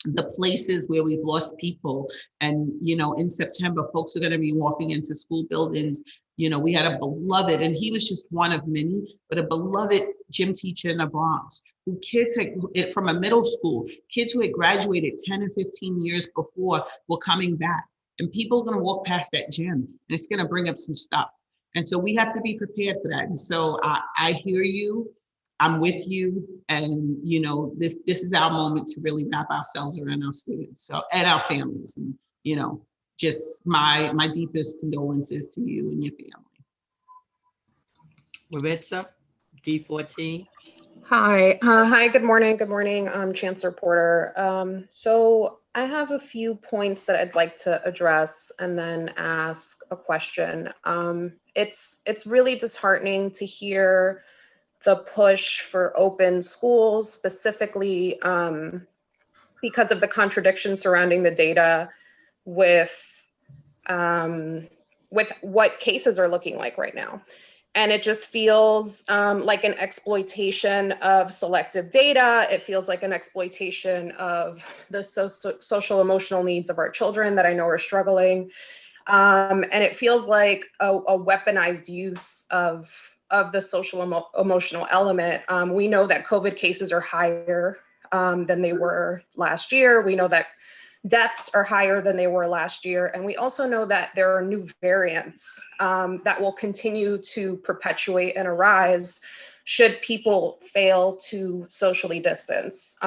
H: the places where we've lost people. And, in September, folks are going to be walking into school buildings. We had a beloved, and he was just one of many, but a beloved gym teacher in the Bronx, who kids had, from a middle school, kids who had graduated 10 or 15 years before were coming back. And people are going to walk past that gym, and it's going to bring up some stuff. And so we have to be prepared for that. And so I hear you. I'm with you, and this is our moment to really wrap ourselves around our students, and our families, and just my deepest condolences to you and your family.
C: Maritza, D14.
F: Hi, good morning. Good morning, Chancellor Porter. So I have a few points that I'd like to address and then ask a question. It's really disheartening to hear the push for open schools, specifically because of the contradiction surrounding the data with what cases are looking like right now. And it just feels like an exploitation of selective data. It feels like an exploitation of the social emotional needs of our children that I know are struggling. And it feels like a weaponized use of the social emotional element. We know that COVID cases are higher than they were last year. We know that deaths are higher than they were last year. And we also know that there are new variants that will continue to perpetuate and arise should people fail to socially distance.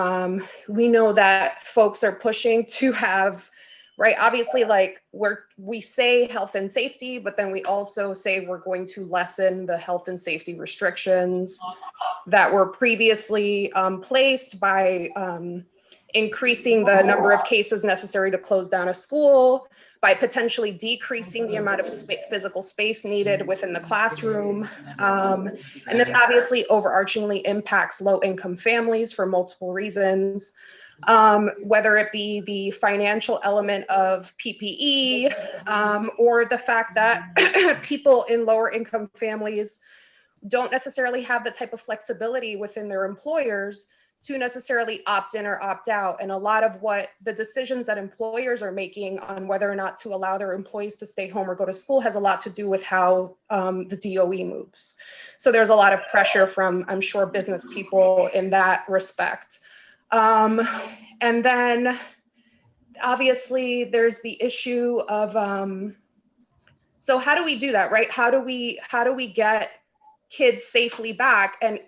F: We know that folks are pushing to have, right, obviously, like we say health and safety, but then we also say we're going to lessen the health and safety restrictions that were previously placed by increasing the number of cases necessary to close down a school, by potentially decreasing the amount of physical space needed within the classroom. And this obviously overarchingly impacts low-income families for multiple reasons, whether it be the financial element of PPE, or the fact that people in lower income families don't necessarily have the type of flexibility within their employers to necessarily opt in or opt out. And a lot of what the decisions that employers are making on whether or not to allow their employees to stay home or go to school has a lot to do with how the DOE moves. So there's a lot of pressure from, I'm sure, business people in that respect. And then obviously there's the issue of, so how do we do that, right? How do we get kids safely back? And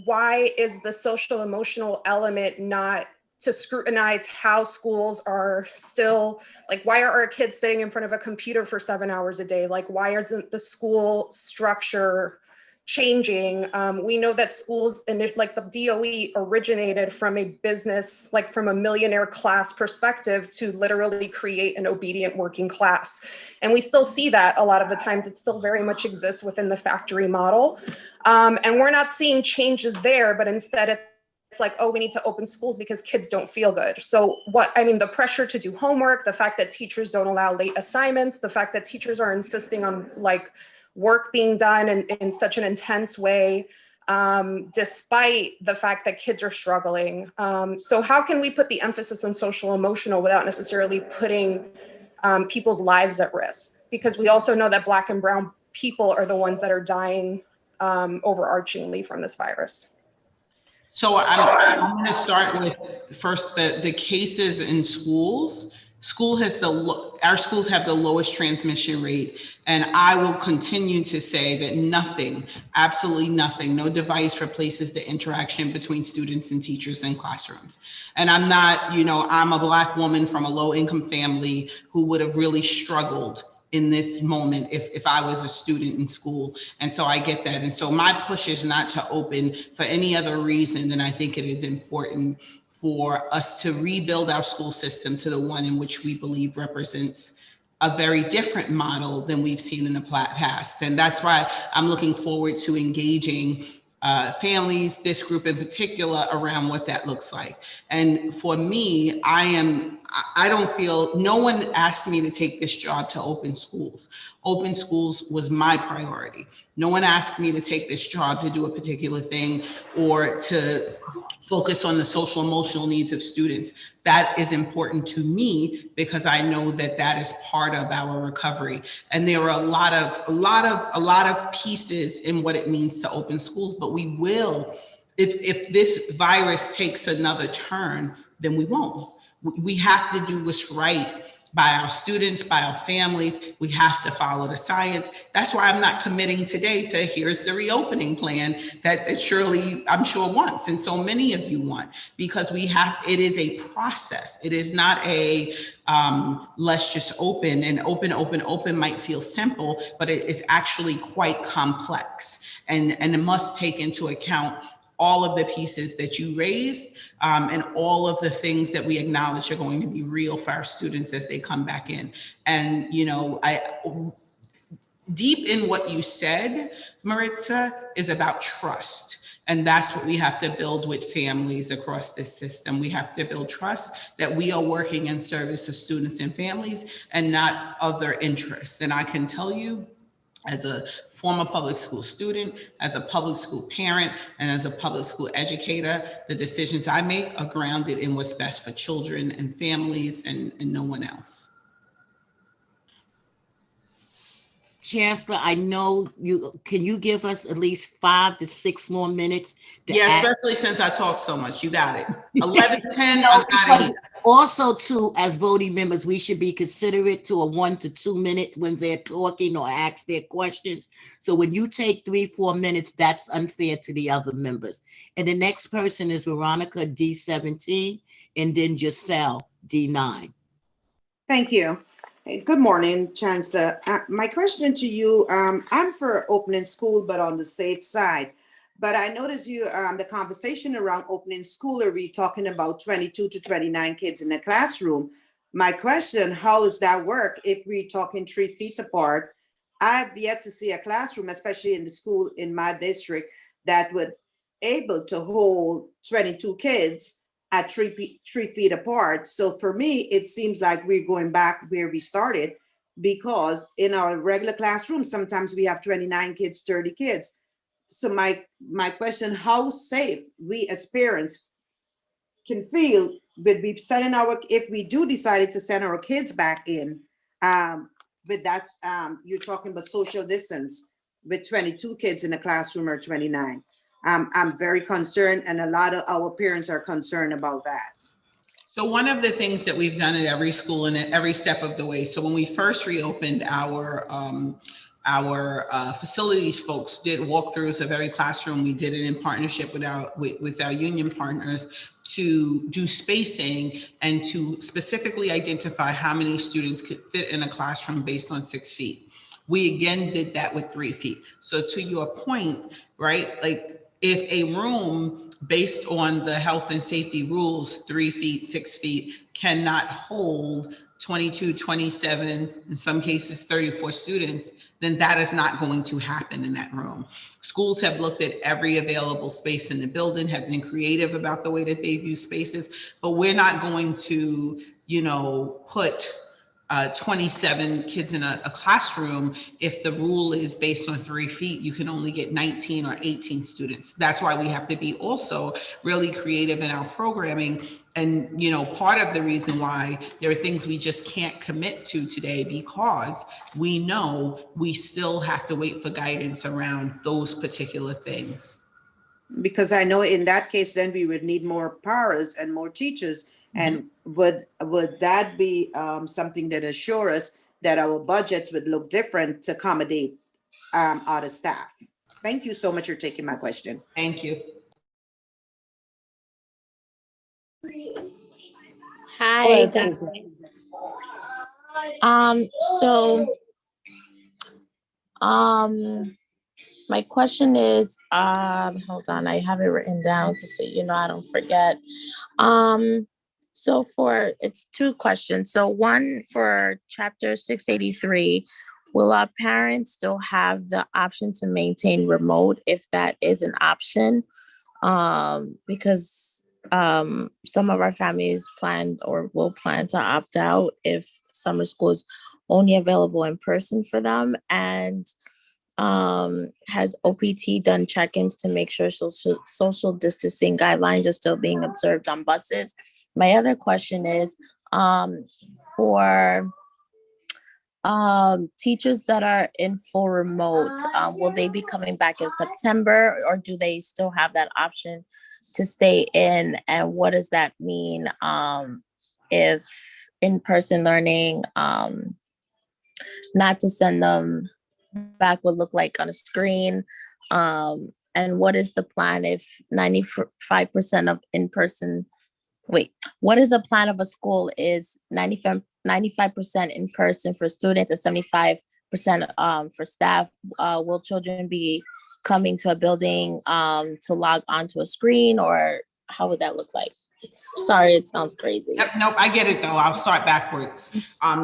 F: why is the social emotional element not to scrutinize how schools are still, like, why are our kids sitting in front of a computer for 7 hours a day? Like, why isn't the school structure changing? We know that schools, like the DOE originated from a business, like from a millionaire class perspective to literally create an obedient working class. And we still see that a lot of the times. It still very much exists within the factory model. And we're not seeing changes there, but instead it's like, oh, we need to open schools because kids don't feel good. So the pressure to do homework, the fact that teachers don't allow late assignments, the fact that teachers are insisting on like work being done in such an intense way, despite the fact that kids are struggling. So how can we put the emphasis on social emotional without necessarily putting people's lives at risk? Because we also know that Black and brown people are the ones that are dying overarchingly from this virus.
H: So I'm going to start with first the cases in schools. Our schools have the lowest transmission rate, and I will continue to say that nothing, absolutely nothing, no device replaces the interaction between students and teachers in classrooms. And I'm not, I'm a Black woman from a low-income family who would have really struggled in this moment if I was a student in school. And so I get that. And so my push is not to open for any other reason than I think it is important for us to rebuild our school system to the one in which we believe represents a very different model than we've seen in the past. And that's why I'm looking forward to engaging families, this group in particular, around what that looks like. And for me, I don't feel, no one asked me to take this job to open schools. Open schools was my priority. No one asked me to take this job to do a particular thing or to focus on the social emotional needs of students. That is important to me because I know that that is part of our recovery. And there are a lot of pieces in what it means to open schools, but we will, if this virus takes another turn, then we won't. We have to do what's right by our students, by our families. We have to follow the science. That's why I'm not committing today to here's the reopening plan that Shirley, I'm sure, wants, and so many of you want, because it is a process. It is not a let's just open, and open might feel simple, but it is actually quite complex, and it must take into account all of the pieces that you raised, and all of the things that we acknowledge are going to be real for our students as they come back in. And, deep in what you said, Maritza, is about trust. And that's what we have to build with families across this system. We have to build trust that we are working in service of students and families and not other interests. And I can tell you, as a former public school student, as a public school parent, and as a public school educator, the decisions I make are grounded in what's best for children and families and no one else.
C: Chancellor, I know can you give us at least 5 to 6 more minutes?
H: Yeah, especially since I talk so much. You got it. 11:10, I'm out of here.
C: Also, too, as voting members, we should be considerate to a 1 to 2 minute when they're talking or ask their questions. So when you take 3-4 minutes, that's unfair to the other members. And the next person is Veronica D17, and then Giselle D9.
P: Thank you. Good morning, Chancellor. My question to you, I'm for opening school, but on the safe side. But I noticed you, the conversation around opening school, are we talking about 22 to 29 kids in the classroom? My question, how does that work if we're talking 3 feet apart? I've yet to see a classroom, especially in the school in my district, that would able to hold 22 kids at 3 feet apart. So for me, it seems like we're going back where we started, because in our regular classroom, sometimes we have 29 kids, 30 kids. So my question, how safe we as parents can feel with we sending if we do decide to send our kids back in, but that's, you're talking about social distance with 22 kids in a classroom or 29. I'm very concerned, and a lot of our parents are concerned about that.
H: So one of the things that we've done at every school and at every step of the way, so when we first reopened our facilities folks did walkthroughs of every classroom. We did it in partnership with our union partners to do spacing and to specifically identify how many students could fit in a classroom based on 6 feet. We again did that with 3 feet. So to your point, right, like if a room based on the health and safety rules, 3 feet, 6 feet, cannot hold 22, 27, in some cases 34 students, then that is not going to happen in that room. Schools have looked at every available space in the building, have been creative about the way that they view spaces, but we're not going to, put 27 kids in a classroom if the rule is based on 3 feet, you can only get 19 or 18 students. That's why we have to be also really creative in our programming. And part of the reason why there are things we just can't commit to today, because we know we still have to wait for guidance around those particular things.
P: Because I know in that case, then we would need more paras and more teachers. And would that be something that assure us that our budgets would look different to accommodate other staff? Thank you so much for taking my question.
H: Thank you.
U: Hi, guys. My question is, hold on, I have it written down so I don't forget. So it's 2 questions. So one for chapter 683, will our parents still have the option to maintain remote if that is an option? Because some of our families planned or will plan to opt out if summer school is only available in person for them. And has OPT done check-ins to make sure social distancing guidelines are still being observed on buses? My other question is for teachers that are in full remote, will they be coming back in September, or do they still have that option to stay in? And what does that mean if in-person learning, not to send them back would look like on a screen? And what is the plan if 95% of in-person, what is the plan of a school is 95% in person for students and 75% for staff? Will children be coming to a building to log onto a screen, or how would that look like? Sorry, it sounds crazy.
H: Yep, nope, I get it though. I'll start backwards.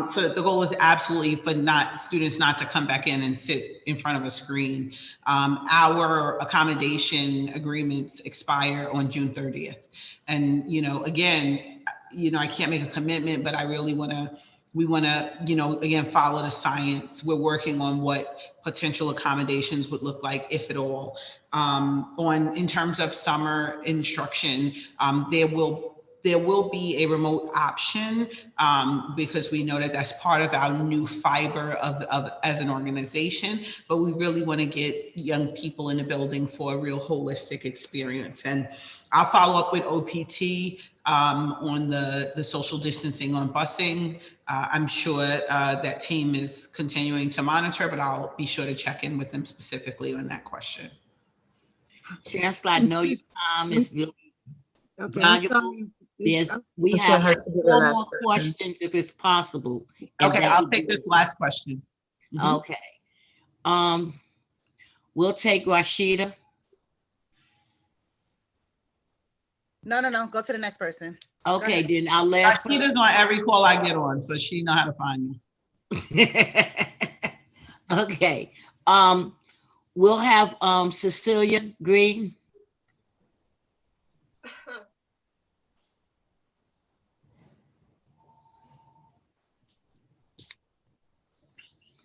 H: So the goal is absolutely for students not to come back in and sit in front of a screen. Our accommodation agreements expire on June 30th. And, again, I can't make a commitment, but I really want to we want to, you know, again, follow the science. We're working on what potential accommodations would look like, if at all. In terms of summer instruction, there will be a remote option because we know that that's part of our new fiber of as an organization, but we really want to get young people in the building for a real holistic experience. And I'll follow up with OPT on the social distancing on busing. I'm sure that team is continuing to monitor, but I'll be sure to check in with them specifically on that question.
C: Chancellor, I know your time is really
B: Okay,
C: valuable. We have four more questions if it's possible.
H: Okay, I'll take this last question.
C: Okay. We'll take Rashida.
R: No. Go to the next person.
C: Okay, then our last.
H: Rashida's on every call I get on, so she know how to find me.
C: Okay. We'll have Cecilia Green.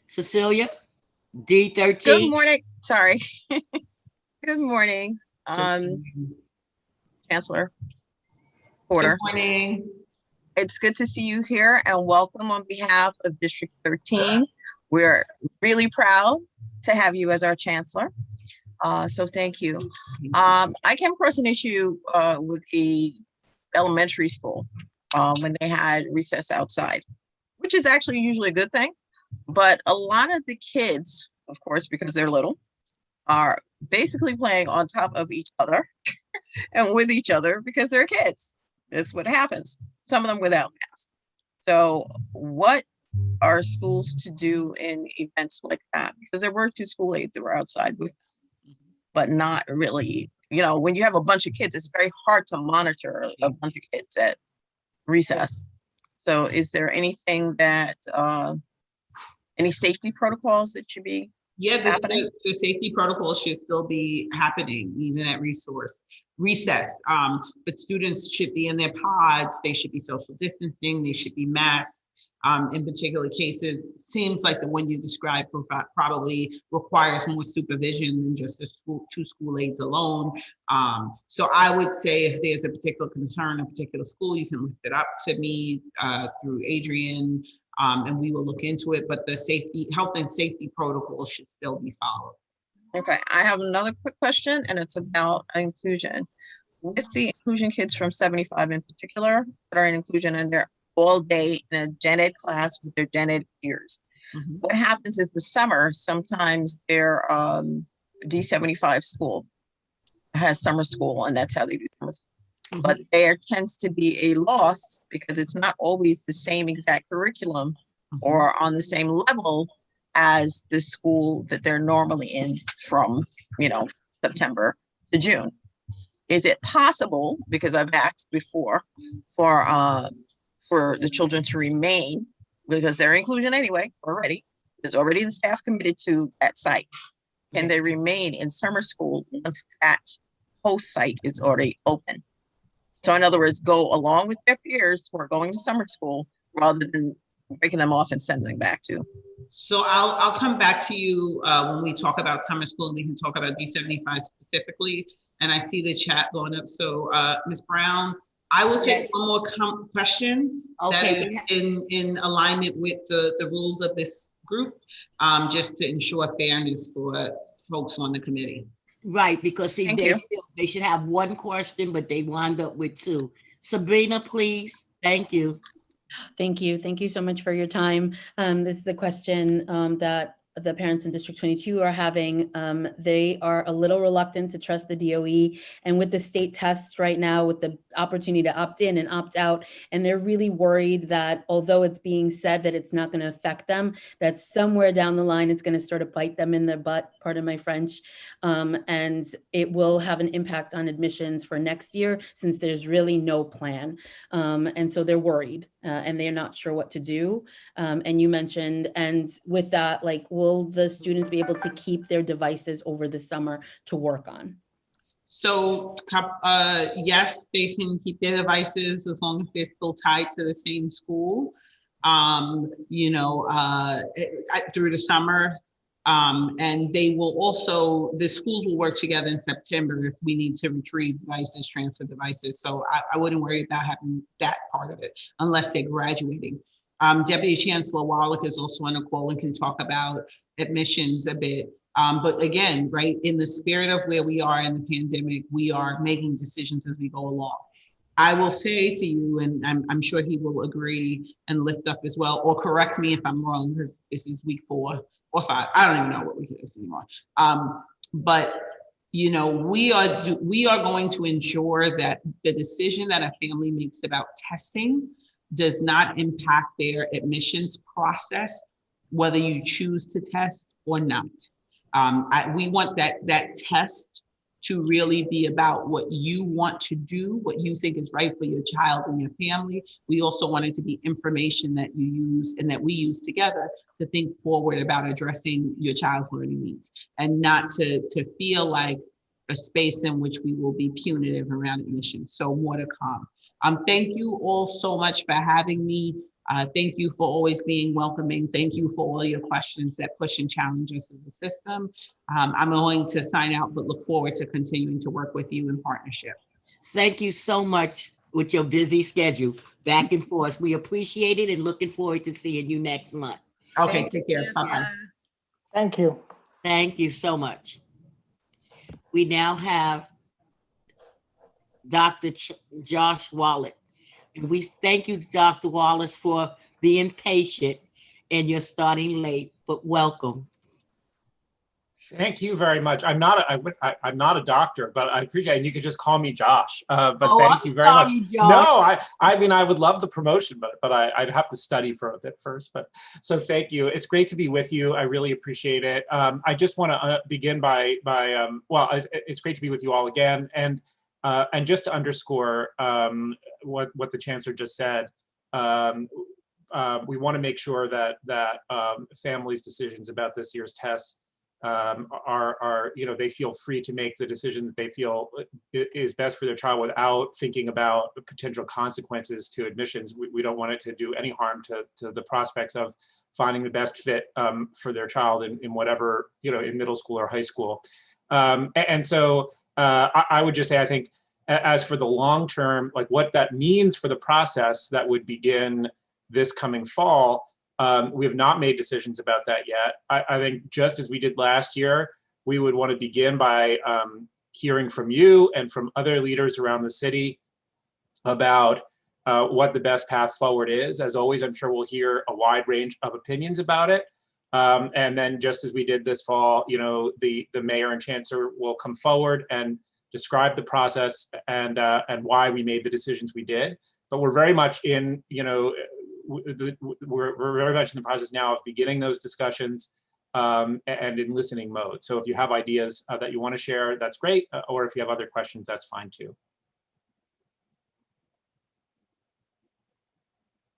C: Cecilia, D13.
K: Good morning. Sorry. Good morning, Chancellor Porter.
H: Good morning.
K: It's good to see you here and welcome on behalf of District 13. We're really proud to have you as our Chancellor. So thank you. I came across an issue with the elementary school when they had recess outside, which is actually usually a good thing. But a lot of the kids, of course, because they're little, are basically playing on top of each other and with each other because they're kids. That's what happens. Some of them without masks. So what are schools to do in events like that? Because there were 2 school aides that were outside with, but not really, you know, when you have a bunch of kids, it's very hard to monitor a bunch of kids at recess. So is there anything that, any safety protocols that should be happening?
H: The safety protocols should still be happening even at recess. But students should be in their pods. They should be social distancing. They should be masked. In particular cases, seems like the one you described probably requires more supervision than just 2 school aides alone. So I would say if there's a particular concern, a particular school, you can lift it up to me through Adrian. And we will look into it, but the health and safety protocols should still be followed.
K: Okay, I have another quick question, and it's about inclusion. With the inclusion kids from 75 in particular that are in inclusion and they're all day in a gen ed class with their gen ed peers. What happens is the summer, sometimes their D75 school has summer school, and that's how they do summer school. But there tends to be a loss because it's not always the same exact curriculum or on the same level as the school that they're normally in from, you know, September to June. Is it possible, because I've asked before, for the children to remain, because they're inclusion anyway already, there's already the staff committed to that site. Can they remain in summer school once that host site is already open? So in other words, go along with their peers who are going to summer school rather than breaking them off and sending them back to.
H: So I'll come back to you when we talk about summer school, and we can talk about D75 specifically. And I see the chat going up. So Ms. Brown, I will take one more question that is in alignment with the rules of this group, just to ensure fairness for folks on the committee.
C: Right, because see, they should have 1 question, but they wind up with 2. Sabrina, please. Thank you.
N: Thank you. Thank you so much for your time. This is a question that the parents in District 22 are having. They are a little reluctant to trust the DOE, and with the state tests right now, with the opportunity to opt in and opt out, and they're really worried that although it's being said that it's not going to affect them, that somewhere down the line it's going to sort of bite them in the butt, pardon my French, and it will have an impact on admissions for next year since there's really no plan. And so they're worried and they're not sure what to do. And you mentioned, and with that, like, will the students be able to keep their devices over the summer to work on?
H: So yes, they can keep their devices as long as they're still tied to the same school. through the summer. And they will also, the schools will work together in September if we need to retrieve devices, transfer devices. So I wouldn't worry about having that part of it unless they're graduating. Deputy Chancellor Wallach is also on the call and can talk about admissions a bit. But again, right, in the spirit of where we are in the pandemic, we are making decisions as we go along. I will say to you, and I'm sure he will agree and lift up as well, or correct me if I'm wrong, because this is week 4 or 5. I don't even know what week it is anymore. But you know, we are going to ensure that the decision that a family makes about testing does not impact their admissions process, whether you choose to test or not. We want that test to really be about what you want to do, what you think is right for your child and your family. We also want it to be information that you use and that we use together to think forward about addressing your child's learning needs, and not to feel like a space in which we will be punitive around admission. So more to come. Thank you all so much for having me. Thank you for always being welcoming. Thank you for all your questions that push and challenge us as a system. I'm going to sign out, but look forward to continuing to work with you in partnership.
C: Thank you so much with your busy schedule, back and forth. We appreciate it and looking forward to seeing you next month.
H: Okay, take care. Bye-bye.
A: Thank you.
C: Thank you so much. We now have Dr. Josh Wallace. And we thank you, Dr. Wallace, for being patient, and you're starting late, but welcome.
G: Thank you very much. I'm not a doctor, but I appreciate it. And you can just call me Josh. But thank you very much.
C: Josh.
G: No, I mean, I would love the promotion, but I'd have to study for a bit first. But so thank you. It's great to be with you. I really appreciate it. I just want to begin by well, it's great to be with you all again. And just to underscore what the Chancellor just said, we want to make sure that families' decisions about this year's tests are, you know, they feel free to make the decision that they feel is best for their child without thinking about potential consequences to admissions. We don't want it to do any harm to the prospects of finding the best fit for their child in whatever, you know, in middle school or high school. And so I would just say, I think, as for the long term, like what that means for the process that would begin this coming fall, we have not made decisions about that yet. I think just as we did last year, we would want to begin by hearing from you and from other leaders around the city about what the best path forward is. As always, I'm sure we'll hear a wide range of opinions about it. And then just as we did this fall, you know, the mayor and chancellor will come forward and describe the process and why we made the decisions we did. But we're very much in, you know, we're very much in the process now of beginning those discussions and in listening mode. So if you have ideas that you want to share, that's great. Or if you have other questions, that's fine too.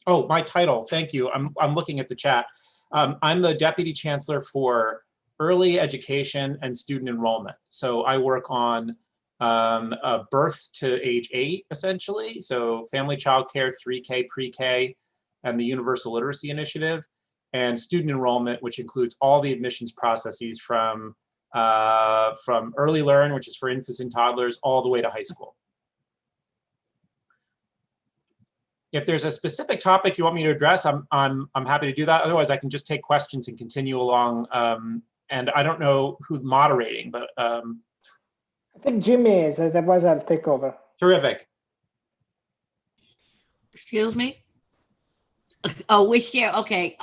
G: Oh, my title, thank you. I'm looking at the chat. I'm the Deputy Chancellor for Early Education and Student Enrollment. So I work on birth to age 8, essentially. So family child care, 3K, pre-K, and the Universal Literacy Initiative, and student enrollment, which includes all the admissions processes from early learn, which is for infants and toddlers, all the way to high school. If there's a specific topic you want me to address, I'm happy to do that. Otherwise, I can just take questions and continue along. And I don't know who's moderating, but
A: I think Jimmy is. Otherwise, I'll take over.
G: Terrific.
C: Excuse me. Oh, we share. Okay.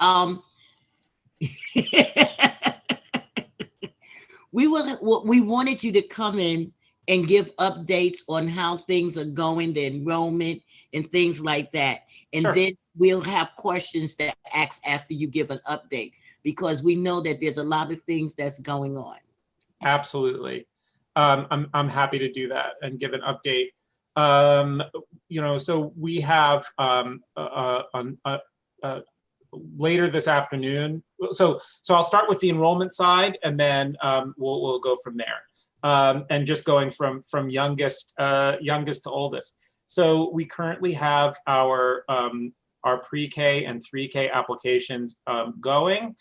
C: We wanted you to come in and give updates on how things are going, the enrollment and things like that. And
G: Sure.
C: Then we'll have questions to ask after you give an update, because we know that there's a lot of things that's going on.
G: Absolutely. I'm happy to do that and give an update. You know, so we have later this afternoon. So I'll start with the enrollment side, and then we'll go from there. And just going from youngest to oldest. So we currently have our our pre-K and 3K applications going.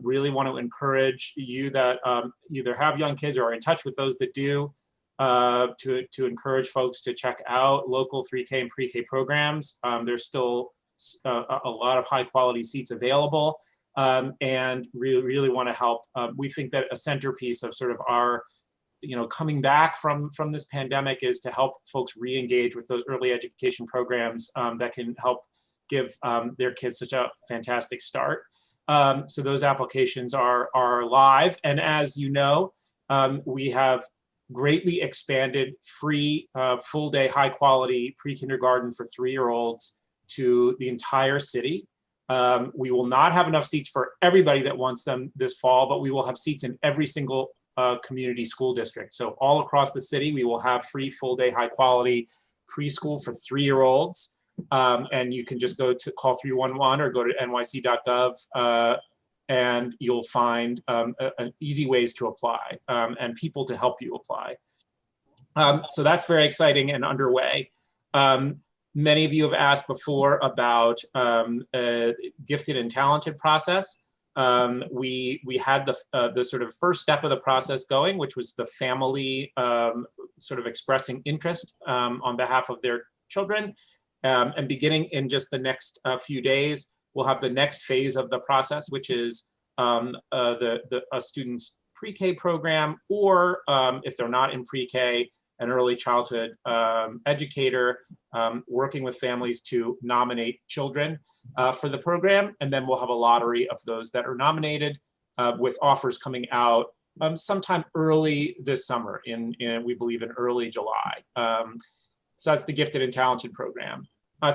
G: Really want to encourage you that either have young kids or are in touch with those that do, to encourage folks to check out local 3K and pre-K programs. There's still a lot of high quality seats available, and really want to help. We think that a centerpiece of sort of our coming back from this pandemic is to help folks re-engage with those early education programs that can help give their kids such a fantastic start. So those applications are live. And as you know, we have greatly expanded free full day high quality pre-kindergarten for 3-year-olds to the entire city. We will not have enough seats for everybody that wants them this fall, but we will have seats in every single community school district. So all across the city, we will have free full day high quality preschool for 3-year-olds. And you can just go to call 311 or go to nyc.gov and you'll find easy ways to apply and people to help you apply. So that's very exciting and underway. Many of you have asked before about a gifted and talented process. We had the sort of first step of the process going, which was the family sort of expressing interest on behalf of their children. And beginning in just the next few days, we'll have the next phase of the process, which is a student's pre-K program, or if they're not in pre-K, an early childhood educator working with families to nominate children for the program. And then we'll have a lottery of those that are nominated with offers coming out sometime early this summer, we believe in early July. So that's the gifted and talented program.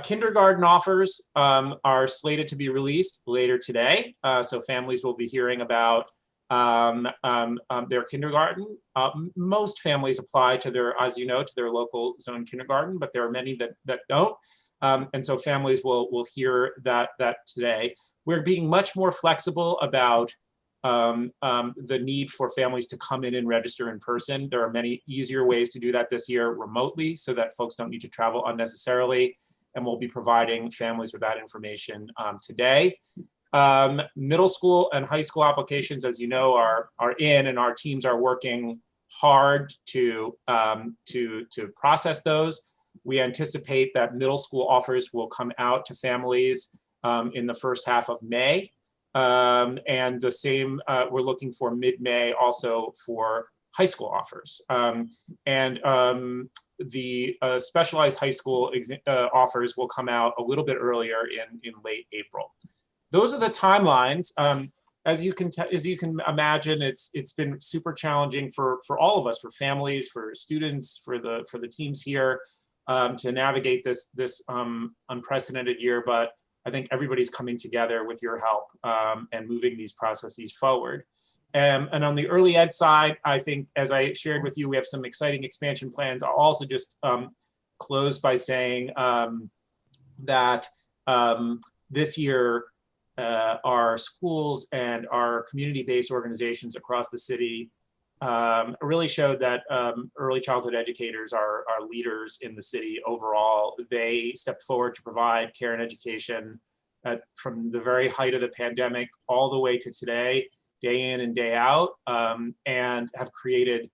G: Kindergarten offers are slated to be released later today. So families will be hearing about their kindergarten. Most families apply to their, as you know, to their local zone kindergarten, but there are many that don't. And so families will hear that today. We're being much more flexible about the need for families to come in and register in person. There are many easier ways to do that this year remotely so that folks don't need to travel unnecessarily. And we'll be providing families with that information today. Middle school and high school applications, as you know, are in, and our teams are working hard to process those. We anticipate that middle school offers will come out to families in the first half of May. And the same, we're looking for mid-May also for high school offers. The specialized high school offers will come out a little bit earlier in late April. Those are the timelines. As you can imagine, it's been super challenging for all of us, for families, for students, for the teams here to navigate this unprecedented year. But I think everybody's coming together with your help and moving these processes forward. And on the early ed side, I think, as I shared with you, we have some exciting expansion plans. I'll also just close by saying that this year, our schools and our community-based organizations across the city really showed that early childhood educators are leaders in the city overall. They stepped forward to provide care and education from the very height of the pandemic all the way to today, day in and day out, and have created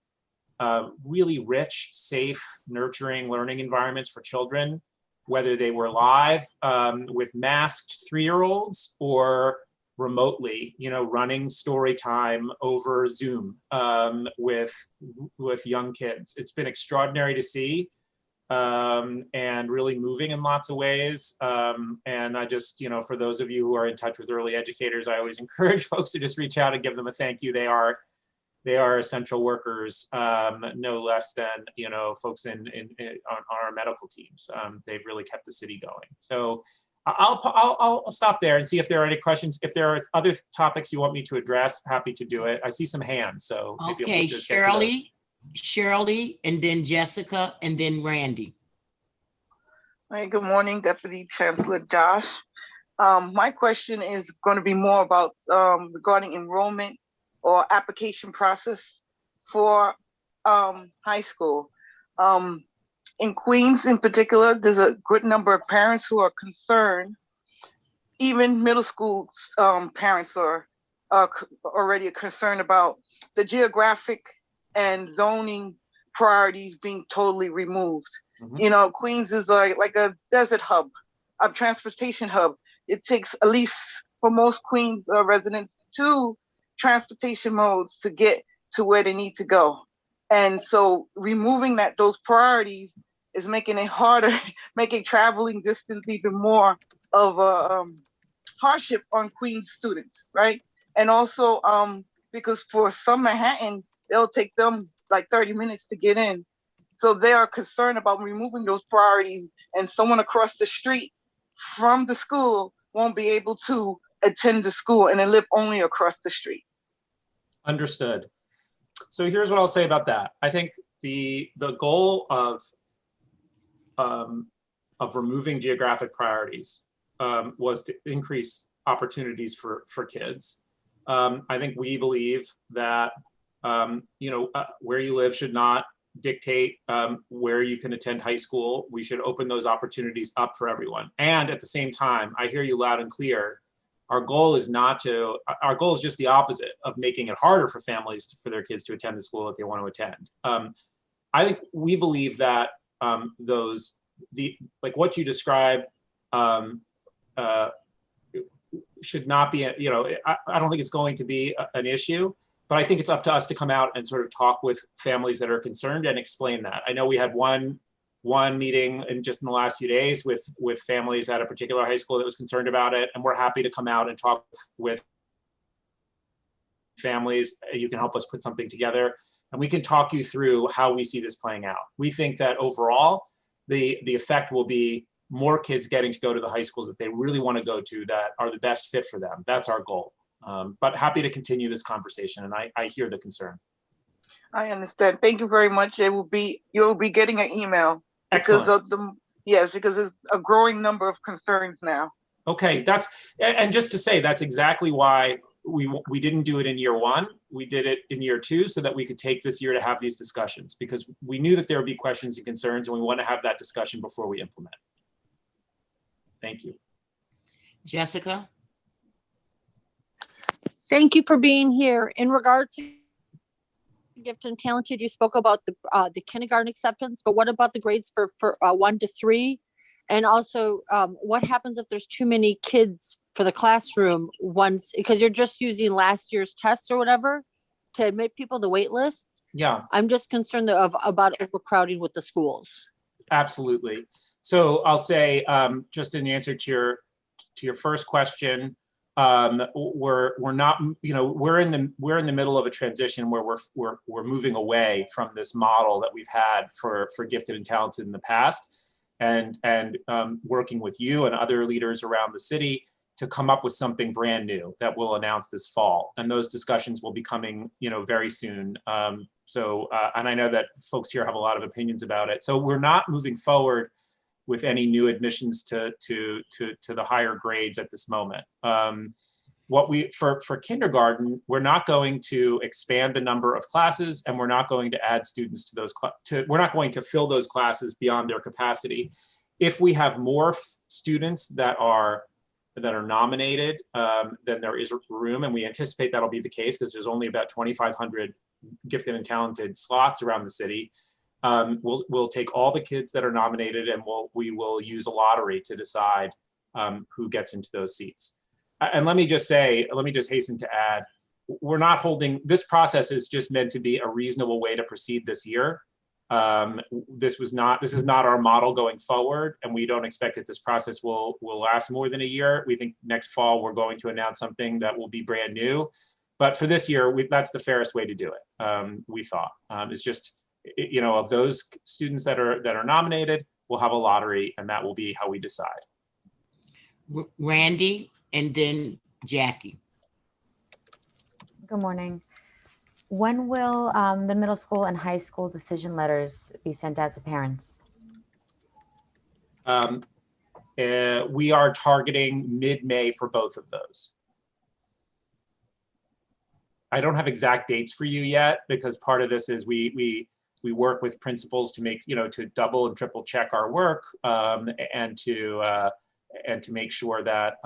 G: really rich, safe, nurturing learning environments for children, whether they were live with masked 3-year-olds or remotely, running story time over Zoom with young kids. It's been extraordinary to see and really moving in lots of ways. And I just, for those of you who are in touch with early educators, I always encourage folks to just reach out and give them a thank you. They are essential workers, no less than folks on our medical teams. They've really kept the city going. So I'll stop there and see if there are any questions. If there are other topics you want me to address, happy to do it. I see some hands, so maybe
C: okay,
G: we'll just get to those.
C: Shirley, and then Jessica, and then Randy.
J: All right, good morning, Deputy Chancellor Josh. My question is going to be more about regarding enrollment or application process for high school. In Queens in particular, there's a good number of parents who are concerned even middle school parents are already concerned about the geographic and zoning priorities being totally removed. You know, Queens is like a desert hub, a transportation hub. It takes, at least for most Queens residents, 2 transportation modes to get to where they need to go. And so removing those priorities is making it harder, making traveling distance even more of a hardship on Queens students, right? And also because for some Manhattan, it'll take them like 30 minutes to get in. So they are concerned about removing those priorities, and someone across the street from the school won't be able to attend the school and they live only across the street.
G: Understood. So here's what I'll say about that. I think the goal of removing geographic priorities was to increase opportunities for kids. I think we believe that where you live should not dictate where you can attend high school. We should open those opportunities up for everyone. And at the same time, I hear you loud and clear. Our goal is just the opposite of making it harder for families for their kids to attend the school that they want to attend. I think we believe that like what you described should not be, I don't think it's going to be an issue, but I think it's up to us to come out and sort of talk with families that are concerned and explain that. I know we had one meeting in the last few days with families at a particular high school that was concerned about it, and we're happy to come out and talk with families. You can help us put something together, and we can talk you through how we see this playing out. We think that overall, the effect will be more kids getting to go to the high schools that they really want to go to, that are the best fit for them. That's our goal. But happy to continue this conversation, and I hear the concern.
J: I understand. Thank you very much. You'll be getting an email.
G: Excellent.
J: Because there's a growing number of concerns now.
G: Okay, and just to say, that's exactly why we didn't do it in year 1. We did it in year 2 so that we could take this year to have these discussions, because we knew that there would be questions and concerns, and we want to have that discussion before we implement. Thank you.
C: Jessica?
S: Thank you for being here. In regards to Gifted and Talented, you spoke about the kindergarten acceptance, but what about the grades for 1 to 3? And also, what happens if there's too many kids for the classroom once, because you're just using last year's tests or whatever to admit people to wait lists?
G: Yeah.
S: I'm just concerned about overcrowding with the schools.
G: Absolutely. So I'll say, just in answer to your first question, we're not, we're in the middle of a transition where we're moving away from this model that we've had for Gifted and Talented in the past, and working with you and other leaders around the city to come up with something brand new that we'll announce this fall. And those discussions will be coming, very soon. And I know that folks here have a lot of opinions about it. So we're not moving forward with any new admissions to the higher grades at this moment. For kindergarten, we're not going to expand the number of classes, and we're not going to add students to those. We're not going to fill those classes beyond their capacity. If we have more students that are nominated, then there is room, and we anticipate that'll be the case because there's only about 2,500 gifted and talented slots around the city. We'll take all the kids that are nominated, and we will use a lottery to decide who gets into those seats. And let me just hasten to add, we're not holding, this process is just meant to be a reasonable way to proceed this year. This is not our model going forward, and we don't expect that this process will last more than a year. We think next fall we're going to announce something that will be brand new. But for this year, that's the fairest way to do it, we thought. It's just, of those students that are nominated, we'll have a lottery, and that will be how we decide.
C: Randy, and then Jackie.
L: Good morning. When will the middle school and high school decision letters be sent out to parents?
G: We are targeting mid-May for both of those. I don't have exact dates for you yet, because part of this is we work with principals to make, to double and triple check our work, and to and to make sure that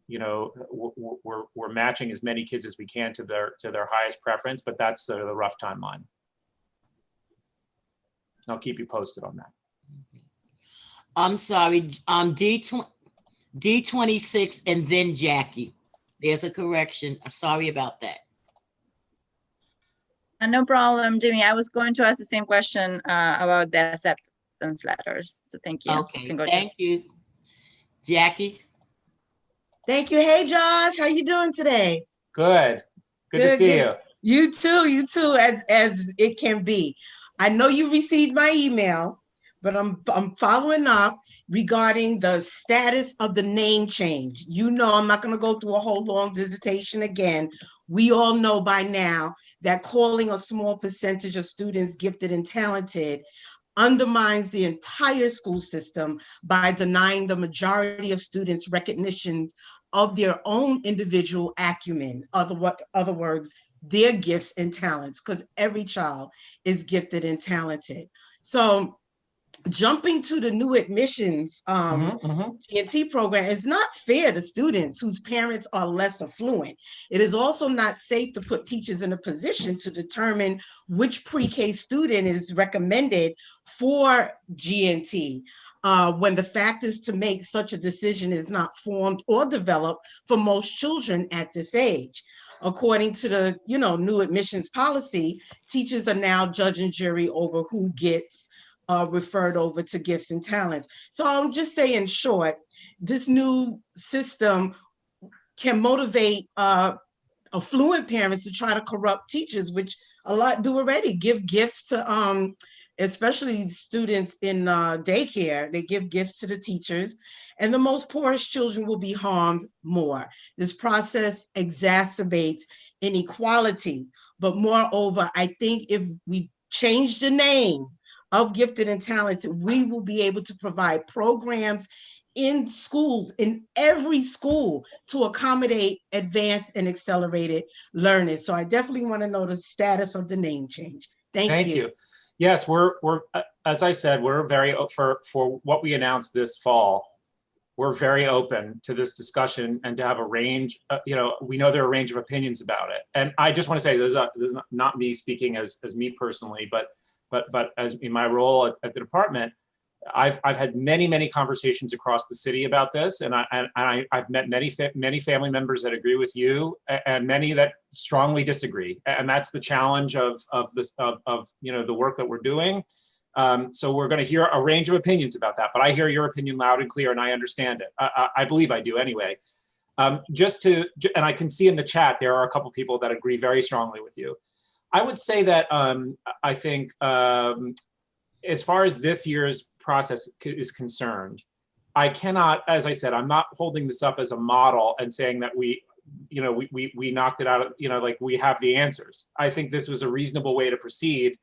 G: you know, we're matching as many kids as we can to their highest preference, but that's the rough timeline. I'll keep you posted on that.
C: I'm sorry, D26 and then Jackie. There's a correction. I'm sorry about that.
I: No problem, Jimmy. I was going to ask the same question about the acceptance letters. So thank you.
C: Okay, thank you. Jackie?
E: Thank you. Hey, Josh, how you doing today?
G: Good. Good to see you.
E: You too, as it can be. I know you received my email, but I'm following up regarding the status of the name change. You know, I'm not going to go through a whole long dissertation again. We all know by now that calling a small percentage of students gifted and talented undermines the entire school system by denying the majority of students recognition of their own individual acumen, other words, their gifts and talents, because every child is gifted and talented. So jumping to the new admissions G&T program is not fair to students whose parents are less affluent. It is also not safe to put teachers in a position to determine which pre-K student is recommended for G&T when the factors to make such a decision is not formed or developed for most children at this age. According to the new admissions policy, teachers are now judge and jury over who gets referred over to gifts and talents. So I'm just saying, short, this new system can motivate affluent parents to try to corrupt teachers, which a lot do already. Give gifts to especially students in daycare. They give gifts to the teachers, and the most poorest children will be harmed more. This process exacerbates inequality, but moreover, I think if we change the name of gifted and talented, we will be able to provide programs in schools, in every school, to accommodate advanced and accelerated learners. So I definitely want to know the status of the name change. Thank you.
G: Yes, we're as I said, we're very for what we announced this fall. We're very open to this discussion and to have a range. We know there are a range of opinions about it, and I just want to say this is not me speaking as me personally, but as in my role at the department, I've had many conversations across the city about this, and I've met many family members that agree with you, and many that strongly disagree, and that's the challenge of the work that we're doing. So we're going to hear a range of opinions about that, but I hear your opinion loud and clear, and I understand it. I believe I do anyway. And I can see in the chat there are a couple people that agree very strongly with you. I would say that I think as far as this year's process is concerned, I cannot, as I said, I'm not holding this up as a model and saying that we knocked it out, like we have the answers. I think this was a reasonable way to proceed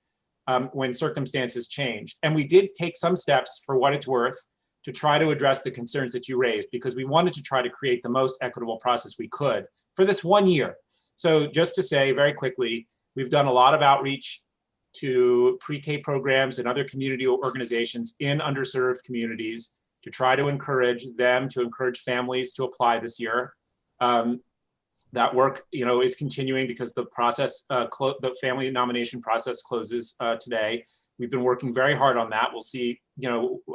G: when circumstances changed. And we did take some steps, for what it's worth, to try to address the concerns that you raised, because we wanted to try to create the most equitable process we could for this 1 year. So just to say very quickly, we've done a lot of outreach to pre-K programs and other community organizations in underserved communities to try to encourage them, to encourage families to apply this year. That work, is continuing because the process, the family nomination process closes today. We've been working very hard on that. We'll see,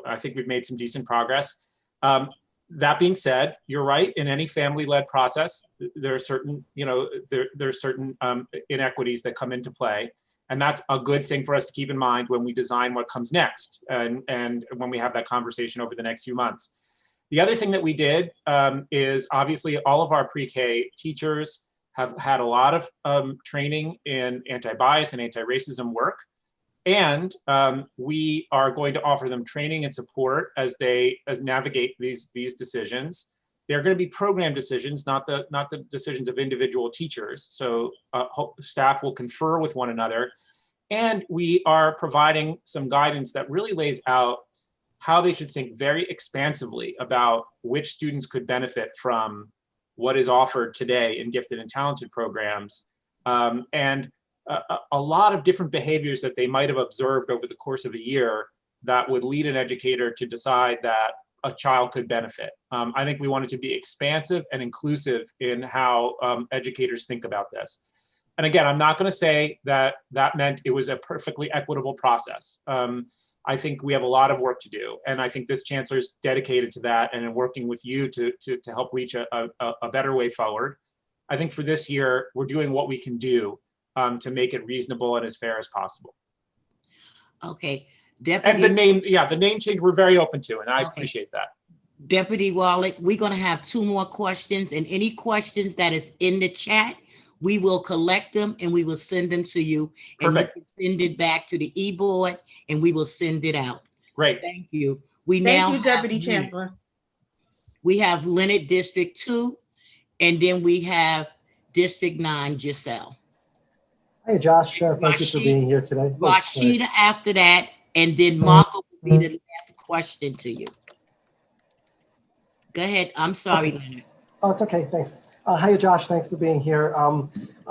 G: I think we've made some decent progress. That being said, you're right. In any family-led process, there are certain, there are certain inequities that come into play, and that's a good thing for us to keep in mind when we design what comes next, and when we have that conversation over the next few months. The other thing that we did is obviously all of our pre-K teachers have had a lot of training in anti-bias and anti-racism work. And we are going to offer them training and support as they navigate these decisions. They're going to be program decisions, not the decisions of individual teachers. So staff will confer with one another. And we are providing some guidance that really lays out how they should think very expansively about which students could benefit from what is offered today in gifted and talented programs. And a lot of different behaviors that they might have observed over the course of a year that would lead an educator to decide that a child could benefit. I think we wanted to be expansive and inclusive in how educators think about this. And again, I'm not going to say that that meant it was a perfectly equitable process. I think we have a lot of work to do. And I think this chancellor is dedicated to that and in working with you to help reach a better way forward. I think for this year, we're doing what we can do to make it reasonable and as fair as possible.
C: Okay.
G: And the name, the name change we're very open to, and I appreciate that.
C: Deputy Wallach, we're going to have 2 more questions, and any questions that is in the chat, we will collect them and we will send them to you.
G: Perfect.
C: And you can send it back to the e-board and we will send it out.
G: Great.
C: Thank you.
E: Thank you, Deputy Chancellor.
C: We have Leonard District 2, and then we have District 9, Giselle.
V: Hey, Josh, thank you for being here today.
C: Rashida after that, and then Marco will be the last question to you. Go ahead. I'm sorry, Leonard.
V: Oh, it's okay. Thanks. Hi, Josh. Thanks for being here.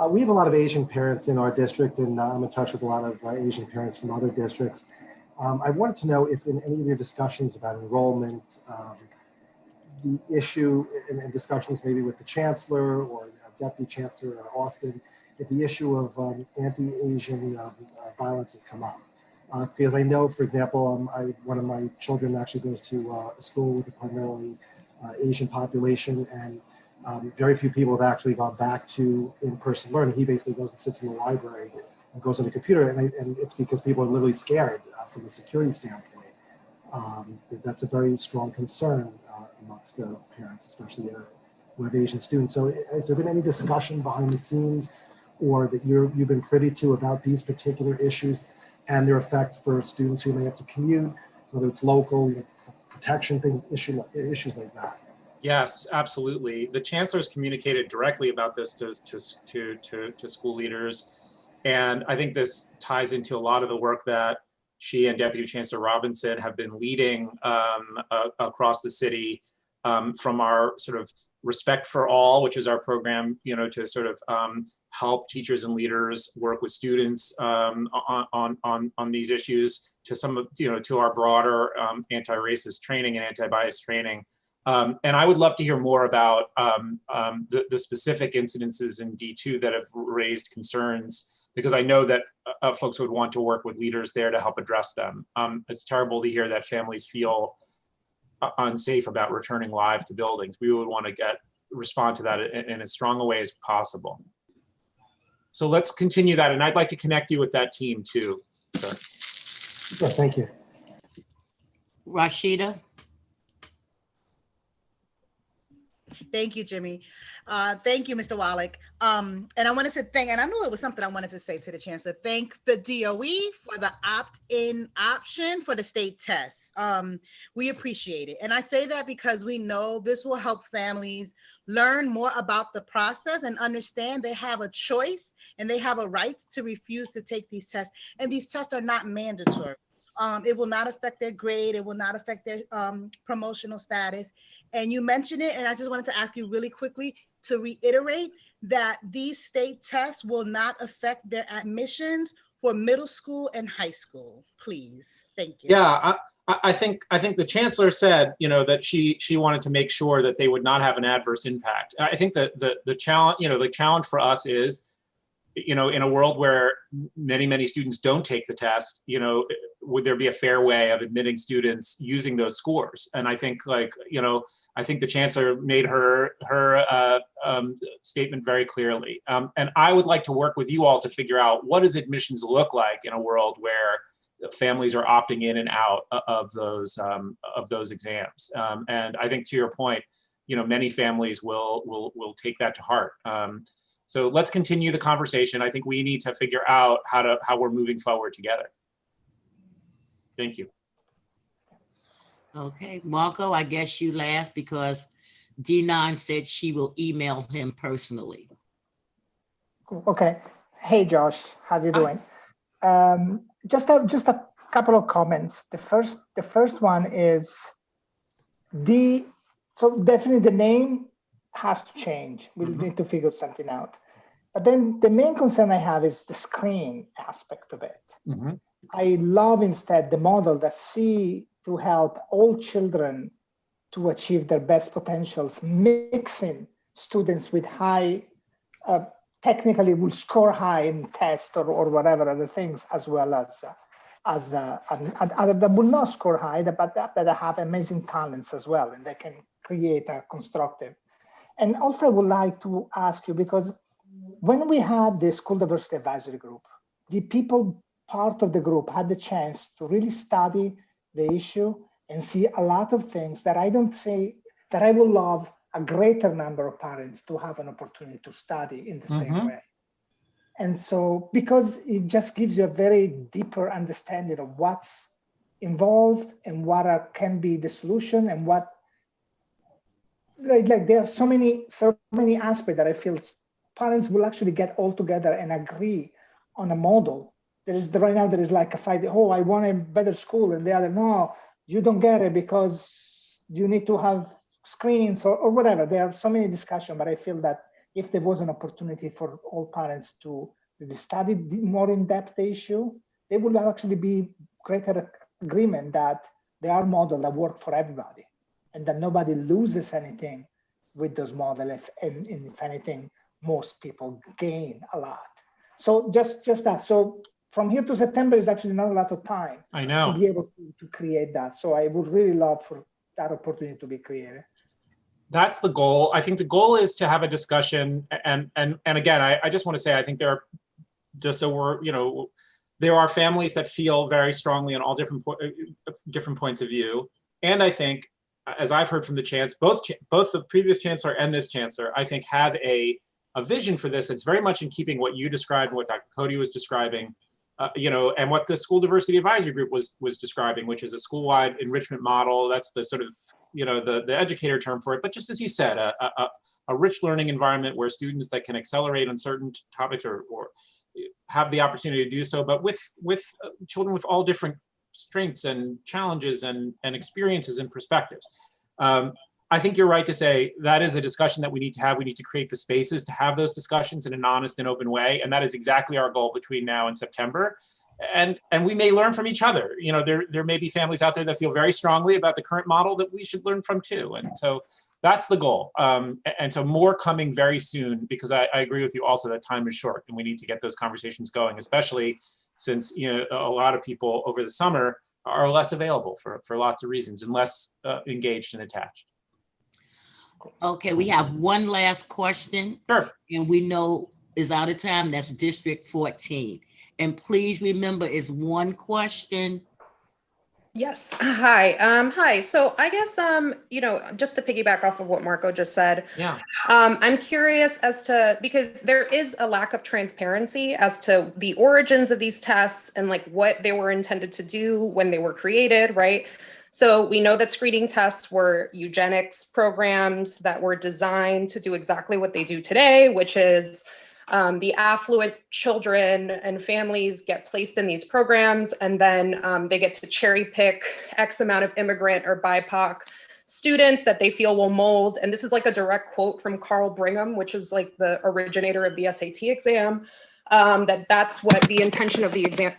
V: We have a lot of Asian parents in our district, and I'm in touch with a lot of Asian parents from other districts. I wanted to know if in any of your discussions about enrollment, the issue and discussions maybe with the Chancellor or Deputy Chancellor Austin, if the issue of anti-Asian violence has come up. Because I know, for example, one of my children actually goes to a school with a primarily Asian population, and very few people have actually gone back to in-person learning. He basically goes and sits in the library and goes on the computer, and it's because people are literally scared from a security standpoint. That's a very strong concern amongst parents, especially with Asian students. So has there been any discussion behind the scenes or that you've been privy to about these particular issues and their effect for students who may have to commute, whether it's local, protection things, issues like that?
G: Yes, absolutely. The Chancellor's communicated directly about this to school leaders. And I think this ties into a lot of the work that she and Deputy Chancellor Robinson have been leading across the city, from our sort of Respect for All, which is our program, to sort of help teachers and leaders work with students on these issues, to some of, to our broader anti-racist training and anti-bias training. And I would love to hear more about the specific incidences in D2 that have raised concerns, because I know that folks would want to work with leaders there to help address them. It's terrible to hear that families feel unsafe about returning live to buildings. We would want to respond to that in as strong a way as possible. So let's continue that. And I'd like to connect you with that team too, sir.
V: Yeah, thank you.
C: Rashida.
R: Thank you, Jimmy. Thank you, Mr. Wallach. And I wanted to thank, and I knew it was something I wanted to say to the Chancellor, thank the DOE for the opt-in option for the state tests. We appreciate it. And I say that because we know this will help families learn more about the process and understand they have a choice and they have a right to refuse to take these tests. And these tests are not mandatory. It will not affect their grade. It will not affect their promotional status. And you mentioned it, and I just wanted to ask you really quickly to reiterate that these state tests will not affect their admissions for middle school and high school, please. Thank you.
G: Yeah, I think the Chancellor said, that she wanted to make sure that they would not have an adverse impact. I think that the challenge, the challenge for us is, in a world where many students don't take the test, would there be a fair way of admitting students using those scores? And I think I think the Chancellor made her statement very clearly. And I would like to work with you all to figure out, what does admissions look like in a world where families are opting in and out of those exams? And I think, to your point, many families will take that to heart. So let's continue the conversation. I think we need to figure out how we're moving forward together. Thank you.
C: Okay, Marco, I guess you last, because D9 said she will email him personally.
A: Okay. Hey, Josh, how you doing? Just a couple of comments. The first one is so definitely the name has to change. We'll need to figure something out. But then the main concern I have is the screen aspect of it. I love instead the model that see to help all children to achieve their best potentials, mixing students with high, technically will score high in tests or whatever other things, as well as other that will not score high, but that have amazing talents as well, and they can create a constructive. And also I would like to ask you, because when we had the School Diversity Advisory Group, the people part of the group had the chance to really study the issue and see a lot of things that I don't say that I would love a greater number of parents to have an opportunity to study in the same way. And so, because it just gives you a very deeper understanding of what's involved and what can be the solution, and what, like there are so many aspects that I feel parents will actually get all together and agree on a model. Right now there is like a fight. Oh, I want a better school, and the other, no, you don't get it because you need to have screens or whatever. There are so many discussions, but I feel that if there was an opportunity for all parents to study more in depth the issue, there would actually be greater agreement that there are models that work for everybody, and that nobody loses anything with those models. And if anything, most people gain a lot. So just that. So from here to September is actually not a lot of time.
G: I know.
A: To be able to create that. So I would really love for that opportunity to be created.
G: That's the goal. I think the goal is to have a discussion. And again, I just want to say, I think there are, just so we're, there are families that feel very strongly on all different points of view. And I think, as I've heard from the both the previous chancellor and this chancellor, I think have a vision for this. It's very much in keeping what you described and what Dr. Cody was describing, and what the School Diversity Advisory Group was describing, which is a school-wide enrichment model. That's the sort of, the educator term for it. But just as you said, a rich learning environment where students that can accelerate on certain topics or have the opportunity to do so, but with children with all different strengths and challenges and experiences and perspectives. I think you're right to say that is a discussion that we need to have. We need to create the spaces to have those discussions in an honest and open way. And that is exactly our goal between now and September. And we may learn from each other. There may be families out there that feel very strongly about the current model that we should learn from too. And so that's the goal. And so more coming very soon, because I agree with you also that time is short and we need to get those conversations going, especially since a lot of people over the summer are less available for lots of reasons and less engaged and attached.
C: Okay, we have one last question.
G: Sure.
C: And we know is out of time. That's District 14. And please remember, it's one question.
F: Yes. Hi. Hi. So I guess, just to piggyback off of what Marco just said,
G: yeah.
F: I'm curious as to, because there is a lack of transparency as to the origins of these tests and like what they were intended to do when they were created, right? So we know that screening tests were eugenics programs that were designed to do exactly what they do today, which is the affluent children and families get placed in these programs, and then they get to cherry pick X amount of immigrant or BIPOC students that they feel will mold. And this is like a direct quote from Carl Brigham, which is like the originator of the SAT exam, that's what the intention of the exam,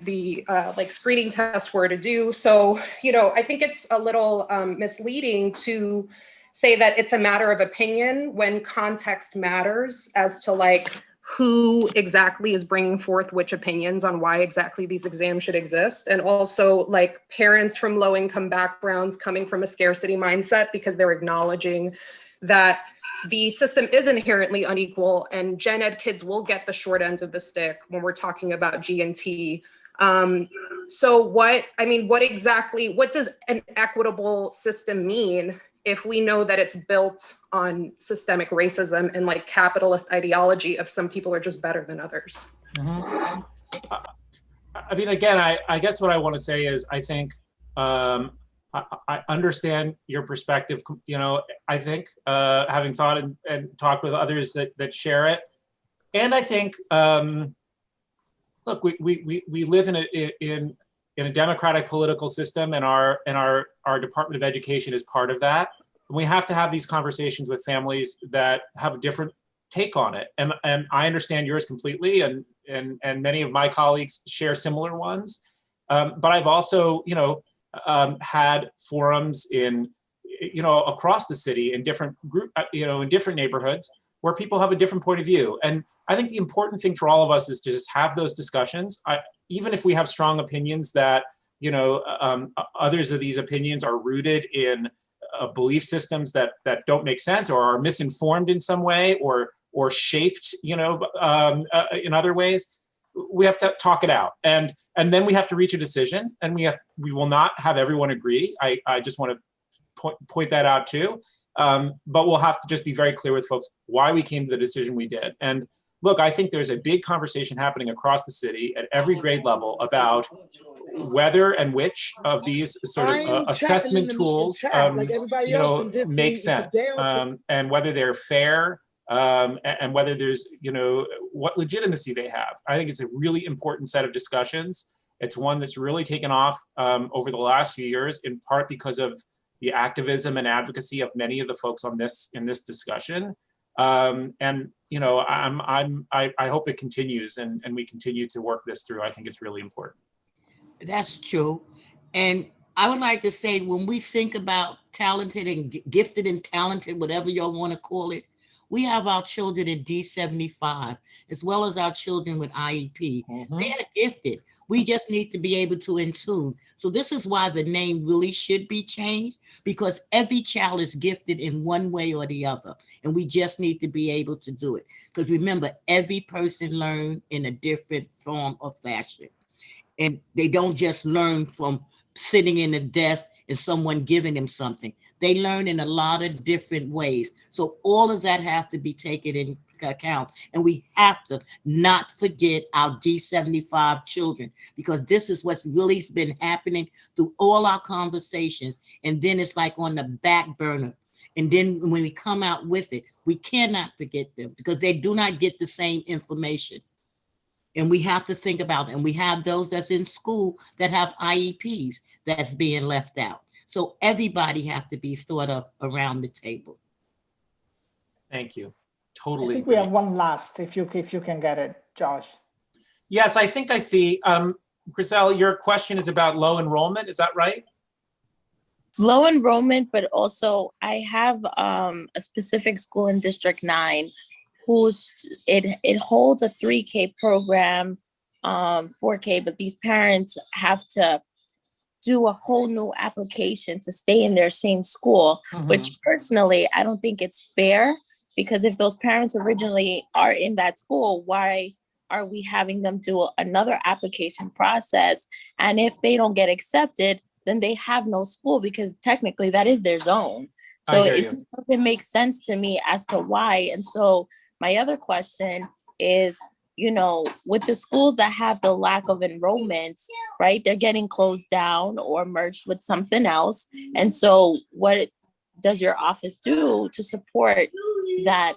F: like screening tests were to do. So, I think it's a little misleading to say that it's a matter of opinion when context matters as to like who exactly is bringing forth which opinions on why exactly these exams should exist. And also like parents from low income backgrounds coming from a scarcity mindset because they're acknowledging that the system is inherently unequal and gen ed kids will get the short end of the stick when we're talking about G&T. So what does an equitable system mean if we know that it's built on systemic racism and like capitalist ideology of some people are just better than others?
G: Mm-hmm. I mean, again, I guess what I want to say is I think I understand your perspective, I think having thought and talked with others that share it. And I think, look, we live in a democratic political system, and our Department of Education is part of that. And we have to have these conversations with families that have a different take on it. And I understand yours completely, and many of my colleagues share similar ones. But I've also, had forums in you know, across the city in different group, you know, in different neighborhoods where people have a different point of view. And I think the important thing for all of us is to just have those discussions. Even if we have strong opinions that, you know, others of these opinions are rooted in belief systems that don't make sense or are misinformed in some way or shaped, you know, in other ways, we have to talk it out. And then we have to reach a decision, and we will not have everyone agree. I just want to point that out too. But we'll have to just be very clear with folks why we came to the decision we did. And look, I think there's a big conversation happening across the city at every grade level about whether and which of these sort of assessment tools, you know, make sense, and whether they're fair, and whether there's, you know, what legitimacy they have. I think it's a really important set of discussions. It's one that's really taken off over the last few years, in part because of the activism and advocacy of many of the folks on in this discussion. And you know, I hope it continues and we continue to work this through. I think it's really important.
C: That's true. And I would like to say, when we think about talented and gifted and talented, whatever y'all want to call it, we have our children at D75, as well as our children with IEP. They are gifted. We just need to be able to in tune. So this is why the name really should be changed, because every child is gifted in one way or the other. And we just need to be able to do it. Because remember, every person learns in a different form or fashion. And they don't just learn from sitting in a desk and someone giving them something. They learn in a lot of different ways. So all of that has to be taken into account. And we have to not forget our D75 children, because this is what's really been happening through all our conversations. And then it's like on the back burner. And then when we come out with it, we cannot forget them, because they do not get the same information. And we have to think about it. And we have those that's in school that have IEPs that's being left out. So everybody has to be thought of around the table.
G: Thank you. Totally.
A: I think we have one last, if you can get it, Josh.
G: Yes, I think I see. Griselle, your question is about low enrollment. Is that right?
U: Low enrollment, but also I have a specific school in District 9 whose it holds a 3K program, 4K, but these parents have to do a whole new application to stay in their same school, which personally, I don't think it's fair, because if those parents originally are in that school, why are we having them do another application process? And if they don't get accepted, then they have no school, because technically that is their zone. So it just doesn't make sense to me as to why. And so my other question is, you know, with the schools that have the lack of enrollments, right, they're getting closed down or merged with something else. And so what does your office do to support that,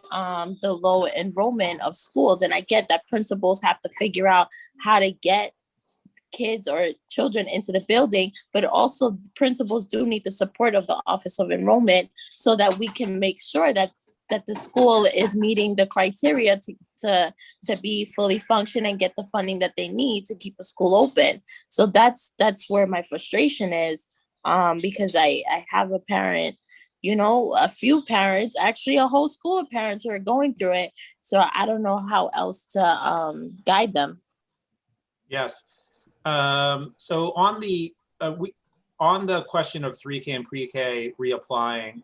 U: the low enrollment of schools? And I get that principals have to figure out how to get kids or children into the building, but also principals do need the support of the Office of Enrollment, so that we can make sure that the school is meeting the criteria to be fully function and get the funding that they need to keep a school open. So that's where my frustration is, because I have a parent, you know, a few parents, actually a whole school of parents who are going through it. So I don't know how else to guide them.
G: Yes. So on the question of 3K and pre-K reapplying,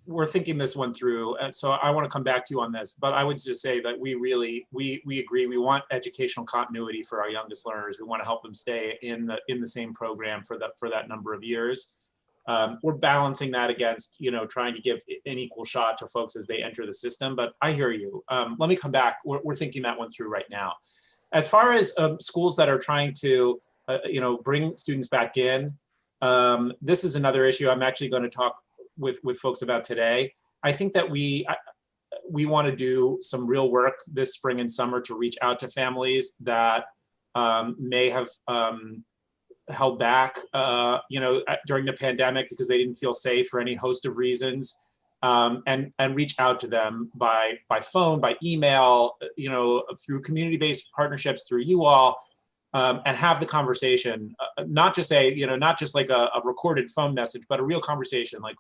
G: we're thinking this one through, and so I want to come back to you on this. But I would just say that we agree. We want educational continuity for our youngest learners. We want to help them stay in the same program for that number of years. We're balancing that against, you know, trying to give an equal shot to folks as they enter the system. But I hear you. Let me come back. We're thinking that one through right now. As far as schools that are trying to, you know, bring students back in, this is another issue I'm actually going to talk with folks about today. I think that we want to do some real work this spring and summer to reach out to families that may have held back, you know, during the pandemic because they didn't feel safe for any host of reasons, and reach out to them by phone, by email, you know, through community-based partnerships, through you all, and have the conversation, not just not just like a recorded phone message, but a real conversation, like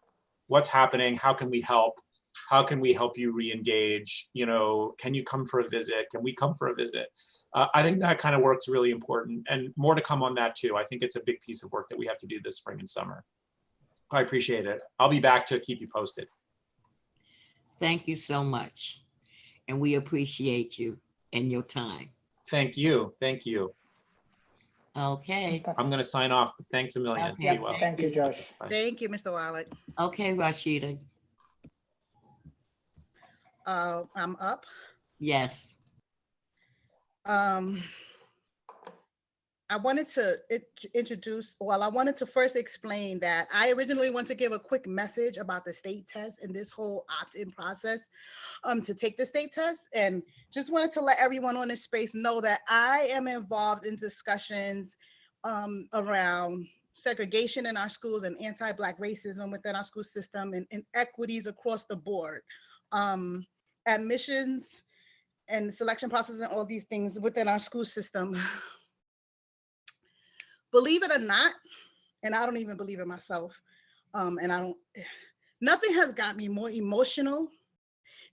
G: what's happening, how can we help? How can we help you re-engage? Can you come for a visit? Can we come for a visit? I think that kind of work's really important, and more to come on that too. I think it's a big piece of work that we have to do this spring and summer. I appreciate it. I'll be back to keep you posted.
C: Thank you so much. And we appreciate you and your time.
G: Thank you. Thank you.
C: Okay.
G: I'm going to sign off. Thanks a million.
C: Okay.
G: Be well.
A: Thank you, Josh.
G: Bye.
R: Thank you, Mr. Wallach.
C: Okay, Rashida.
R: I'm up.
C: Yes.
R: I wanted to I wanted to first explain that I originally wanted to give a quick message about the state test and this whole opt-in process to take the state test, and just wanted to let everyone on this space know that I am involved in discussions around segregation in our schools and anti-Black racism within our school system and inequities across the board. Admissions and selection process and all these things within our school system. Believe it or not, and I don't even believe it myself, nothing has got me more emotional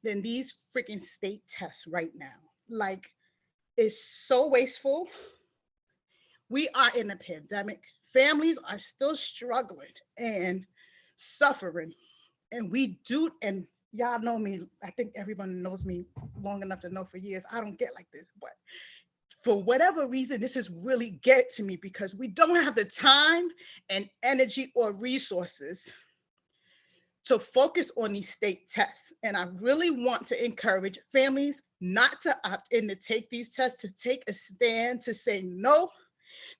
R: than these freaking state tests right now. Like, it's so wasteful. We are in a pandemic. Families are still struggling and suffering. And y'all know me, I think everyone knows me long enough to know for years, I don't get like this, but for whatever reason, this is really get to me because we don't have the time and energy or resources to focus on these state tests. And I really want to encourage families not to opt in to take these tests, to take a stand, to say no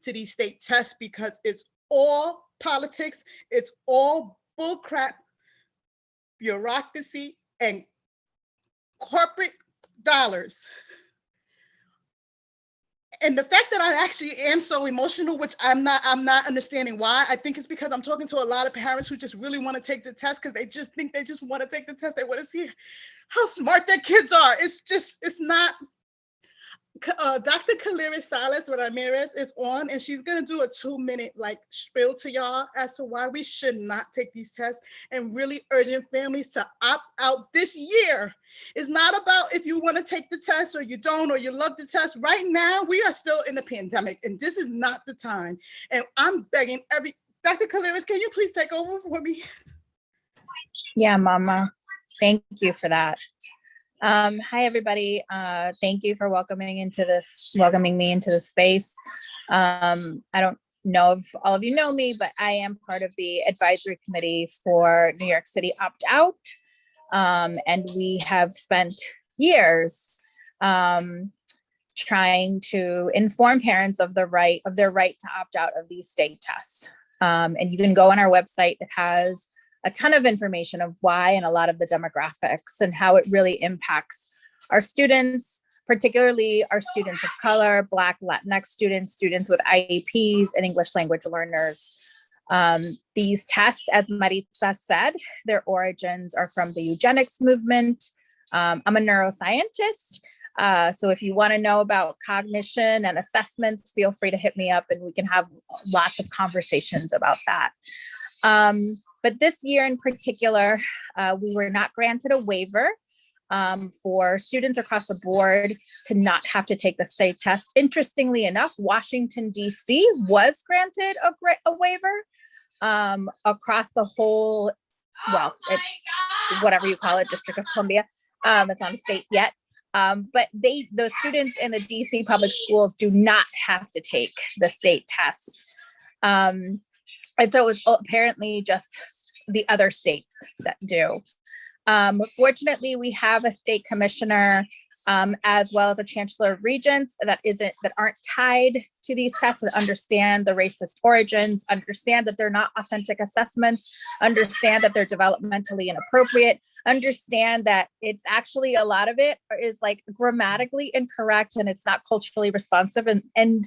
R: to these state tests, because it's all politics, it's all bullcrap, bureaucracy, and corporate dollars. And the fact that I actually am so emotional, which I'm not understanding why. I think it's because I'm talking to a lot of parents who just really want to take the test because they just think they just want to take the test. They want to see how smart their kids are. It's not. Dr. Kalira Salas Ramirez is on, and she's gonna do a 2-minute spiel to y'all as to why we should not take these tests, and really urging families to opt out this year. It's not about if you want to take the test or you don't, or you love the test. Right now, we are still in the pandemic, and this is not the time. And I'm begging Dr. Kalira, can you please take over for me?
I: Yeah, Mama. Thank you for that. Hi, everybody. Thank you for welcoming me into the space. I don't know if all of you know me, but I am part of the advisory committee for New York City opt-out. And we have spent years trying to inform parents of their right to opt out of these state tests. And you can go on our website. It has a ton of information of why and a lot of the demographics and how it really impacts our students, particularly our students of color, Black, Latinx students, students with IEPs, and English language learners. These tests, as Maritza said, their origins are from the eugenics movement. I'm a neuroscientist. So if you want to know about cognition and assessments, feel free to hit me up and we can have lots of conversations about that. But this year in particular, we were not granted a waiver for students across the board to not have to take the state test. Interestingly enough, Washington, D.C. was granted a waiver across the whole, whatever you call it, District of Columbia. It's not a state yet. But the students in the DC public schools do not have to take the state test. And so it was apparently just the other states that do. Fortunately, we have a state commissioner as well as a chancellor of regents that aren't tied to these tests and understand the racist origins, understand that they're not authentic assessments, understand that they're developmentally inappropriate, understand that it's actually a lot of it is grammatically incorrect and it's not culturally responsive. And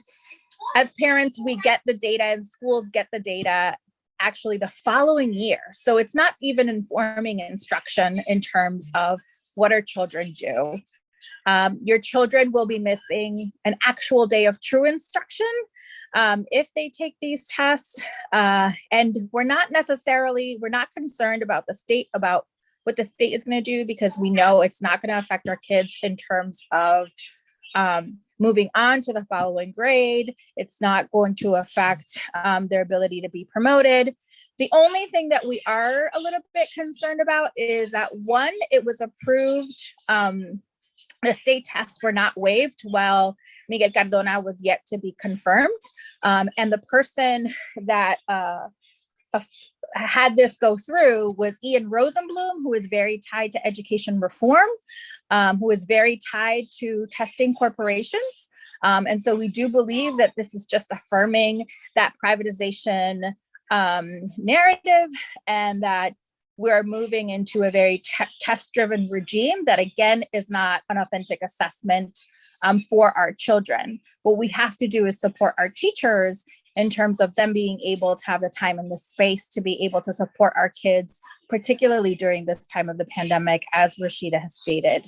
I: as parents, we get the data and schools get the data actually the following year. So it's not even informing instruction in terms of what our children do. Your children will be missing an actual day of true instruction if they take these tests. And we're not concerned about about what the state is going to do, because we know it's not going to affect our kids in terms of moving on to the following grade. It's not going to affect their ability to be promoted. The only thing that we are a little bit concerned about is that, one, it was approved, the state tests were not waived while Miguel Cardona was yet to be confirmed. And the person that had this go through was Ian Rosenblum, who is very tied to education reform, who is very tied to testing corporations. And so we do believe that this is just affirming that privatization narrative, and that we're moving into a very test-driven regime that, again, is not an authentic assessment for our children. What we have to do is support our teachers in terms of them being able to have the time and the space to be able to support our kids, particularly during this time of the pandemic, as Rashida has stated.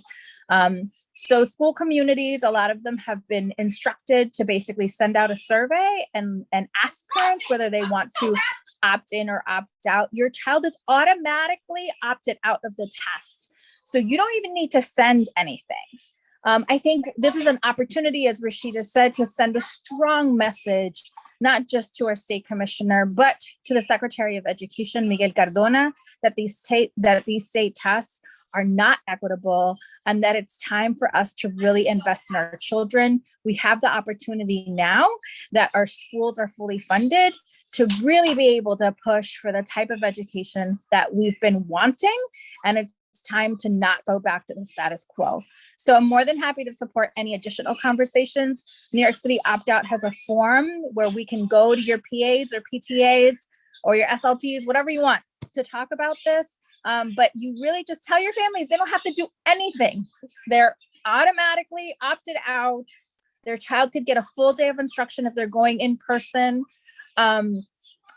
I: So school communities, a lot of them have been instructed to basically send out a survey and ask parents whether they want to opt in or opt out. Your child is automatically opted out of the test, so you don't even need to send anything. I think this is an opportunity, as Rashida said, to send a strong message, not just to our state commissioner, but to the Secretary of Education, Miguel Cardona, that these state tests are not equitable, and that it's time for us to really invest in our children. We have the opportunity now that our schools are fully funded to really be able to push for the type of education that we've been wanting, and it's time to not go back to the status quo. So I'm more than happy to support any additional conversations. New York City opt-out has a form where we can go to your PAs or PTAs or your SLTs, whatever you want, to talk about this. But you really just tell your families they don't have to do anything. They're automatically opted out. Their child could get a full day of instruction if they're going in person. And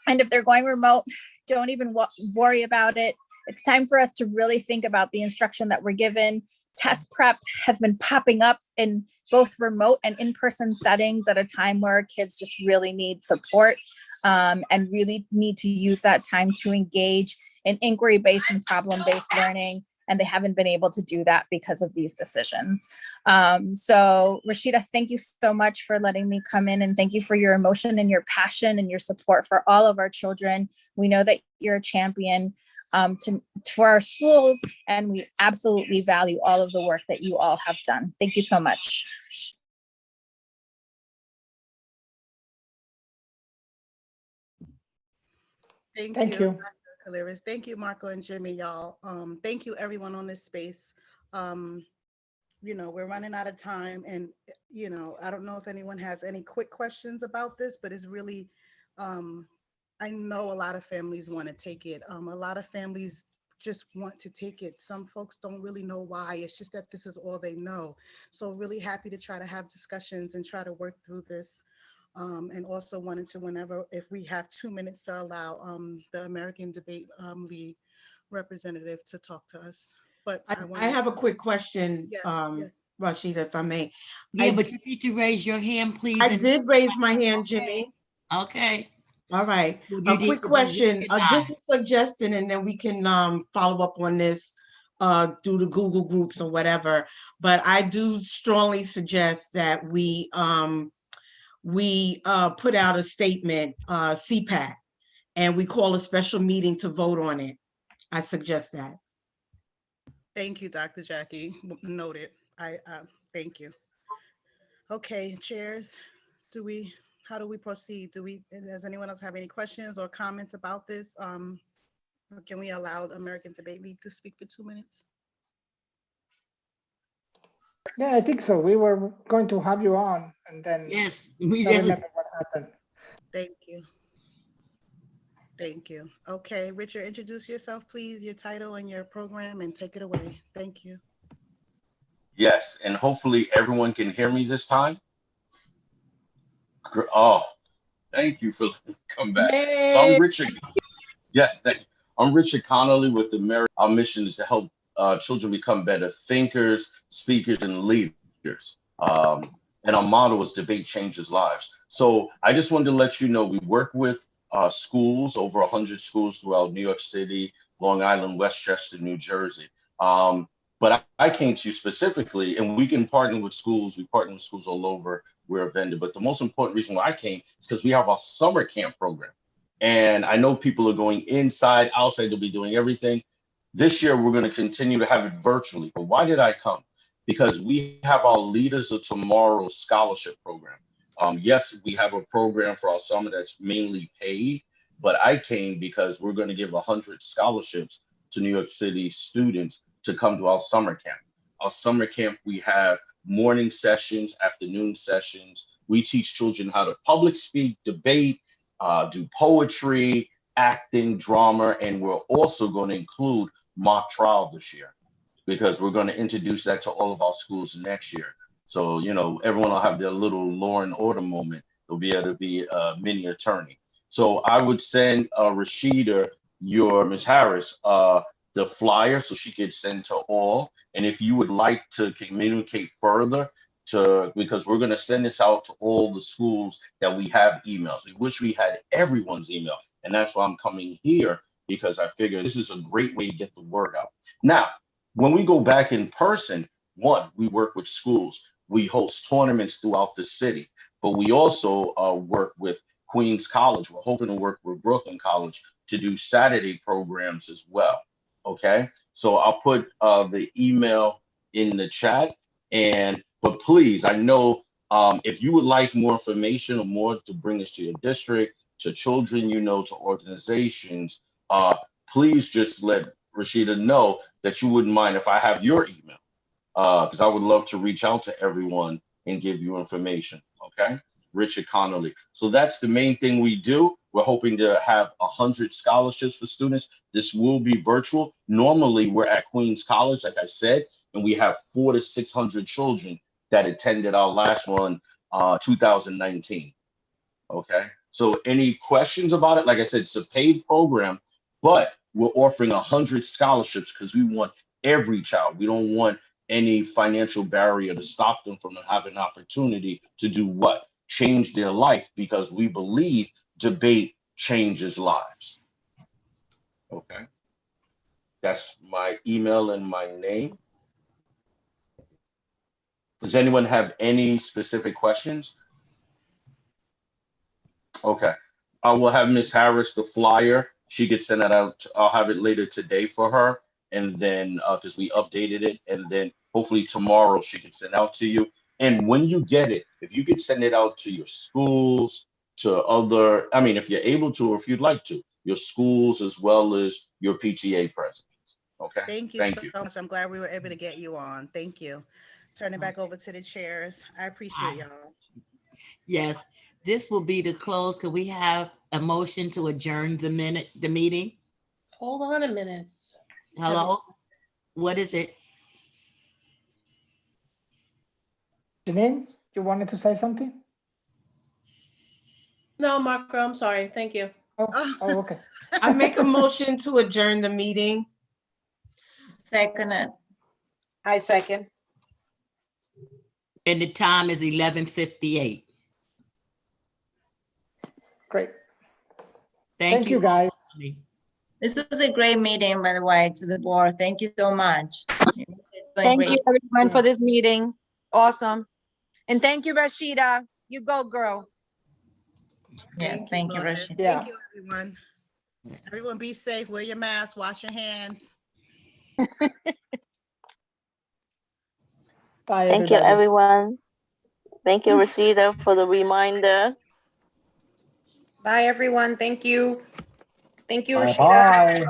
I: if they're going remote, don't even worry about it. It's time for us to really think about the instruction that we're given. Test prep has been popping up in both remote and in-person settings at a time where kids just really need support, and really need to use that time to engage in inquiry-based and problem-based learning. And they haven't been able to do that because of these decisions. So Rashida, thank you so much for letting me come in, and thank you for your emotion and your passion and your support for all of our children. We know that you're a champion for our schools, and we absolutely value all of the work that you all have done. Thank you so much.
B: Thank you. Caleres. Thank you, Marco and Jimmy, y'all. Thank you, everyone on this space. You know, we're running out of time, and you know, I don't know if anyone has any quick questions about this, but it's really, I know a lot of families want to take it. A lot of families just want to take it. Some folks don't really know why. It's just that this is all they know. So really happy to try to have discussions and try to work through this. And also wanted to, whenever, if we have 2 minutes to allow the American Debate League representative to talk to us. But
E: I have a quick question,
B: yes.
E: Rashida, if I may.
C: Yeah, but you need to raise your hand, please.
E: I did raise my hand, Jimmy.
C: Okay.
E: All right. A quick question, just a suggestion, and then we can follow up on this through the Google groups or whatever. But I do strongly suggest that we put out a statement, CPAC, and we call a special meeting to vote on it. I suggest that.
B: Thank you, Dr. Jackie. Noted. Thank you. Okay, chairs, how do we proceed? Does anyone else have any questions or comments about this? Or can we allow the American Debate League to speak for 2 minutes?
A: Yeah, I think so. We were going to have you on, and then
C: yes,
A: I remember what happened.
B: Thank you. Thank you. Okay, Richard, introduce yourself, please, your title and your program, and take it away. Thank you.
M: Yes, and hopefully everyone can hear me this time. Oh, thank you for coming back.
E: Yay.
M: So I'm Richard. Yes, I'm Richard Connolly with the Our mission is to help children become better thinkers, speakers, and leaders. And our motto is debate changes lives. So I just wanted to let you know we work with schools, over 100 schools throughout New York City, Long Island, Westchester, New Jersey. But I came to you specifically, and we can partner with schools. We partner with schools all over. We're a vendor. But the most important reason why I came is because we have our summer camp program. And I know people are going inside, outside, they'll be doing everything. This year, we're going to continue to have it virtually. But why did I come? Because we have our Leaders of Tomorrow scholarship program. Yes, we have a program for our summer that's mainly paid, but I came because we're going to give 100 scholarships to New York City students to come to our summer camp. Our summer camp, we have morning sessions, afternoon sessions. We teach children how to public speak, debate, do poetry, acting, drama, and we're also going to include mock trial this year because we're going to introduce that to all of our schools next year. So, you know, everyone will have their little law and order moment. They'll be able to be a mini attorney. So I would send Rashida, Ms. Harris, the flyer so she could send to all. And if you would like to communicate further, because we're going to send this out to all the schools that we have emails. We wish we had everyone's email. And that's why I'm coming here, because I figure this is a great way to get the word out. Now, when we go back in person, one, we work with schools. We host tournaments throughout the city, but we also work with Queens College. We're hoping to work with Brooklyn College to do Saturday programs as well. Okay, so I'll put the email in the chat. But please, I know if you would like more information or more to bring us to your district, to children, you know, to organizations, please just let Rashida know that you wouldn't mind if I have your email, because I would love to reach out to everyone and give you information. Okay, Richard Connolly. So that's the main thing we do. We're hoping to have 100 scholarships for students. This will be virtual. Normally, we're at Queens College, like I said, and we have 400 to 600 children that attended our last one, 2019. Okay, so any questions about it? Like I said, it's a paid program, but we're offering 100 scholarships because we want every child. We don't want any financial barrier to stop them from having an opportunity to do what? Change their life, because we believe debate changes lives. Okay. That's my email and my name. Does anyone have any specific questions? Okay. I will have Ms. Harris, the flyer. She could send that out. I'll have it later today for her. And then, because we updated it, and then hopefully tomorrow she can send out to you. And when you get it, if you could send it out to your schools, to other, I mean, if you're able to, or if you'd like to, your schools as well as your PTA presidents. Okay.
R: Thank you so much. I'm glad we were able to get you on. Thank you. Turn it back over to the chairs. I appreciate y'all.
C: Yes, this will be the close. Could we have a motion to adjourn the meeting?
O: Hold on a minute.
C: Hello? What is it?
A: Janine, you wanted to say something?
O: No, Marco, I'm sorry. Thank you.
A: Oh, okay.
E: I make a motion to adjourn the meeting.
Q: Second it.
P: I second.
C: And the time is 11:58.
A: Great.
C: Thank
A: you, guys.
Q: This was a great meeting, by the way, to the board. Thank you so much.
W: Thank you, everyone, for this meeting. Awesome. And thank you, Rashida. You go, girl.
Q: Yes, thank you,
R: Lourdes.
Q: Rashida.
R: Thank you, everyone. Everyone be safe, wear your mask, wash your hands.
A: Bye,
X: Thank you,
A: everybody.
X: everyone. Thank you, Rashida, for the reminder.
F: Bye, everyone. Thank you. Thank you,
A: Bye
F: Rashida.
A: bye.